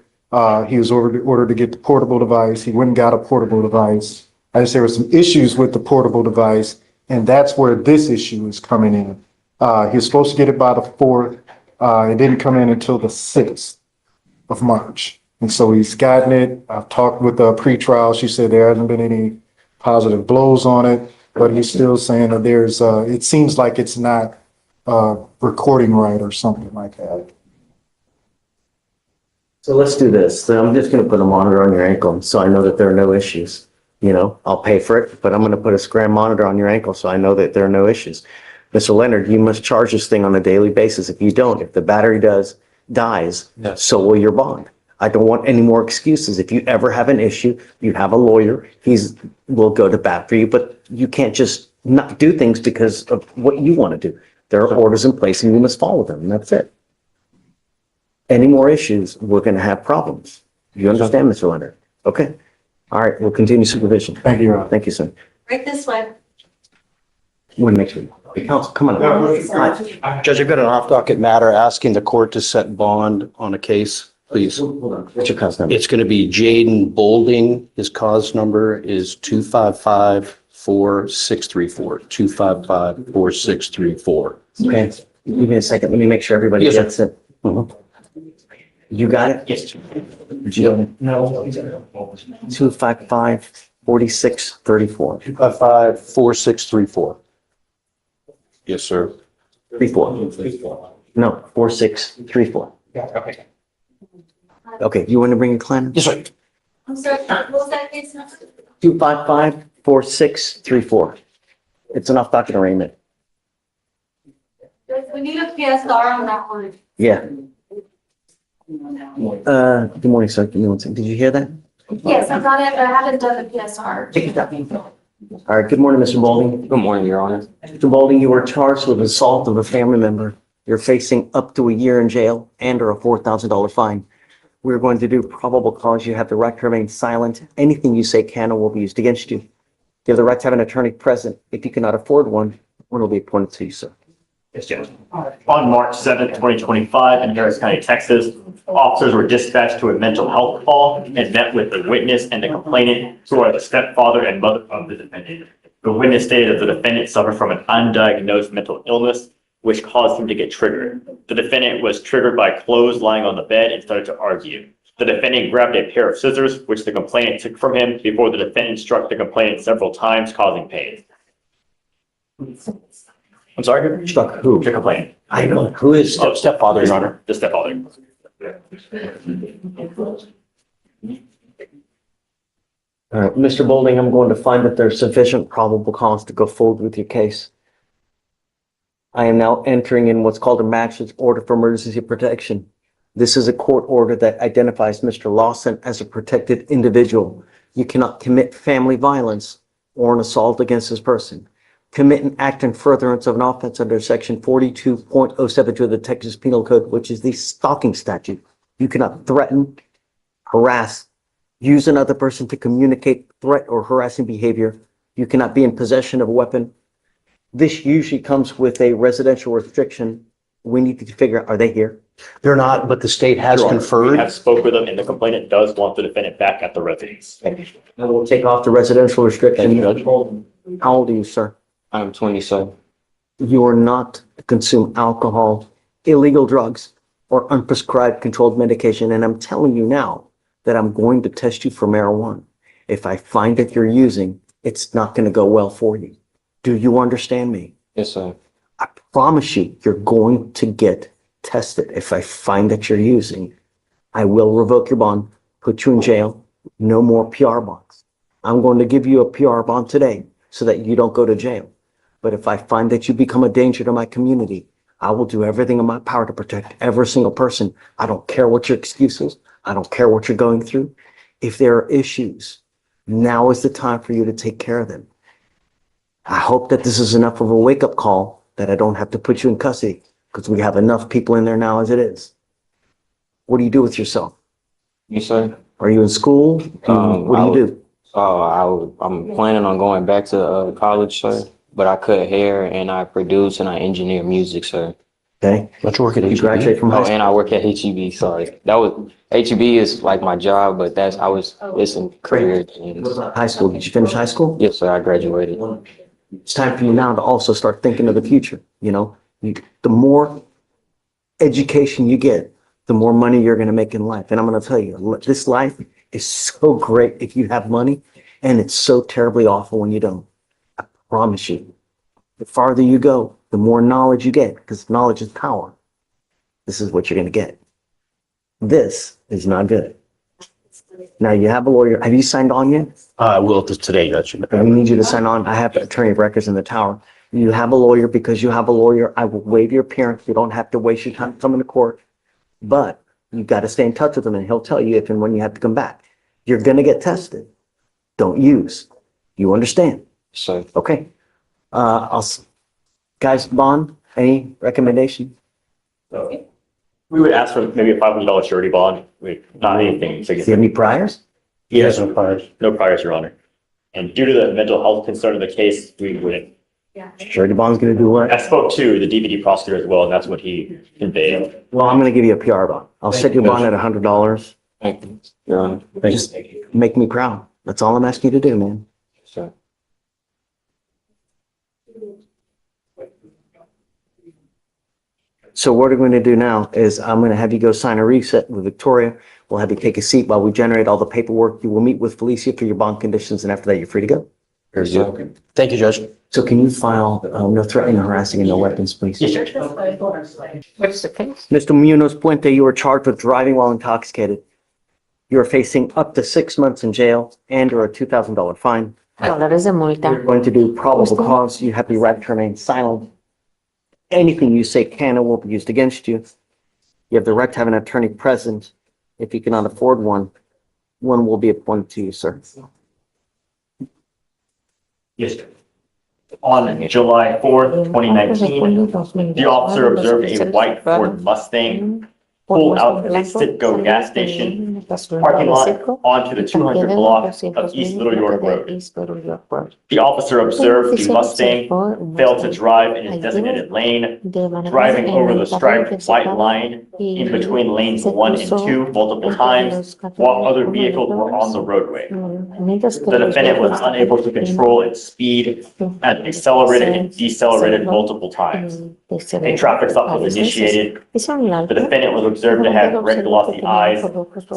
he was ordered to get the portable device. He went and got a portable device. I just, there were some issues with the portable device, and that's where this issue is coming in. He was supposed to get it by the 4th. It didn't come in until the 6th of March. And so he's gotten it. I've talked with the pretrial. She said there hasn't been any positive blows on it, but he's still saying that there's, it seems like it's not recording right or something like that. So let's do this. So I'm just going to put a monitor on your ankle so I know that there are no issues. You know, I'll pay for it, but I'm going to put a SCRAM monitor on your ankle so I know that there are no issues. Mr. Leonard, you must charge this thing on a daily basis. If you don't, if the battery dies, so will your bond. I don't want any more excuses. If you ever have an issue, you have a lawyer, will go to bat for you, but you can't just not do things because of what you want to do. There are orders in place and you must follow them, and that's it. Any more issues, we're going to have problems. You understand, Mr. Leonard? Okay. All right, we'll continue supervision. Thank you, Your Honor. Thank you, sir. Right this way. Want to make sure. Counsel, come on. Hi. Judge, I've got an off-docket matter asking the court to set bond on a case, please. Hold on. What's your cause number? It's going to be Jaden Bolding. His cause number is 255-4634. 255-4634. Okay, give me a second. Let me make sure everybody Yes, sir. gets it. You got it? Yes. Did you? No. 255-4634. 255-4634. Yes, sir. 34. No, 4634. Okay. Okay, you want to bring your client? Yes, sir. I'm sorry, what was that case number? 255-4634. It's an off-docket arraignment. We need a PSR on that one. Yeah. Good morning, sir. Give me one second. Did you hear that? Yes, I got it, but I haven't done the PSR. Take it down. All right, good morning, Mr. Balding. Good morning, Your Honor. Mr. Balding, you were charged with assault of a family member. You're facing up to a year in jail and or a $4,000 fine. We're going to do probable cause. You have the right to remain silent. Anything you say can or will be used against you. You have the right to have an attorney present. If you cannot afford one will be appointed to you, sir. Yes, Judge. On March 7th, 2025, in Harris County, Texas, officers were dispatched to a mental health call and met with the witness and the complainant, who are the stepfather and mother of the defendant. The witness stated that the defendant suffered from an undiagnosed mental illness, which caused him to get triggered. The defendant was triggered by clothes lying on the bed and started to argue. The defendant grabbed a pair of scissors, which the complainant took from him before the defendant struck the complainant several times, causing pain. I'm sorry? Struck who? The complainant. I know. Who is stepfather, Your Honor? The stepfather. All right, Mr. Balding, I'm going to find that there's sufficient probable cause to go forward with your case. I am now entering in what's called a magistrate's order for emergency protection. This is a court order that identifies Mr. Lawson as a protected individual. You cannot commit family violence or an assault against this person. Commit an act in furtherance of an offense under section 42.072 of the Texas Penal Code, which is the stalking statute. You cannot threaten, harass, use another person to communicate threat or harassing behavior. You cannot be in possession of a weapon. This usually comes with a residential restriction. We need to figure out, are they here? They're not, but the state has Your Honor, conferred. We have spoke with them, and the complainant does want the defendant back at the residence. And we'll take off the residential restriction. How old are you, sir? I'm 27. You are not to consume alcohol, illegal drugs, or unprescribed controlled medication. And I'm telling you now that I'm going to test you for marijuana. If I find that you're using, it's not going to go well for you. Do you understand me? Yes, sir. I promise you, you're going to get tested. If I find that you're using, I will revoke your bond, put you in jail, no more PR bonds. I'm going to give you a PR bond today so that you don't go to jail. But if I find that you become a danger to my community, I will do everything in my power to protect every single person. I don't care what your excuse is. I don't care what you're going through. If there are issues, now is the time for you to take care of them. I hope that this is enough of a wake-up call that I don't have to put you in custody, because we have enough people in there now as it is. What do you do with yourself? Yes, sir. Are you in school? What do you do? I'm planning on going back to college, sir. But I cut hair and I produce and I engineer music, sir. Okay. Don't you work at You HEB? graduate from high Oh, school? and I work at HEB. Sorry, HEB is like my job, but it's in career. High school. Did you finish high school? Yes, sir. I graduated. It's time for you now to also start thinking of the future. You know, the more education you get, the more money you're going to make in life. And I'm going to tell you, this life is so great if you have money, and it's so terribly awful when you don't. I promise you, the farther you go, the more knowledge you get, because knowledge is power. This is what you're going to get. This is not good. Now you have a lawyer. Have you signed on yet? I will today, Judge. I need you to sign on. I have attorney of records in the tower. You have a lawyer. Because you have a lawyer, I will waive your appearance. You don't have to waste your time coming to court. But you've got to stay in touch with him, and he'll tell you if and when you have to come back. You're going to get tested. Don't use. You understand? So Okay. Guys, bond, any recommendation? We would ask for maybe a $500 surety bond, not anything. Do you have any priors? He has no priors. No priors, Your Honor. And due to the mental health concern of the case, we wouldn't. Surety bond's gonna do what? I spoke to the DVD prosecutor as well, and that's what he conveyed. Well, I'm gonna give you a PR bond. I'll set your bond at $100. Thank you, Your Honor. Just make me proud. That's all I'm asking you to do, man. Sure. So what we're going to do now is I'm going to have you go sign a reset with Victoria. We'll have you take a seat while we generate all the paperwork. You will meet with Felicia for your bond conditions, and after that, you're free to go. Very good. Thank you, Judge. So can you file no threatening, harassing, and no weapons, please? Yes, sir. What's the case? Mr. Munoz Puente, you are charged with driving while intoxicated. You are facing up to 6 months in jail and or a $2,000 fine. Dólares de multa. We're going to do probable cause. You have the right to remain silent. Anything you say can or will be used against you. You have the right to have an attorney present. If you cannot afford one, one will be appointed to you, sir. Yes, sir. On July 4th, 2019, the officer observed a white Ford Mustang pull out of a Citgo gas station parking lot onto the 200 block of East Little York Road. The officer observed the Mustang fail to drive in its designated lane, driving over the striped white line in between lanes 1 and 2 multiple times while other vehicles were on the roadway. The defendant was unable to control its speed and accelerated and decelerated multiple times. A traffic stop was initiated. The defendant was observed to have red glossy eyes,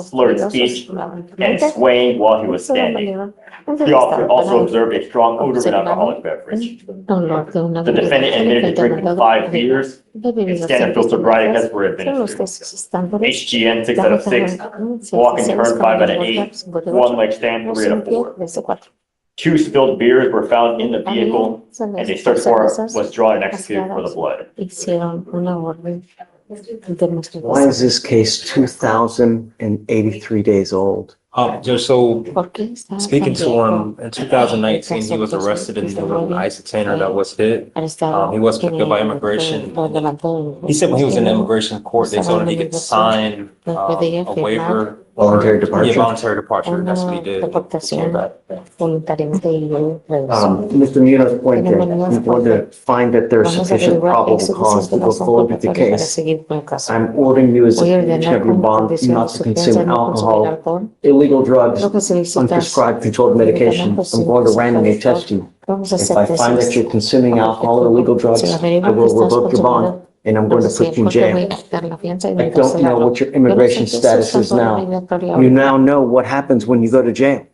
slurred speech, and swaying while he was standing. The officer also observed a strong odor of an alcoholic beverage. The defendant admitted to drinking 5 beers, and standard field sobriety tests were administered. HGN 6 out of 6, walk and turn 5 out of 8, one leg stand 3 out of 4. 2 spilled beers were found in the vehicle, and a search warrant was drawn and executed for the blood. Why is this case 2,083 days old? Just so speaking to him in 2019, he was arrested in the ICE detainer that was hit. He was picked up by immigration. He said when he was in the immigration court, they told him he could sign a waiver. Voluntary departure? Yeah, voluntary departure. That's what he did. Mr. Munoz Puente, you're going to find that there's sufficient probable cause to go forward with the case. I'm ordering you as a condition of your bond not to consume alcohol, illegal drugs, unprescribed controlled medication. I'm going to randomly test you. If I find that you're consuming alcohol or illegal drugs, I will revoke your bond. And I'm going to put you in jail. I don't know what your immigration status is now. You now know what happens when you go to jail.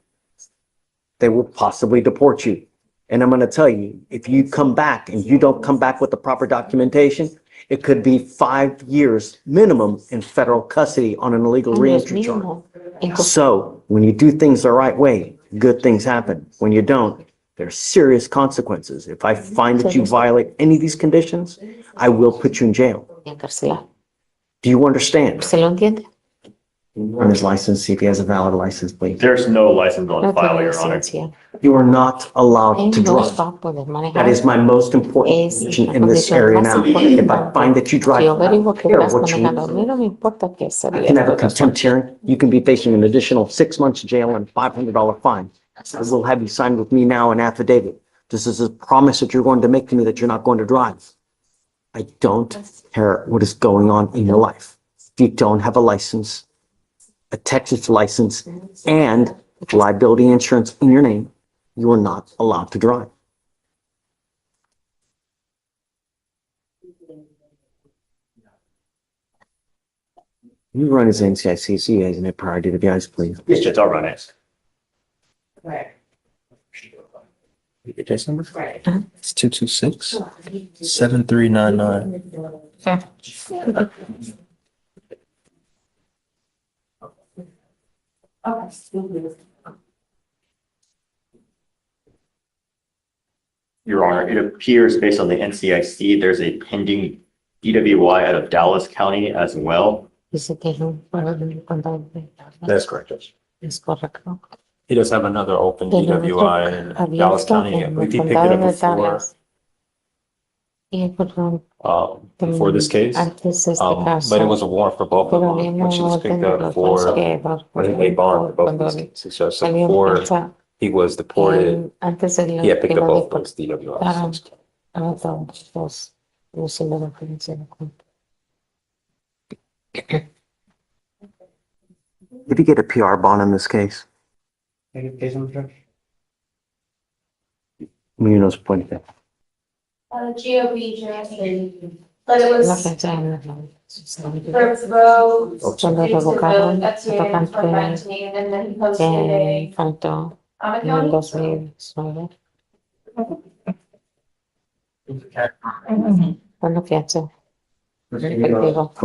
They will possibly deport you. And I'm going to tell you, if you come back and you don't come back with the proper documentation, it could be 5 years minimum in federal custody on an illegal reentry charge. So when you do things the right way, good things happen. When you don't, there are serious consequences. If I find that you violate any of these conditions, I will put you in jail. Do you understand? Run his license, see if he has a valid license, please. There's no license on file, Your Honor. You are not allowed to drive. That is my most important position in this area now. If I find that you drive, I don't care what you I can have a contempt hearing. You can be facing an additional 6 months jail and $500 fine. I will have you sign with me now an affidavit. This is a promise that you're going to make to me that you're not going to drive. I don't care what is going on in your life. If you don't have a license, a Texas license, and liability insurance in your name, you are not allowed to drive. You run his NCIC, as a priority to the eyes, please. Yes, Judge, I'll run it. Your case number? It's 226-7399. Your Honor, it appears based on the NCIC, there's a pending DWI out of Dallas County as well. That's correct, Judge. He does have another open DWI in Dallas County. We picked it up before this case. But it was a warrant for both of them, which was picked up for a bond for both of these cases. So for He was deported. He had picked up both those DWIs. Did he get a PR bond in this case? Munoz pointed out. GOB jurisdiction, but it was for road, FTA in 2019, and then he posted a county. I'm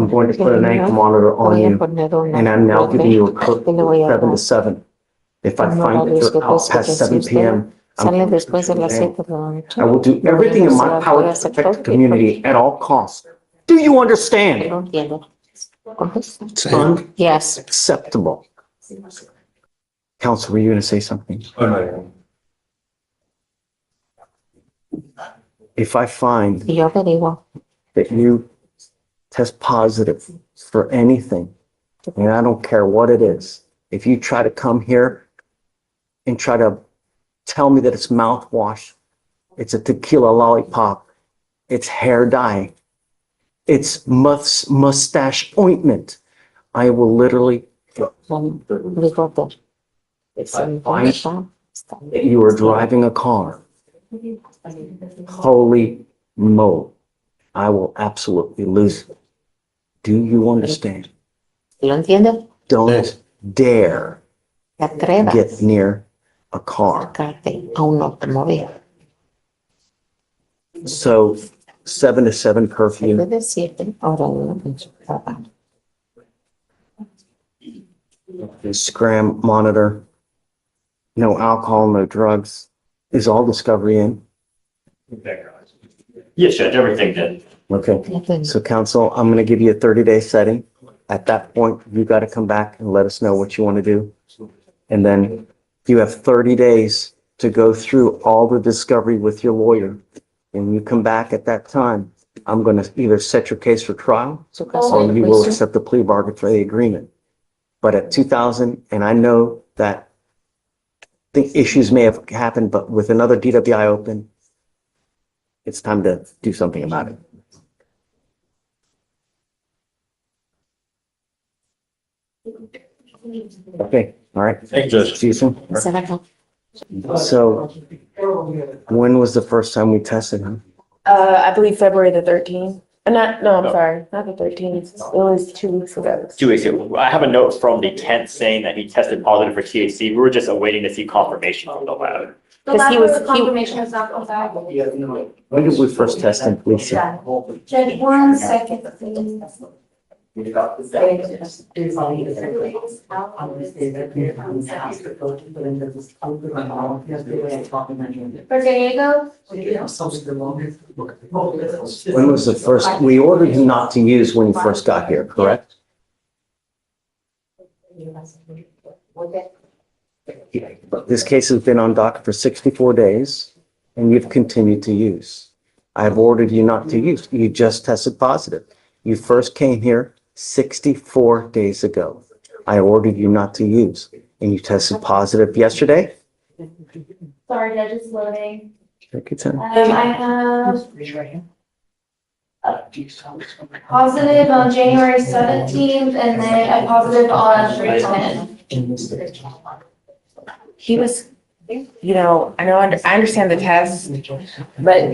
going to put an ankle monitor on you, and I'm now giving you a code 7 to 7. If I find that you're out past 7 p.m., I will do everything in my power to protect the community at all costs. Do you understand? Yes. Unacceptable. Counsel, were you going to say something? If I find that you test positive for anything, and I don't care what it is, if you try to come here and try to tell me that it's mouthwash, it's a tequila lollipop, it's hair dye, it's mustache ointment, I will literally find that you are driving a car. Holy moly, I will absolutely lose it. Do you understand? Don't dare get near a car. So 7 to 7 curfew. SCRAM monitor. No alcohol, no drugs. Is all discovery in? Yes, Judge, everything did. Okay, so counsel, I'm gonna give you a 30-day setting. At that point, you gotta come back and let us know what you want to do. And then you have 30 days to go through all the discovery with your lawyer. And you come back at that time, I'm gonna either set your case for trial or you will accept the plea bargain for the agreement. But at 2000, and I know that the issues may have happened, but with another DWI open, it's time to do something about it. Okay, all right. Thank you, Judge. See you soon. So when was the first time we tested him? I believe February the 13th. Sorry, not the 13th. It was 2 weeks ago. 2 weeks ago. I have a note from the 10th saying that he tested positive for THC. We were just awaiting to see confirmation from the lab. The lab was confirmation has not come back. When did we first test him, Lisa? Judge, 1 second, please. For Diego? When was the first, we ordered him not to use when he first got here, correct? This case has been on docket for 64 days and you've continued to use. I have ordered you not to use. You just tested positive. You first came here 64 days ago. I ordered you not to use and you tested positive yesterday? Sorry, Judge, it's loading. Take your time. I have positive on January 17th and then a positive on 3/10. He was, I understand the test, but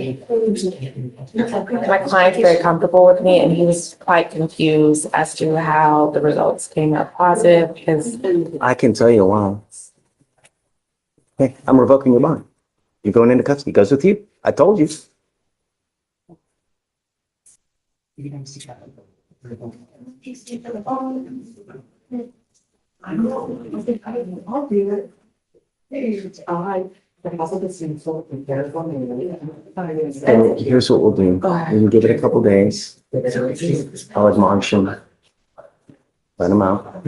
my client's very comfortable with me and he was quite confused as to how the results came up positive because I can tell you why. Hey, I'm revoking your bond. You're going into custody. He goes with you. I told you. And here's what we'll do. We'll give it a couple days. I'll admonish him. Let him out.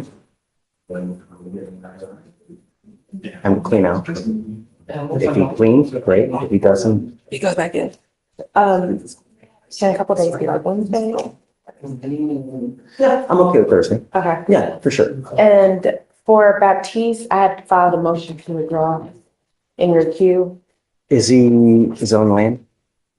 And clean out. If he cleans, great. If he doesn't, he goes back in. Can a couple days be like Wednesday? I'm okay with Thursday. Okay. Yeah, for sure. And for Baptiste, I had filed a motion to withdraw. in your queue. Is he on land?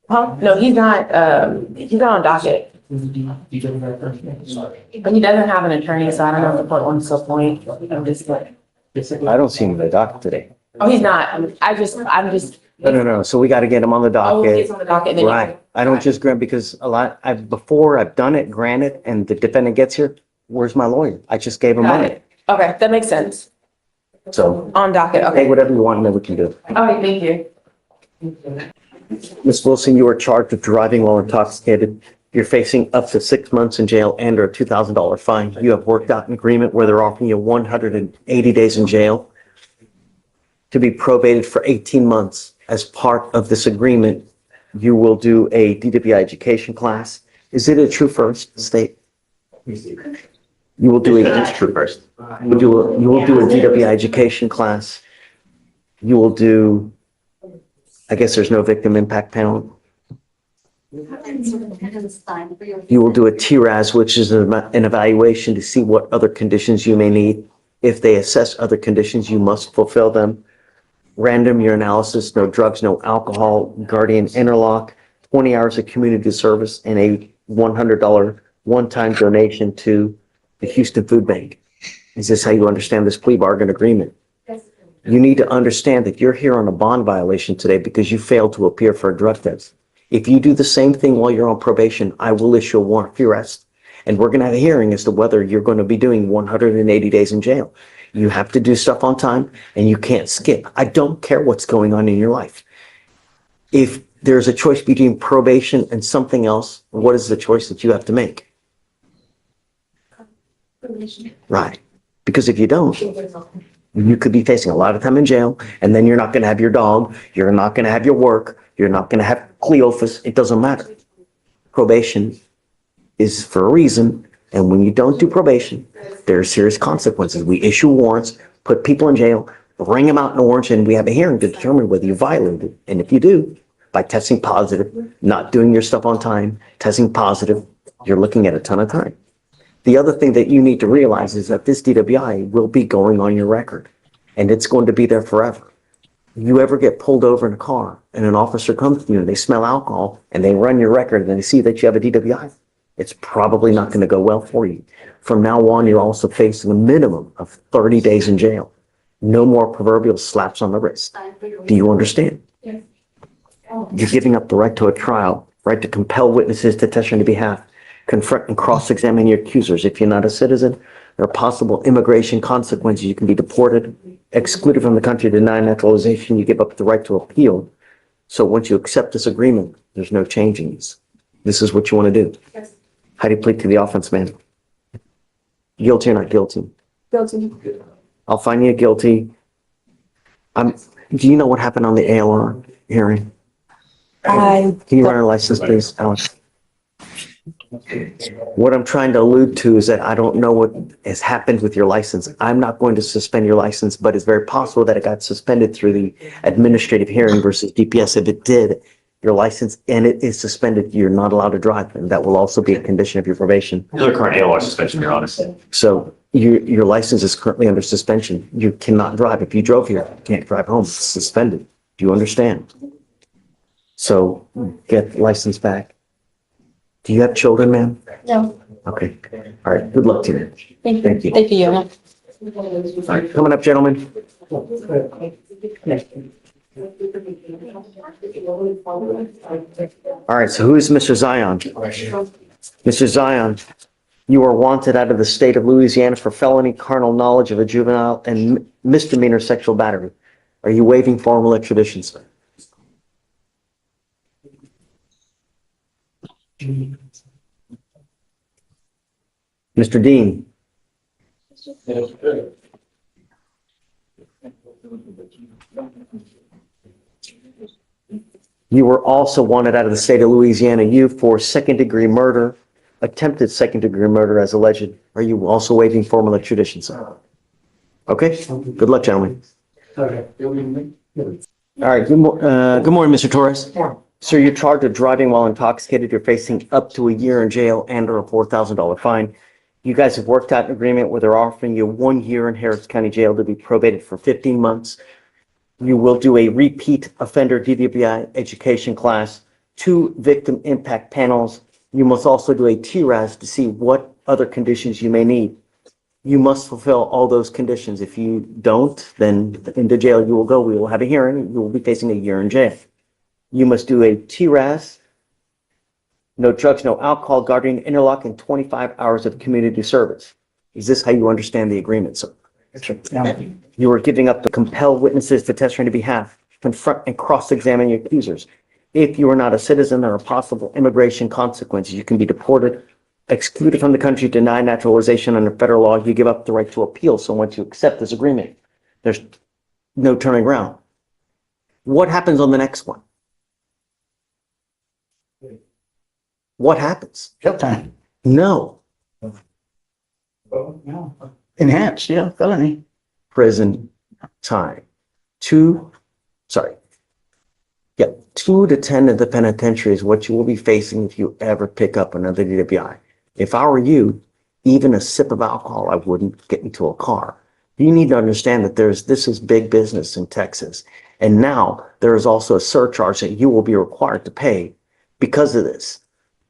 Huh? No, he's not on docket. But he doesn't have an attorney, so I don't know if the court wants to appoint. I'm just like, I don't see him in the docket today. oh, he's not. I'm just. No. So we got to get him on the Oh, docket. he's on the docket. Then Right. I don't just grant because before I've done it, granted, and the defendant gets here, where's my lawyer? I just gave him Got money. it. Okay, that makes sense. So On docket. take Okay. whatever you want and then we can do it. All right. Thank you. Ms. Wilson, you are charged with driving while intoxicated. You're facing up to 6 months in jail and or a $2,000 fine. You have worked out an agreement where they're offering you 180 days in jail to be probated for 18 months. As part of this agreement, you will do a DWI education class. Is it a true first state? You will do It's true first. you will do a DWI education class. You will do, I guess there's no victim impact panel. You will do a TRAS, which is an evaluation to see what other conditions you may need. If they assess other conditions, you must fulfill them. Random urinalysis, no drugs, no alcohol, guardian interlock, 20 hours of community service, and a $100 one-time donation to the Houston Food Bank. Is this how you understand this plea bargain agreement? You need to understand that you're here on a bond violation today because you failed to appear for a drug test. If you do the same thing while you're on probation, I will issue a warrant for your arrest. And we're going to have a hearing as to whether you're going to be doing 180 days in jail. You have to do stuff on time and you can't skip. I don't care what's going on in your life. If there's a choice between probation and something else, what is the choice that you have to make? Right. Because if you don't, you could be facing a lot of time in jail, and then you're not going to have your dog, you're not going to have your work, you're not going to have Cleophas. It doesn't matter. Probation is for a reason, and when you don't do probation, there are serious consequences. We issue warrants, put people in jail, bring them out in orange, and we have a hearing to determine whether you violated. And if you do, by testing positive, not doing your stuff on time, testing positive, you're looking at a ton of time. The other thing that you need to realize is that this DWI will be going on your record, and it's going to be there forever. You ever get pulled over in a car and an officer comes to you and they smell alcohol and they run your record and they see that you have a DWI, it's probably not going to go well for you. From now on, you're also facing a minimum of 30 days in jail. No more proverbial slaps on the wrist. Do you understand? Yes. You're giving up the right to a trial, right to compel witnesses to testify on your behalf, confront and cross-examine your accusers. If you're not a citizen, there are possible immigration consequences. You can be deported, excluded from the country, denied naturalization. You give up the right to appeal. So once you accept this agreement, there's no changing this. This is what you want to do. Yes. How do you plead to the offense, man? Guilty or not guilty? Guilty. I'll find you guilty. Do you know what happened on the ALR hearing? Can you run a license, please, Alex? What I'm trying to allude to is that I don't know what has happened with your license. I'm not going to suspend your license, but it's very possible that it got suspended through the administrative hearing versus DPS. If it did, your license and it is suspended, you're not allowed to drive, and that will also be a condition of your probation. There's a current ALR suspension, Your Honor. So your license is currently under suspension. You cannot drive. If you drove here, you can't drive home. It's suspended. Do you understand? So get the license back. Do you have children, ma'am? No. Okay. All right. Good luck to you. Thank you. Thank you. Thank you, Your Honor. All right. Coming up, gentlemen. All right. So who is Mr. Zion? Mr. Zion, you are wanted out of the state of Louisiana for felony carnal knowledge of a juvenile and misdemeanor sexual battery. Are you waiving formal extradition, sir? Mr. Dean. You were also wanted out of the state of Louisiana, you for second-degree murder, attempted second-degree murder as alleged. Are you also waiving formal extradition, sir? Okay, good luck, gentlemen. All right, good morning, Mr. Torres. Sir, you're charged with driving while intoxicated. You're facing up to a year in jail and or a $4,000 fine. You guys have worked out an agreement where they're offering you 1 year in Harris County Jail to be probated for 15 months. You will do a repeat offender DWI education class, 2 victim impact panels. You must also do a TRAS to see what other conditions you may need. You must fulfill all those conditions. If you don't, then into jail you will go. We will have a hearing. You will be facing a year in jail. You must do a TRAS, no drugs, no alcohol, guardian interlock, and 25 hours of community service. Is this how you understand the agreement, sir? You are giving up to compel witnesses to testify on your behalf, confront and cross-examine your accusers. If you are not a citizen, there are possible immigration consequences. You can be deported, excluded from the country, denied naturalization under federal law. You give up the right to appeal. So once you accept this agreement, there's no turning around. What happens on the next one? What happens? Jail time. No. Enhanced, yeah, felony. Prison time. 2 to 10 in the penitentiary is what you will be facing if you ever pick up another DWI. If I were you, even a sip of alcohol, I wouldn't get into a car. You need to understand that this is big business in Texas. And now there is also a surcharge that you will be required to pay because of this.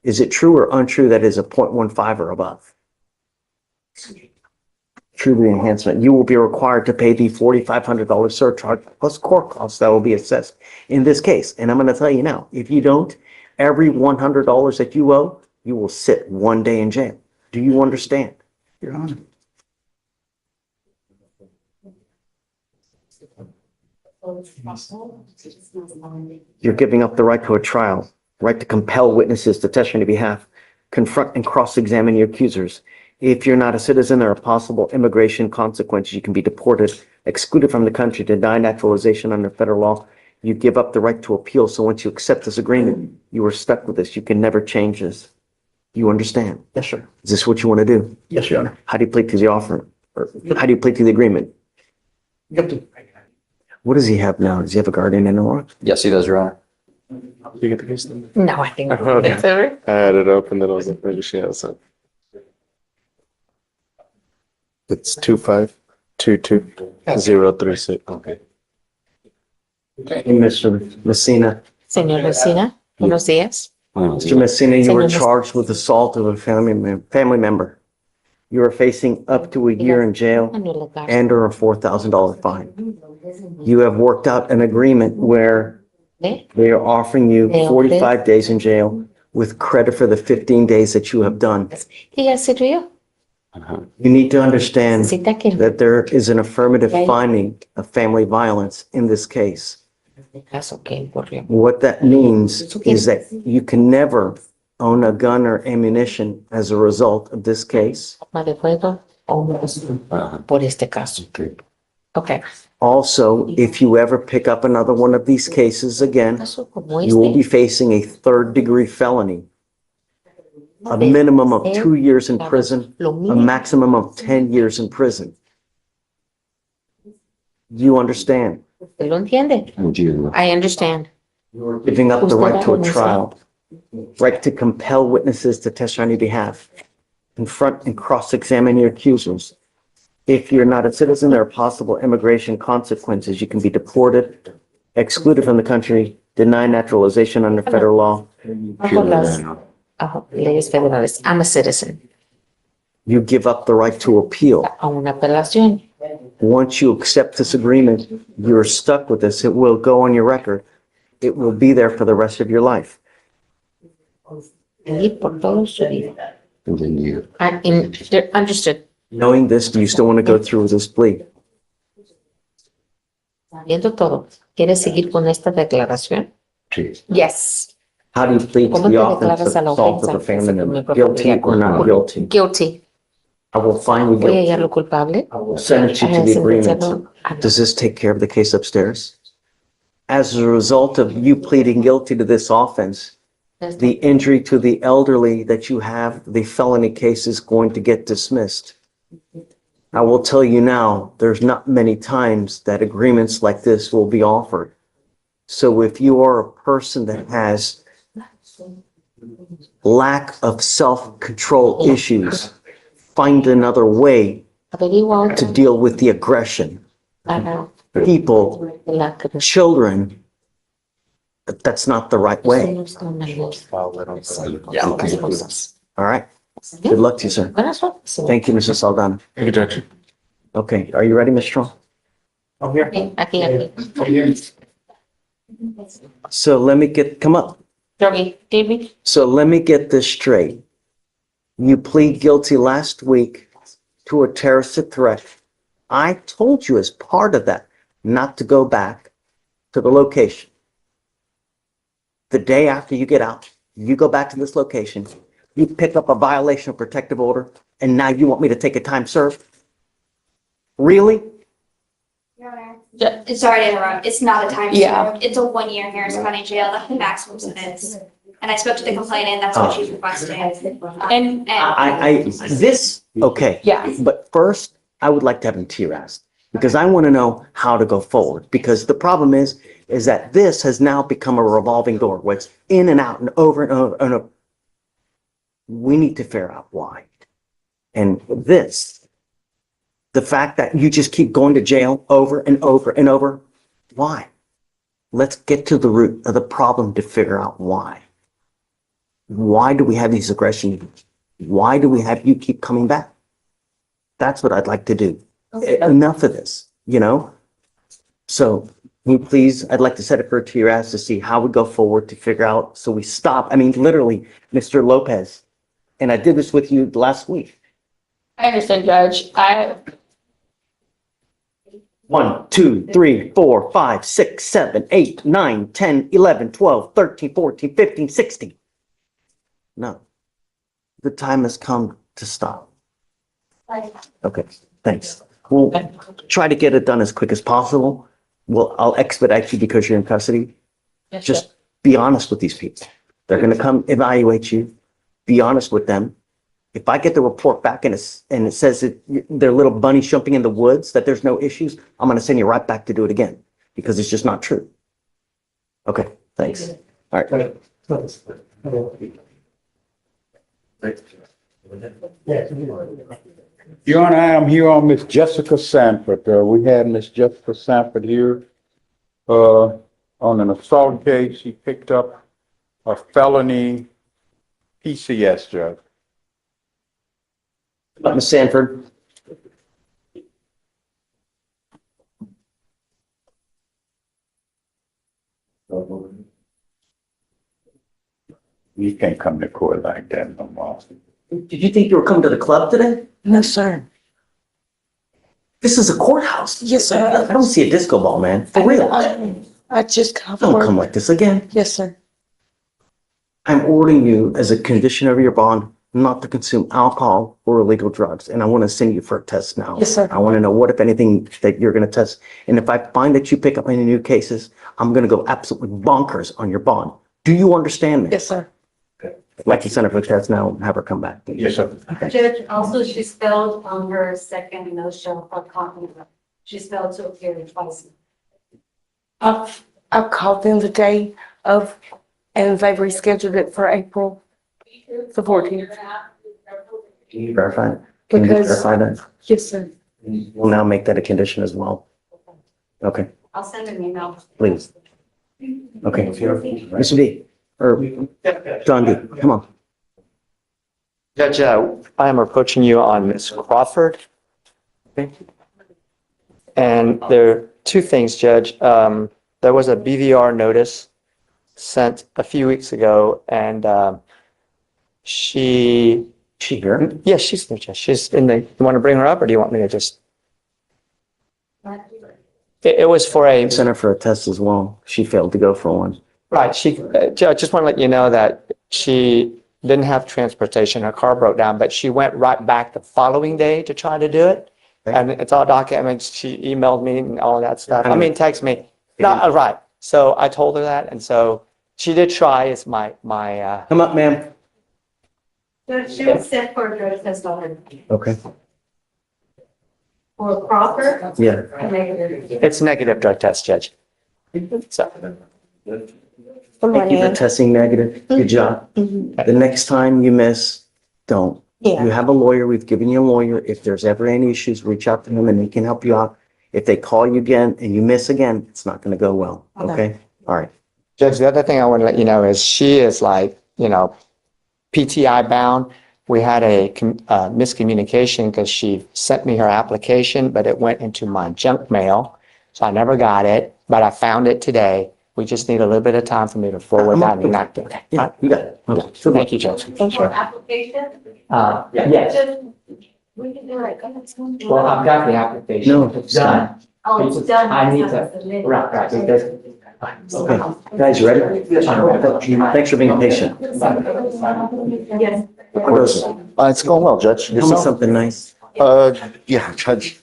Is it true or untrue that is a 0.15 or above? True the enhancement. You will be required to pay the $4,500 surcharge plus court costs that will be assessed in this case. And I'm going to tell you now, if you don't, every $100 that you owe, you will sit 1 day in jail. Do you understand? Your Honor. You're giving up the right to a trial, right to compel witnesses to testify on your behalf, confront and cross-examine your accusers. If you're not a citizen, there are possible immigration consequences. You can be deported, excluded from the country, denied naturalization under federal law. You give up the right to appeal. So once you accept this agreement, you are stuck with this. You can never change this. You understand? Yes, sir. Is this what you want to do? Yes, Your Honor. How do you plead to the offer? Or how do you plead to the agreement? Guilty. What does he have now? Does he have a guardian in law? Yes, he does, Your Honor. You get the case number? No, I think Okay. it's over. I had it up and then I was like, maybe she has it. It's 2522036. Okay. Hey, Mr. Messina. Señor Messina, buenos días. Mr. Messina, you were Señor Mess- charged with assault of a family member. You are facing up to a year in jail and or a $4,000 fine. You have worked out an agreement where they are offering you 45 days in jail with credit for the 15 days that you have done. ¿Y ya sirvió? You need to understand that there is an affirmative finding of family violence in this case. What that means is that you can never own a gun or ammunition as a result of this case. Arma de fuego o por este caso. Okay. Also, if you ever pick up another one of these cases again, you will be facing a 3rd-degree felony, a minimum of 2 years in prison, a maximum of 10 years in prison. You understand? ¿Usted lo entiende? I understand. You're giving up the right to a trial, right to compel witnesses to testify on your behalf, confront and cross-examine your accusers. If you're not a citizen, there are possible immigration consequences. You can be deported, excluded from the country, denied naturalization under federal law. Bajo las leyes federales. I'm a citizen. You give up the right to appeal. A una apelación. Once you accept this agreement, you're stuck with this. It will go on your record. It will be there for the rest of your life. Y por todo su vida. Understood. Knowing this, do you still want to go through with this plea? Sabiendo todo, ¿quieres seguir con esta declaración? Yes. How do you plead to ¿Cómo the te offense declaras a of la assault of ofensa a family que me member? Guilty or not guilty? Guilty. I will find you Voy a guilty. hallarlo culpable. I will sentence you to the agreement. Does this take care of the case upstairs? As a result of you pleading guilty to this offense, the injury to the elderly that you have, the felony case is going to get dismissed. I will tell you now, there's not many times that agreements like this will be offered. So if you are a person that has lack of self-control issues, find another way to deal with the aggression. people, children, that's not the right way. Yeah. Okay. All right. Good luck to you, sir. Thank you, Mrs. Saldana. Thank you, Judge. Okay, are you ready, Ms. Strong? I'm here. So let me come up. So let me get this straight. You plead guilty last week to a terroristic threat. I told you as part of that not to go back to the location. The day after you get out, you go back to this location, you pick up a violation of protective order, and now you want me to take a time served? Really? Sorry to interrupt. It's not a time Yeah. served. It's a 1 year in Harris County Jail. That's the maximum sentence. And I spoke to the complainant. That's what she's requesting. And Okay. Yeah. But first, I would like to have him TRAS'd because I want to know how to go forward. Because the problem is that this has now become a revolving door where it's in and out and over and over and over. We need to figure out why. And this, the fact that you just keep going to jail over and over and over, why? Let's get to the root of the problem to figure out why. Why do we have these aggressions? Why do we have you keep coming back? That's what I'd like to do. Enough of this, you know? So, can you please, I'd like to set it for a TRAS to see how we go forward to figure out, so we stop. I mean, literally, Mr. Lopez, and I did this with you last week. I understand, Judge. 1, 2, 3, 4, 5, 6, 7, 8, 9, 10, 11, 12, 13, 14, 15, 16. No. The time has come to stop. Okay, thanks. We'll try to get it done as quick as possible. I'll expedite you because you're in custody. Just be honest with these people. They're gonna come evaluate you. Be honest with them. If I get the report back and it says that they're little bunnies jumping in the woods, that there's no issues, I'm gonna send you right back to do it again because it's just not true. Okay, thanks. All right. Your Honor, I am here on Miss Jessica Sanford. We had Miss Jessica Sanford here on an assault case. She picked up a felony PCS, Judge. Ms. Sanford. You can't come to court like that no more. Did you think you were coming to the club today? No, sir. This is a courthouse. Yes, sir. I don't see a disco ball, man. For real. I just got off Don't work. come like this again. Yes, sir. I'm ordering you as a condition of your bond not to consume alcohol or illegal drugs. And I want to send you for a test now. Yes, sir. I want to know what, if anything, that you're going to test. And if I find that you pick up any new cases, I'm going to go absolutely bonkers on your bond. Do you understand me? Yes, sir. I'd like to send her for a test now and have her come back. Yes, sir. Judge, also she spelled on her second no-show for copy. She spelled to appear twice. I've called them the day of, and they've rescheduled it for April the 14th. Can you verify it? Can you Because- verify that? Yes, sir. We'll now make that a condition as well. Okay, I'll send an email. please. Okay. Mr. D, or John D, come on. Judge, I am approaching you on Miss Crawford. And there are two things, Judge. There was a BVR notice sent a few weeks ago, and she here? Yes, she's there, Judge. She's in the, you want to bring her up, or do you want me to just? It was for a. Sent her for a test as well. She failed to go for one. Right, Judge, just want to let you know that she didn't have transportation, her car broke down, but she went right back the following day to try to do it. And it's all documented, she emailed me and all that stuff, I mean, text me, not, right, so I told her that, and so she did try, it's my. Come up, ma'am. Judge, she was sent for a drug test already. Okay. For Crawford? Yeah. Negative. It's negative drug test, Judge. So. Thank you for testing negative. Good job. The next time you miss, don't. Yeah. You have a lawyer. We've given you a lawyer. If there's ever any issues, reach out to him and he can help you out. If they call you again and you miss again, it's not going to go well. Okay? All right. Judge, the other thing I want to let you know is she is like, PTI bound. We had a miscommunication because she sent me her application, but it went into my junk mail. So I never got it, but I found it today. We just need a little bit of time for me to forward that and enact it. Yeah, you got it. Yeah. Thank you, Judge. For application? Yes. We can do it. Well, I've got the application. No, It's done. Oh, it's done. I need to, right, because. Okay. Guys, you ready? Thanks for being patient. Yes. Of course. It's going well, Judge. Tell me Yourself? something nice. Yeah, Judge.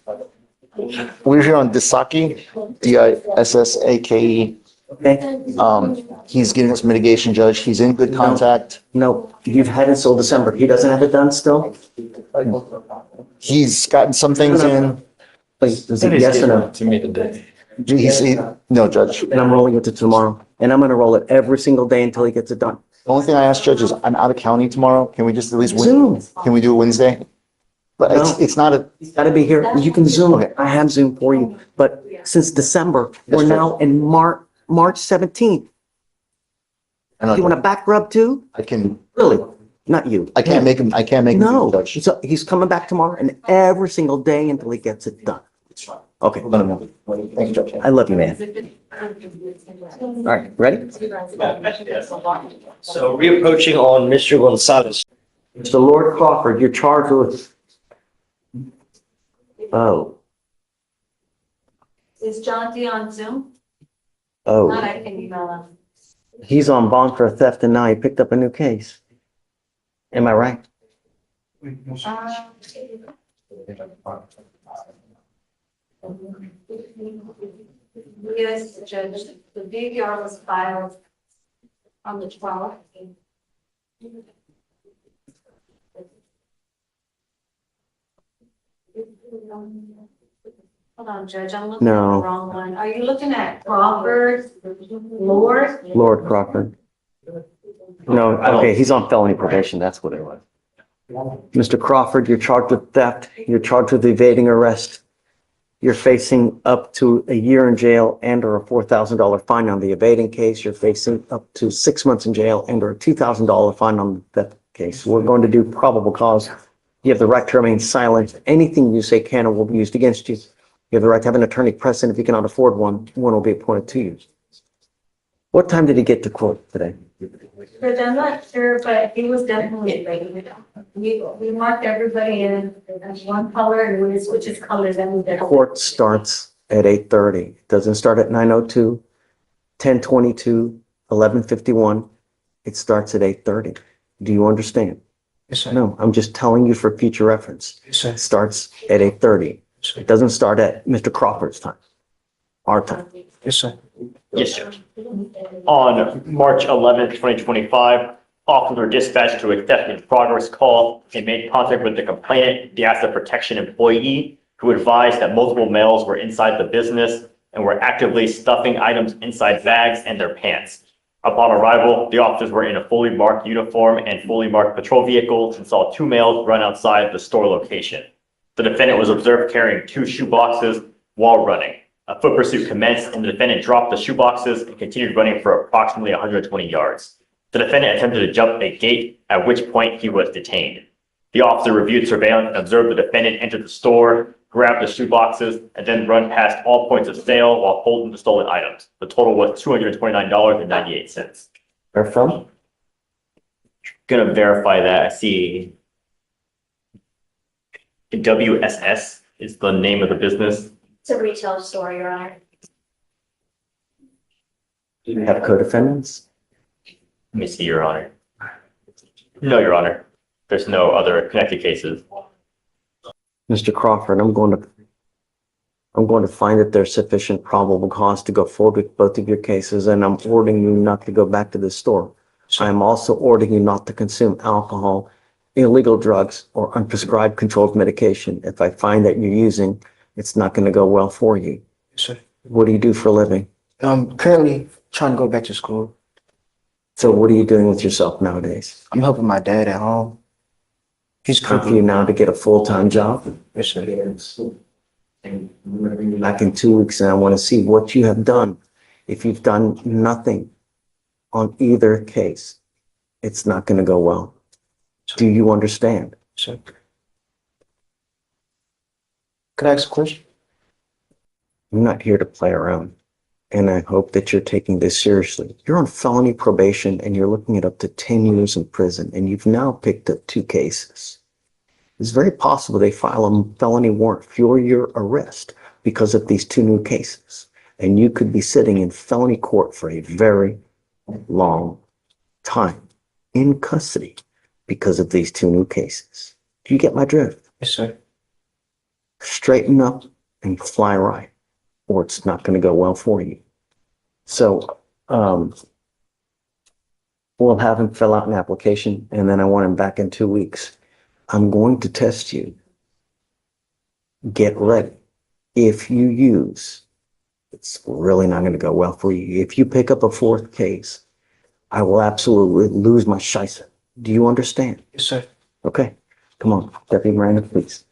We're here on Disaki, Dissake. Okay? He's giving us mitigation, Judge. He's in good contact. No, you've had it till December. He doesn't have it done still? He's gotten some things in. Please, is it yes or no? To me today. No, Judge. And I'm rolling it to tomorrow. And I'm going to roll it every single day until he gets it done. The only thing I asked, Judge, is I'm out of county tomorrow. Can we just at least Zoom. Can we do it Wednesday? But it's not a, He's got to be here. You can Zoom. Okay. I have Zoom for you. But since December, we're Yes, now in March 17th. I know, You want a back rub too? I can, Really? Not you. I can't make him, No, Judge. he's coming back tomorrow and every single day until he gets it done. Okay. Let him know. Thank you, Judge. I love you, man. All right, ready? So reapproaching on Mr. Gonzalez. Mr. Lord Crawford, you're charged with, Is John D on Zoom? Not, I can email him. he's on bond for theft and now he picked up a new case. Am I right? Yes, Judge, the DVR was filed on the 12th. Hold on, Judge, I'm looking at the No. wrong one. Are you looking at Crawford, Lord? Lord Crawford. No, okay, he's on felony probation. That's what it was. Mr. Crawford, you're charged with theft. You're charged with evading arrest. You're facing up to a year in jail and or a $4,000 fine on the evading case. You're facing up to 6 months in jail and or a $2,000 fine on the theft case. We're going to do probable cause. You have the right to remain silent. Anything you say can or will be used against you. You have the right to have an attorney present. If you cannot afford one, one will be appointed to you. What time did he get to court today? But I'm not sure, but he was definitely late. We marked everybody in as one color and we switches colors and we did. Court starts at 8:30. It doesn't start at 9:02, 10:22, 11:51. It starts at 8:30. Do you understand? Yes, sir. No, I'm just telling you for future reference. Yes, sir. It starts at 8:30. It doesn't start at Mr. Crawford's time, our time. Yes, sir. Yes, sir. On March 11th, 2025, officers were dispatched to a theft in progress call and made contact with the complainant, the asset protection employee, who advised that multiple males were inside the business and were actively stuffing items inside bags and their pants. Upon arrival, the officers were in a fully marked uniform and fully marked patrol vehicle and saw two males run outside the store location. The defendant was observed carrying two shoe boxes while running. A foot pursuit commenced and the defendant dropped the shoe boxes and continued running for approximately 120 yards. The defendant attempted to jump a gate, at which point he was detained. The officer reviewed surveillance and observed the defendant enter the store, grab the shoe boxes, and then run past all points of sale while holding the stolen items. The total was $229.98. Where from? Gonna verify that. I see WSS is the name of the business. It's a retail store, Your Honor. Do you have co-defendants? Let me see, Your Honor. No, Your Honor. There's no other connected cases. Mr. Crawford, I'm going to find that there's sufficient probable cause to go forward with both of your cases, and I'm ordering you not to go back to the store. I am also ordering you not to consume alcohol, illegal drugs, or unprescribed controlled medication. If I find that you're using, it's not going to go well for you. Yes, sir. What do you do for a living? Currently trying to go back to school. So what are you doing with yourself nowadays? I'm helping my dad at home. He's Time for you now to get a full-time job. Yes, sir. And I'm gonna bring you back in 2 weeks and I want to see what you have done. If you've done nothing on either case, it's not going to go well. Do you understand? Sure. Could I ask a question? I'm not here to play around. And I hope that you're taking this seriously. You're on felony probation and you're looking at up to 10 years in prison and you've now picked up 2 cases. It's very possible they file a felony warrant for your arrest because of these 2 new cases. And you could be sitting in felony court for a very long time in custody because of these 2 new cases. Do you get my drift? Yes, sir. Straighten up and fly right, or it's not going to go well for you. So, we'll have him fill out an application and then I want him back in 2 weeks. I'm going to test you. Get ready. If you use, it's really not going to go well for you. If you pick up a 4th case, I will absolutely lose my shicer. Do you understand? Yes, sir. Okay. Come on, Deputy Miranda, please.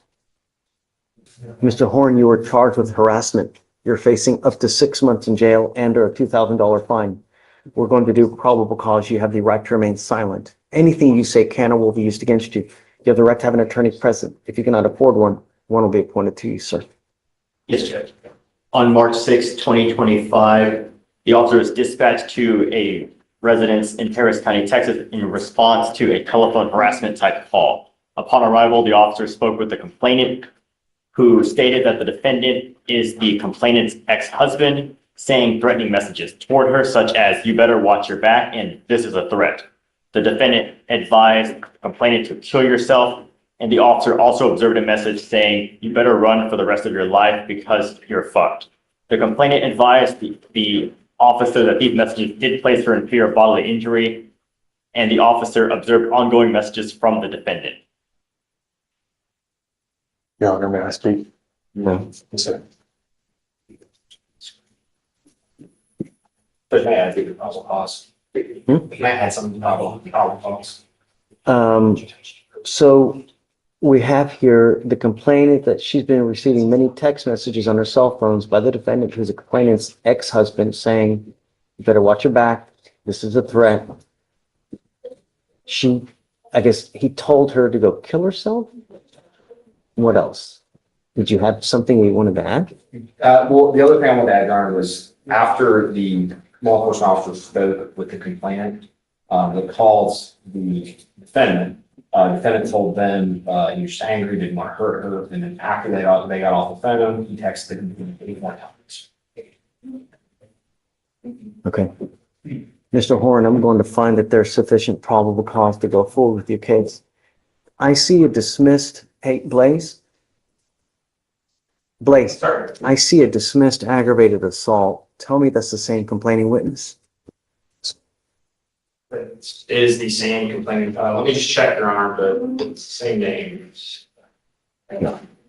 Mr. Horn, you were charged with harassment. You're facing up to 6 months in jail and or a $2,000 fine. We're going to do probable cause. You have the right to remain silent. Anything you say can or will be used against you. You have the right to have an attorney present. If you cannot afford one will be appointed to you, sir. Yes, Judge. On March 6, 2025, the officer was dispatched to a residence in Harris County, Texas, in response to a telephone harassment type call. Upon arrival, the officer spoke with the complainant, who stated that the defendant is the complainant's ex-husband, saying threatening messages toward her, such as, "You better watch your back," and "This is a threat." The defendant advised the complainant to kill yourself, and the officer also observed a message saying, "You better run for the rest of your life because you're fucked." The complainant advised the officer that these messages did place her in fear of bodily injury, and the officer observed ongoing messages from the defendant. Your Honor, may I speak? No. Yes, sir. But may I do the probable cause? May I add something to the probable cause? So we have here the complainant that she's been receiving many text messages on her cell phones by the defendant, who's a complainant's ex-husband, saying, "You better watch your back. This is a threat." I guess he told her to go kill herself. What else? Did you have something you wanted to add? Well, the other thing I wanted to add, Your Honor, was after the law enforcement officer spoke with the complainant, that calls the defendant. Defendant told them he was angry, didn't want to hurt her, and then after they got off the phone, he texted him 8 more times. Okay. Mr. Horn, I'm going to find that there's sufficient probable cause to go forward with your case. I see a dismissed, hey, Blaze? Blaze, Sorry. I see a dismissed aggravated assault. Tell me that's the same complaining witness. It is the same complaining, let me just check, Your Honor, but it's the same name.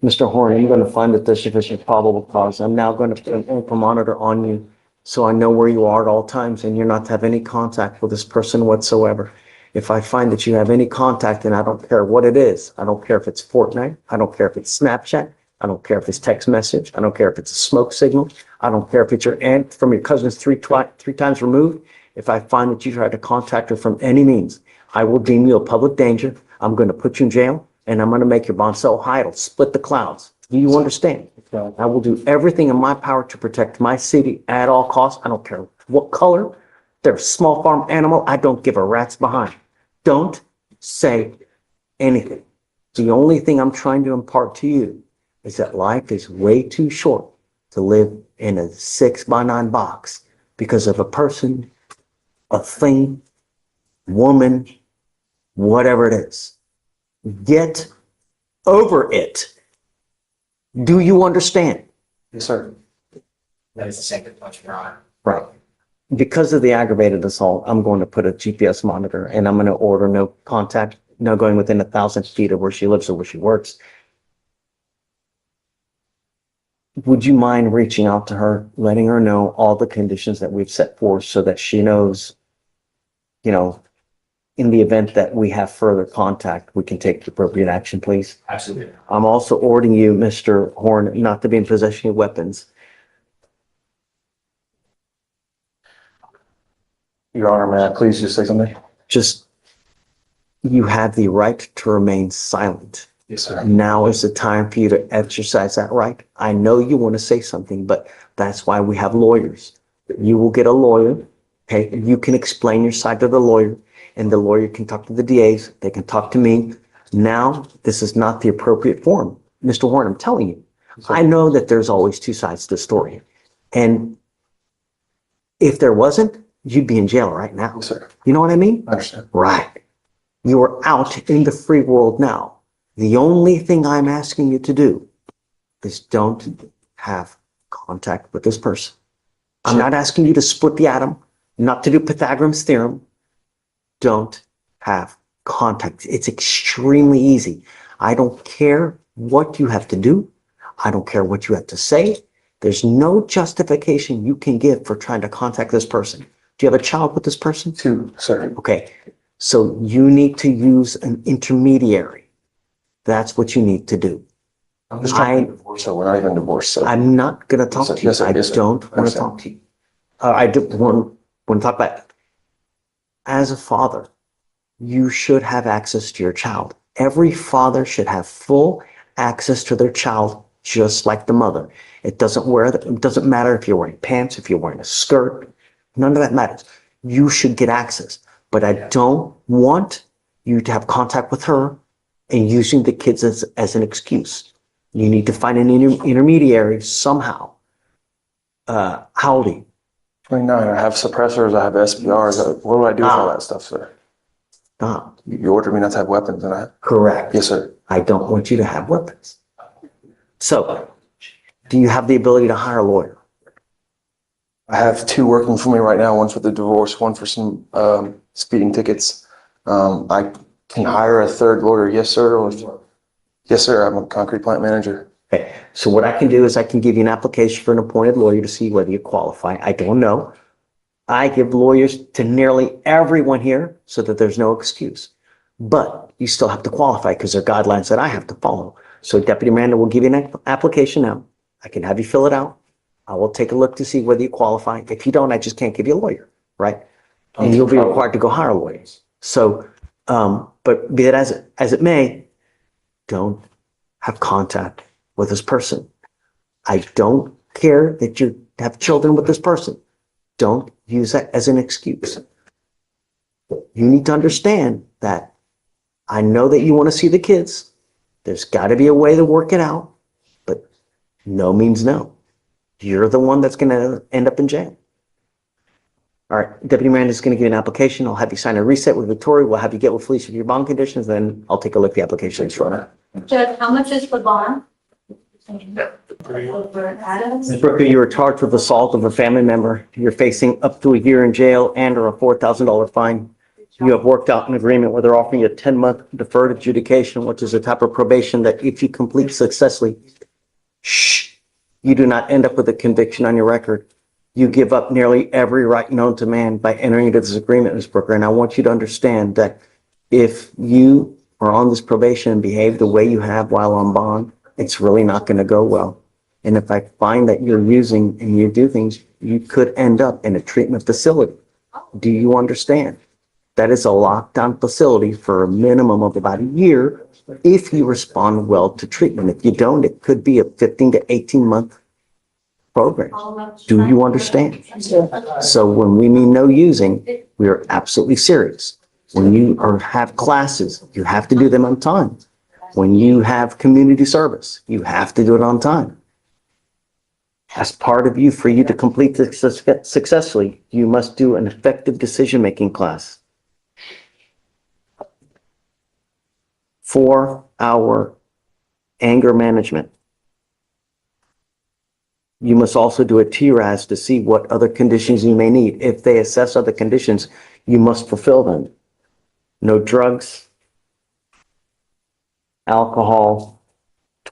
Mr. Horn, I'm going to find that there's sufficient probable cause. I'm now going to put an ankle monitor on you so I know where you are at all times and you're not to have any contact with this person whatsoever. If I find that you have any contact, and I don't care what it is, I don't care if it's Fortnite, I don't care if it's Snapchat, I don't care if it's text message, I don't care if it's a smoke signal, I don't care if it's your aunt from your cousin's three times removed. If I find that you try to contact her from any means, I will deem you a public danger. I'm going to put you in jail and I'm going to make your bond so high it'll split the clouds. Do you understand? I will do everything in my power to protect my city at all costs. I don't care what color. They're a small farm animal. I don't give a rat's behind. Don't say anything. The only thing I'm trying to impart to you is that life is way too short to live in a 6x9 box because of a person, a thing, woman, whatever it is. Get over it. Do you understand? Yes, sir. That is the same complaint, Your Honor. Right. Because of the aggravated assault, I'm going to put a GPS monitor and I'm going to order no contact, no going within 1,000 feet of where she lives or where she works. Would you mind reaching out to her, letting her know all the conditions that we've set forth so that she knows, you know, in the event that we have further contact, we can take the appropriate action, please. Absolutely. I'm also ordering you, Mr. Horn, not to be in possession of weapons. Your Honor, may I please just say something? Just, you have the right to remain silent. Yes, sir. Now is the time for you to exercise that right. I know you want to say something, but that's why we have lawyers. You will get a lawyer, okay? You can explain your side to the lawyer, and the lawyer can talk to the DAs. They can talk to me. Now, this is not the appropriate forum. Mr. Horn, I'm telling you, I know that there's always two sides to the story. And if there wasn't, you'd be in jail right now. Yes, sir. You know what I mean? I understand. Right. You are out in the free world now. The only thing I'm asking you to do is don't have contact with this person. I'm not asking you to split the atom, not to do Pythagorean's theorem. Don't have contact. It's extremely easy. I don't care what you have to do. I don't care what you have to say. There's no justification you can give for trying to contact this person. Do you have a child with this person? 2, sir. Okay. So you need to use an intermediary. That's what you need to do. I'm just trying to divorce her. We're not even divorced, sir. I'm not going to talk Yes, sir. to you. Yes, sir. I Yes, sir. don't want to Understand. talk to you. I do want to talk about it. As a father, you should have access to your child. Every father should have full access to their child, just like the mother. It doesn't matter if you're wearing pants, if you're wearing a skirt. None of that matters. You should get access. But I don't want you to have contact with her and using the kids as an excuse. You need to find an intermediary somehow. How old are you? 29. I have suppressors. I have SPRs. What do I do with all that stuff, sir? Stop. You ordered me not to have weapons, and I. Correct. Yes, sir. I don't want you to have weapons. So, do you have the ability to hire a lawyer? I have 2 working for me right now. One's for the divorce, one for some speeding tickets. I can hire a 3rd lawyer. Yes, sir. Yes, sir. I'm a concrete plant manager. Okay. So what I can do is I can give you an application for an appointed lawyer to see whether you qualify. I don't know. I give lawyers to nearly everyone here so that there's no excuse. But you still have to qualify because there are guidelines that I have to follow. So Deputy Miranda will give you an application now. I can have you fill it out. I will take a look to see whether you qualify. If you don't, I just can't give you a lawyer, right? And you'll be required to go hire lawyers. So, but be it as it may, don't have contact with this person. I don't care that you have children with this person. Don't use that as an excuse. You need to understand that I know that you want to see the kids. There's got to be a way to work it out, but no means no. You're the one that's going to end up in jail. All right, Deputy Miranda is going to give you an application. I'll have you sign a reset with Victoria. We'll have you get with Fleischer your bond conditions. Then I'll take a look at the application. Judge, how much is the bond? Over Adams? Ms. Brooker, you were charged with assault of a family member. You're facing up to a year in jail and or a $4,000 fine. You have worked out an agreement where they're offering you a 10-month deferred adjudication, which is a type of probation that if you complete successfully, you do not end up with a conviction on your record. You give up nearly every right known to man by entering into this agreement, Ms. Brooker. And I want you to understand that if you are on this probation and behave the way you have while on bond, it's really not going to go well. And if I find that you're using and you do things, you could end up in a treatment facility. Do you understand? That is a lockdown facility for a minimum of about a year if you respond well to treatment. If you don't, it could be a 15 to 18-month program. Do you understand? So when we mean no using, we are absolutely serious. When you have classes, you have to do them on time. When you have community service, you have to do it on time. As part of you, for you to complete this successfully, you must do an effective decision-making class. 4-hour anger management. You must also do a TRAS to see what other conditions you may need. If they assess other conditions, you must fulfill them. No drugs, alcohol,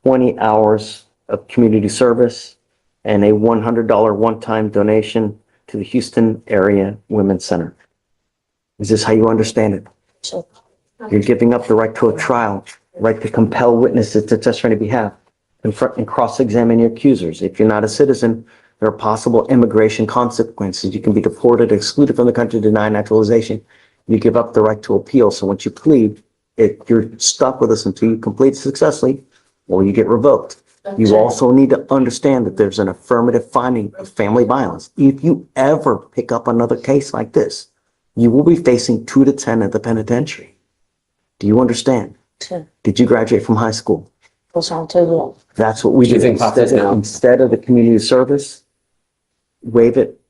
20 hours of community service, and a $100 one-time donation to the Houston Area Women's Center. Is this how you understand it? You're giving up the right to a trial, right to compel witnesses to testify on your behalf, confront and cross-examine your accusers. If you're not a citizen, there are possible immigration consequences. You can be deported, excluded from the country, denied naturalization. You give up the right to appeal. So once you plead, you're stuck with us until you complete successfully or you get revoked. You also need to understand that there's an affirmative finding of family violence. If you ever pick up another case like this, you will be facing 2 to 10 at the penitentiary. Do you understand? Sure. Did you graduate from high school? Too. That's what we do. Instead of the community service, waive it.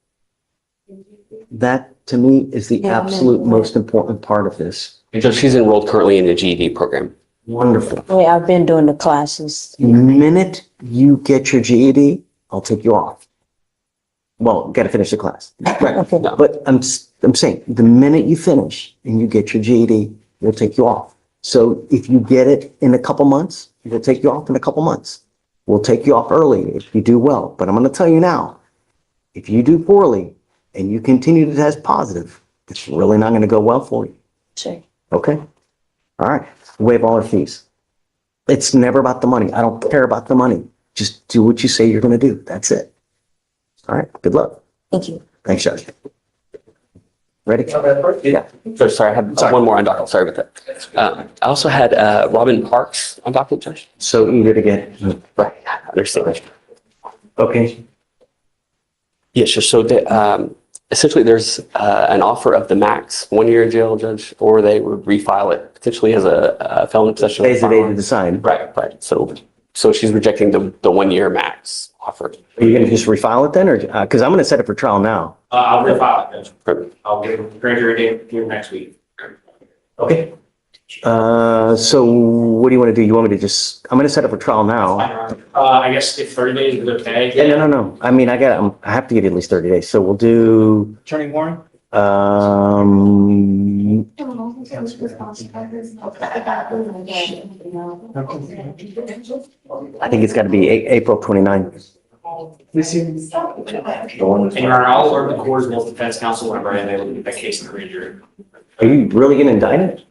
That, to me, is the absolute most important part of this. So she's enrolled currently in the GED program. Wonderful. Wait, I've been doing the classes. The minute you get your GED, I'll take you off. Well, gotta finish the class. Right. Okay. But I'm saying, the minute you finish and you get your GED, we'll take you off. So if you get it in a couple months, we'll take you off in a couple months. We'll take you off early if you do well. But I'm gonna tell you now, if you do poorly and you continue to test positive, it's really not gonna go well for you. Sure. Okay? All right. Waive all our fees. It's never about the money. I don't care about the money. Just do what you say you're gonna do. That's it. All right. Good luck. Thank you. Thanks, Judge. Ready? Yeah. So sorry, I had one more on docket. Sorry about that. I also had Robin Parks on docket, Judge. So eager to get. Right. I understand. Okay. Yes, so essentially there's an offer of the max 1 year in jail, Judge, or they would refile it potentially as a felon in possession. Today's the day to decide. Right. So she's rejecting the 1 year max offer. Are you gonna just refile it then, or, cause I'm gonna set it for trial now. I'll refile it, Judge. I'll give a grand jury date here next week. Okay. So what do you want to do? You want me to just, I'm gonna set up for trial now. I guess if 30 days is okay. Yeah, no. I mean, I have to give you at least 30 days. So we'll do, Attorney Warren? I think it's gotta be April 29th. And Your Honor, I'll alert the court as well as defense counsel whenever I am able to get that case in the grand jury. Are you really gonna indict it?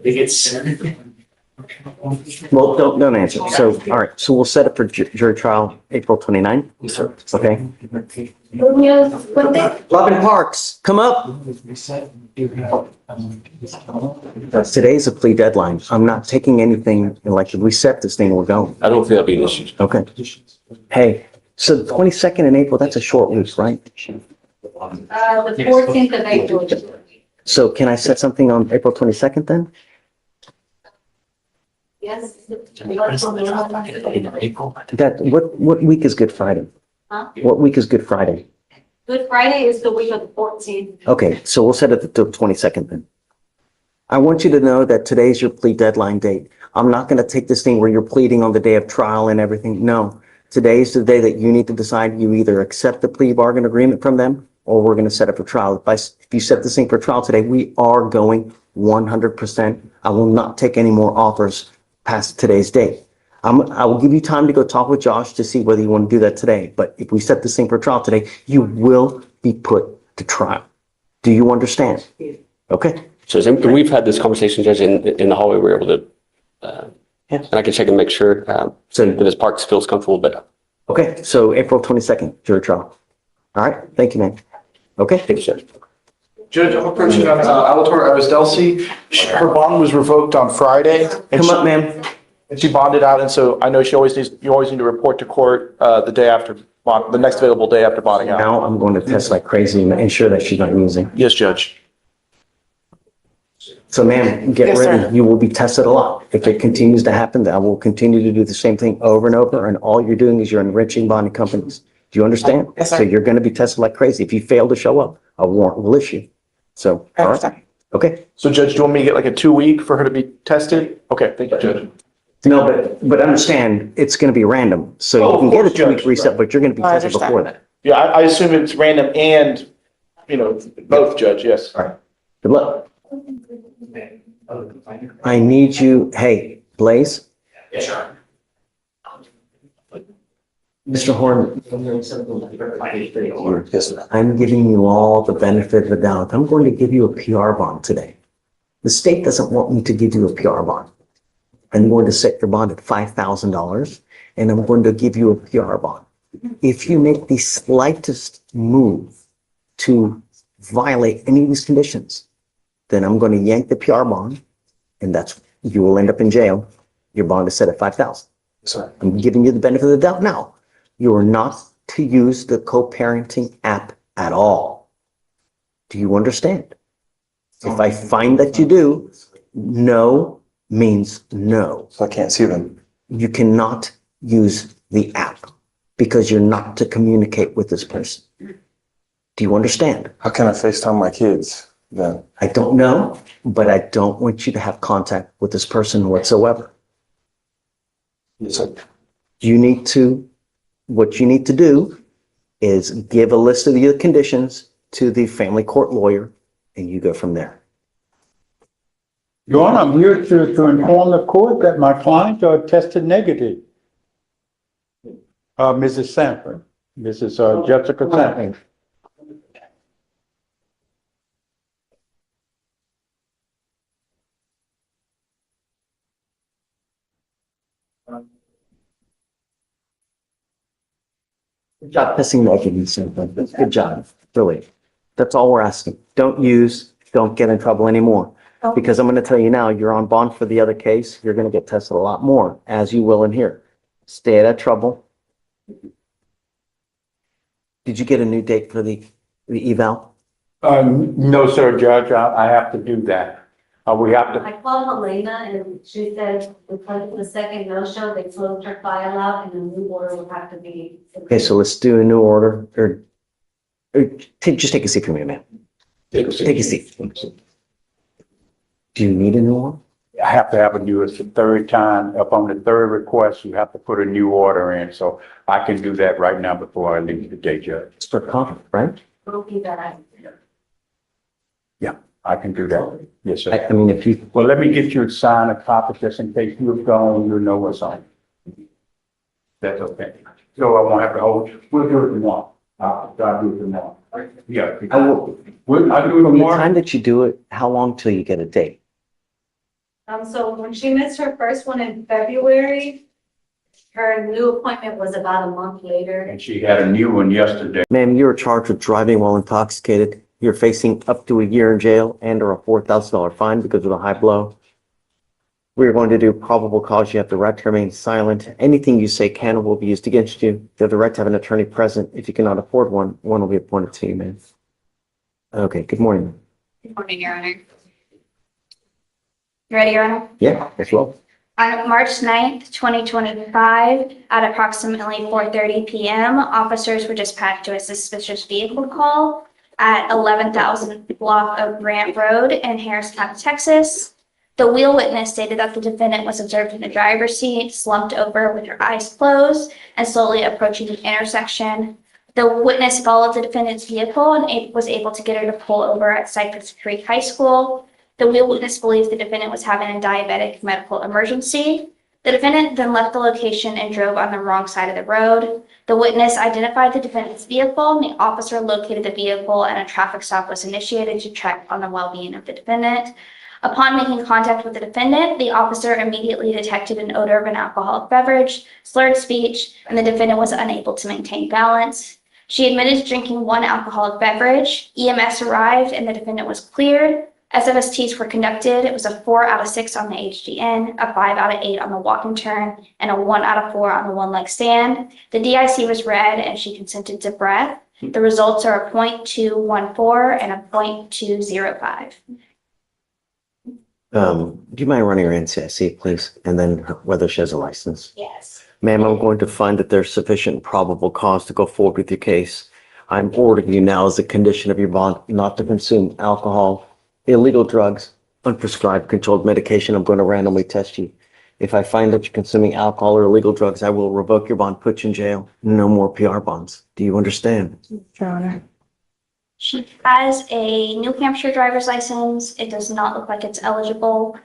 It's. Well, don't answer. So, all right, so we'll set it for jury trial, April 29th. Yes, sir. Okay? Robin Parks, come up. Today's a plea deadline. I'm not taking anything, like, if we set this thing, we're going. I don't think that'll be an issue. Okay. Hey, so the 22nd in April, that's a short week, right? The 14th of April. So can I set something on April 22nd then? Yes. That, what week is Good Friday? Huh? What week is Good Friday? Good Friday is the week of the 14th. Okay, so we'll set it to the 22nd then. I want you to know that today's your plea deadline date. I'm not going to take this thing where you're pleading on the day of trial and everything. No, today's the day that you need to decide. You either accept the plea bargain agreement from them or we're going to set it for trial. If you set this thing for trial today, we are going 100%. I will not take any more offers past today's date. I will give you time to go talk with Josh to see whether you want to do that today. But if we set this thing for trial today, you will be put to trial. Do you understand? Okay. So we've had this conversation, Judge, in the hallway. We're able to, and I can check and make sure so that Ms. Parks feels comfortable. But okay, so April 22nd, jury trial. All right, thank you, man. Okay. Thanks, Judge. Judge, I'm approaching on Alator Arisdelsi. Her bond was revoked on Friday. Come up, ma'am. And she bonded out, and so I know you always need to report to court the day after, the next available day after bonding out. Now I'm going to test like crazy and ensure that she's not using. Yes, Judge. So ma'am, get Yes, ready. sir. You will be tested a lot. If it continues to happen, I will continue to do the same thing over and over. And all you're doing is you're enriching bonding companies. Do you understand? Yes, sir. So you're going to be tested like crazy. If you fail to show up, a warrant will issue. So, all right. Okay. So Judge, do you want me to get like a 2-week for her to be tested? Okay, thank you, Judge. No, but understand, it's going to be random. So you can get a 2-week reset, but you're going to be tested before that. Yeah, I assume it's random and, both, Judge, yes. All right. Good luck. I need you, hey, Blaze, Yes, sir. Mr. Horn, I'm giving you all the benefit of the doubt. I'm going to give you a PR bond today. The state doesn't want me to give you a PR bond. I'm going to set your bond at $5,000 and I'm going to give you a PR bond. If you make the slightest move to violate any of these conditions, then I'm going to yank the PR bond and you will end up in jail. Your bond is set at $5,000. Sorry. I'm giving you the benefit of the doubt now. You are not to use the co-parenting app at all. Do you understand? If I find that you do, no means no. So I can't see them. You cannot use the app because you're not to communicate with this person. Do you understand? How can I FaceTime my kids then? I don't know, but I don't want you to have contact with this person whatsoever. Yes, sir. What you need to do is give a list of the conditions to the family court lawyer and you go from there. Your Honor, I'm here to inform the court that my clients are tested negative. Mrs. Sanford, Mrs. Jessica Sanford. Good job testing negative, Sanford. Good job, really. That's all we're asking. Don't get in trouble anymore. Because I'm going to tell you now, you're on bond for the other case. You're going to get tested a lot more, as you will in here. Stay out of trouble. Did you get a new date for the eval? No, sir, Judge, I have to do that. We have to, I called Helena and she said because of the second no-show, they closed her file out and a new order will have to be. Okay, so let's do a new order, just take a seat for me, man. Take a seat. Do you need a new one? I have to have a new, it's the third time, upon the third request, you have to put a new order in, so I can do that right now before I leave the day, Judge. It's for conflict, right? Okay, that. Yeah, I can do that. Yes, sir. I mean, if you, Well, let me get you to sign a copy just in case you're gone, you know what's on. That's okay. So I won't have to hold you. We'll do it tomorrow. I'll do it tomorrow. Yeah. I will, I'll do it from the tomorrow. time that you do it, how long till you get a date? So when she missed her first one in February, her new appointment was about a month later. And she had a new one yesterday. Ma'am, you are charged with driving while intoxicated. You're facing up to a year in jail and or a $4,000 fine because of the high blow. We're going to do probable cause. You have the right to remain silent. Anything you say can or will be used against you. You have the right to have an attorney present. If you cannot afford one, one will be appointed to you, ma'am. Okay, good morning. Good morning, Your Honor. You ready, Your Honor? Yeah, yes, well. On March 9th, 2025, at approximately 4:30 p.m., officers were dispatched to a suspicious vehicle call at 11,000 block of Grant Road in Harris County, Texas. The wheel witness stated that the defendant was observed in the driver's seat, slumped over with her eyes closed, and slowly approaching the intersection. The witness followed the defendant's vehicle and was able to get her to pull over at Cypress Creek High School. The wheel witness believes the defendant was having a diabetic medical emergency. The defendant then left the location and drove on the wrong side of the road. The witness identified the defendant's vehicle, and the officer located the vehicle, and a traffic stop was initiated to check on the well-being of the defendant. Upon making contact with the defendant, the officer immediately detected an odor of an alcoholic beverage, slurred speech, and the defendant was unable to maintain balance. She admitted to drinking one alcoholic beverage. EMS arrived, and the defendant was cleared. SFSTs were conducted. It was a 4 out of 6 on the HGN, a 5 out of 8 on the walk and turn, and a 1 out of 4 on the one-leg stand. The DIC was read, and she consented to breath. The results are a 0.214 and a 0.205. Do you mind running her NCIC, please? And then whether she has a license? Yes. Ma'am, I'm going to find that there's sufficient probable cause to go forward with your case. I'm ordering you now as a condition of your bond not to consume alcohol, illegal drugs, unprescribed controlled medication. I'm going to randomly test you. If I find that you're consuming alcohol or illegal drugs, I will revoke your bond, put you in jail. No more PR bonds. Do you understand? Your Honor. She has a New Hampshire driver's license. It does not look like it's eligible.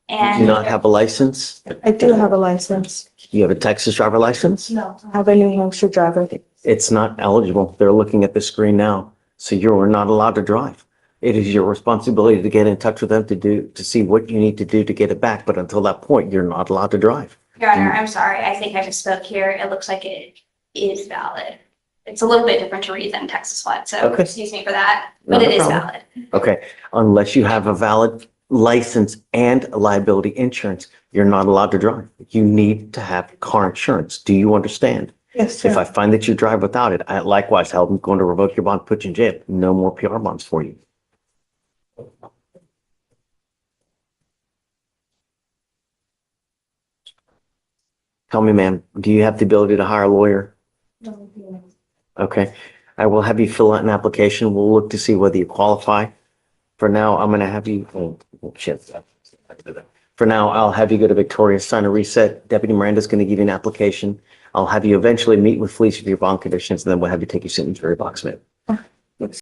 Do you And not have a license? I do have a license. You have a Texas driver license? No. I have a New Hampshire driver. It's not eligible. They're looking at the screen now. So you're not allowed to drive. It is your responsibility to get in touch with them to see what you need to do to get it back. But until that point, you're not allowed to drive. Your Honor, I'm sorry, I think I misspoke here. It looks like it is valid. It's a little bit different to read than Texas flood, so Okay. excuse me for that, but Not a it is problem. valid. Okay, unless you have a valid license and liability insurance, you're not allowed to drive. You need to have car insurance. Do you understand? Yes, If I sir. find that you drive without it, I likewise, I'm going to revoke your bond, put you in jail. No more PR bonds for you. Tell me, ma'am, do you have the ability to hire a lawyer? Okay, I will have you fill out an application. We'll look to see whether you qualify. For now, I'm gonna have you, shit. For now, I'll have you go to Victoria, sign a reset. Deputy Miranda's gonna give you an application. I'll have you eventually meet with Fleischer for your bond conditions, and then we'll have you take your signature box, ma'am.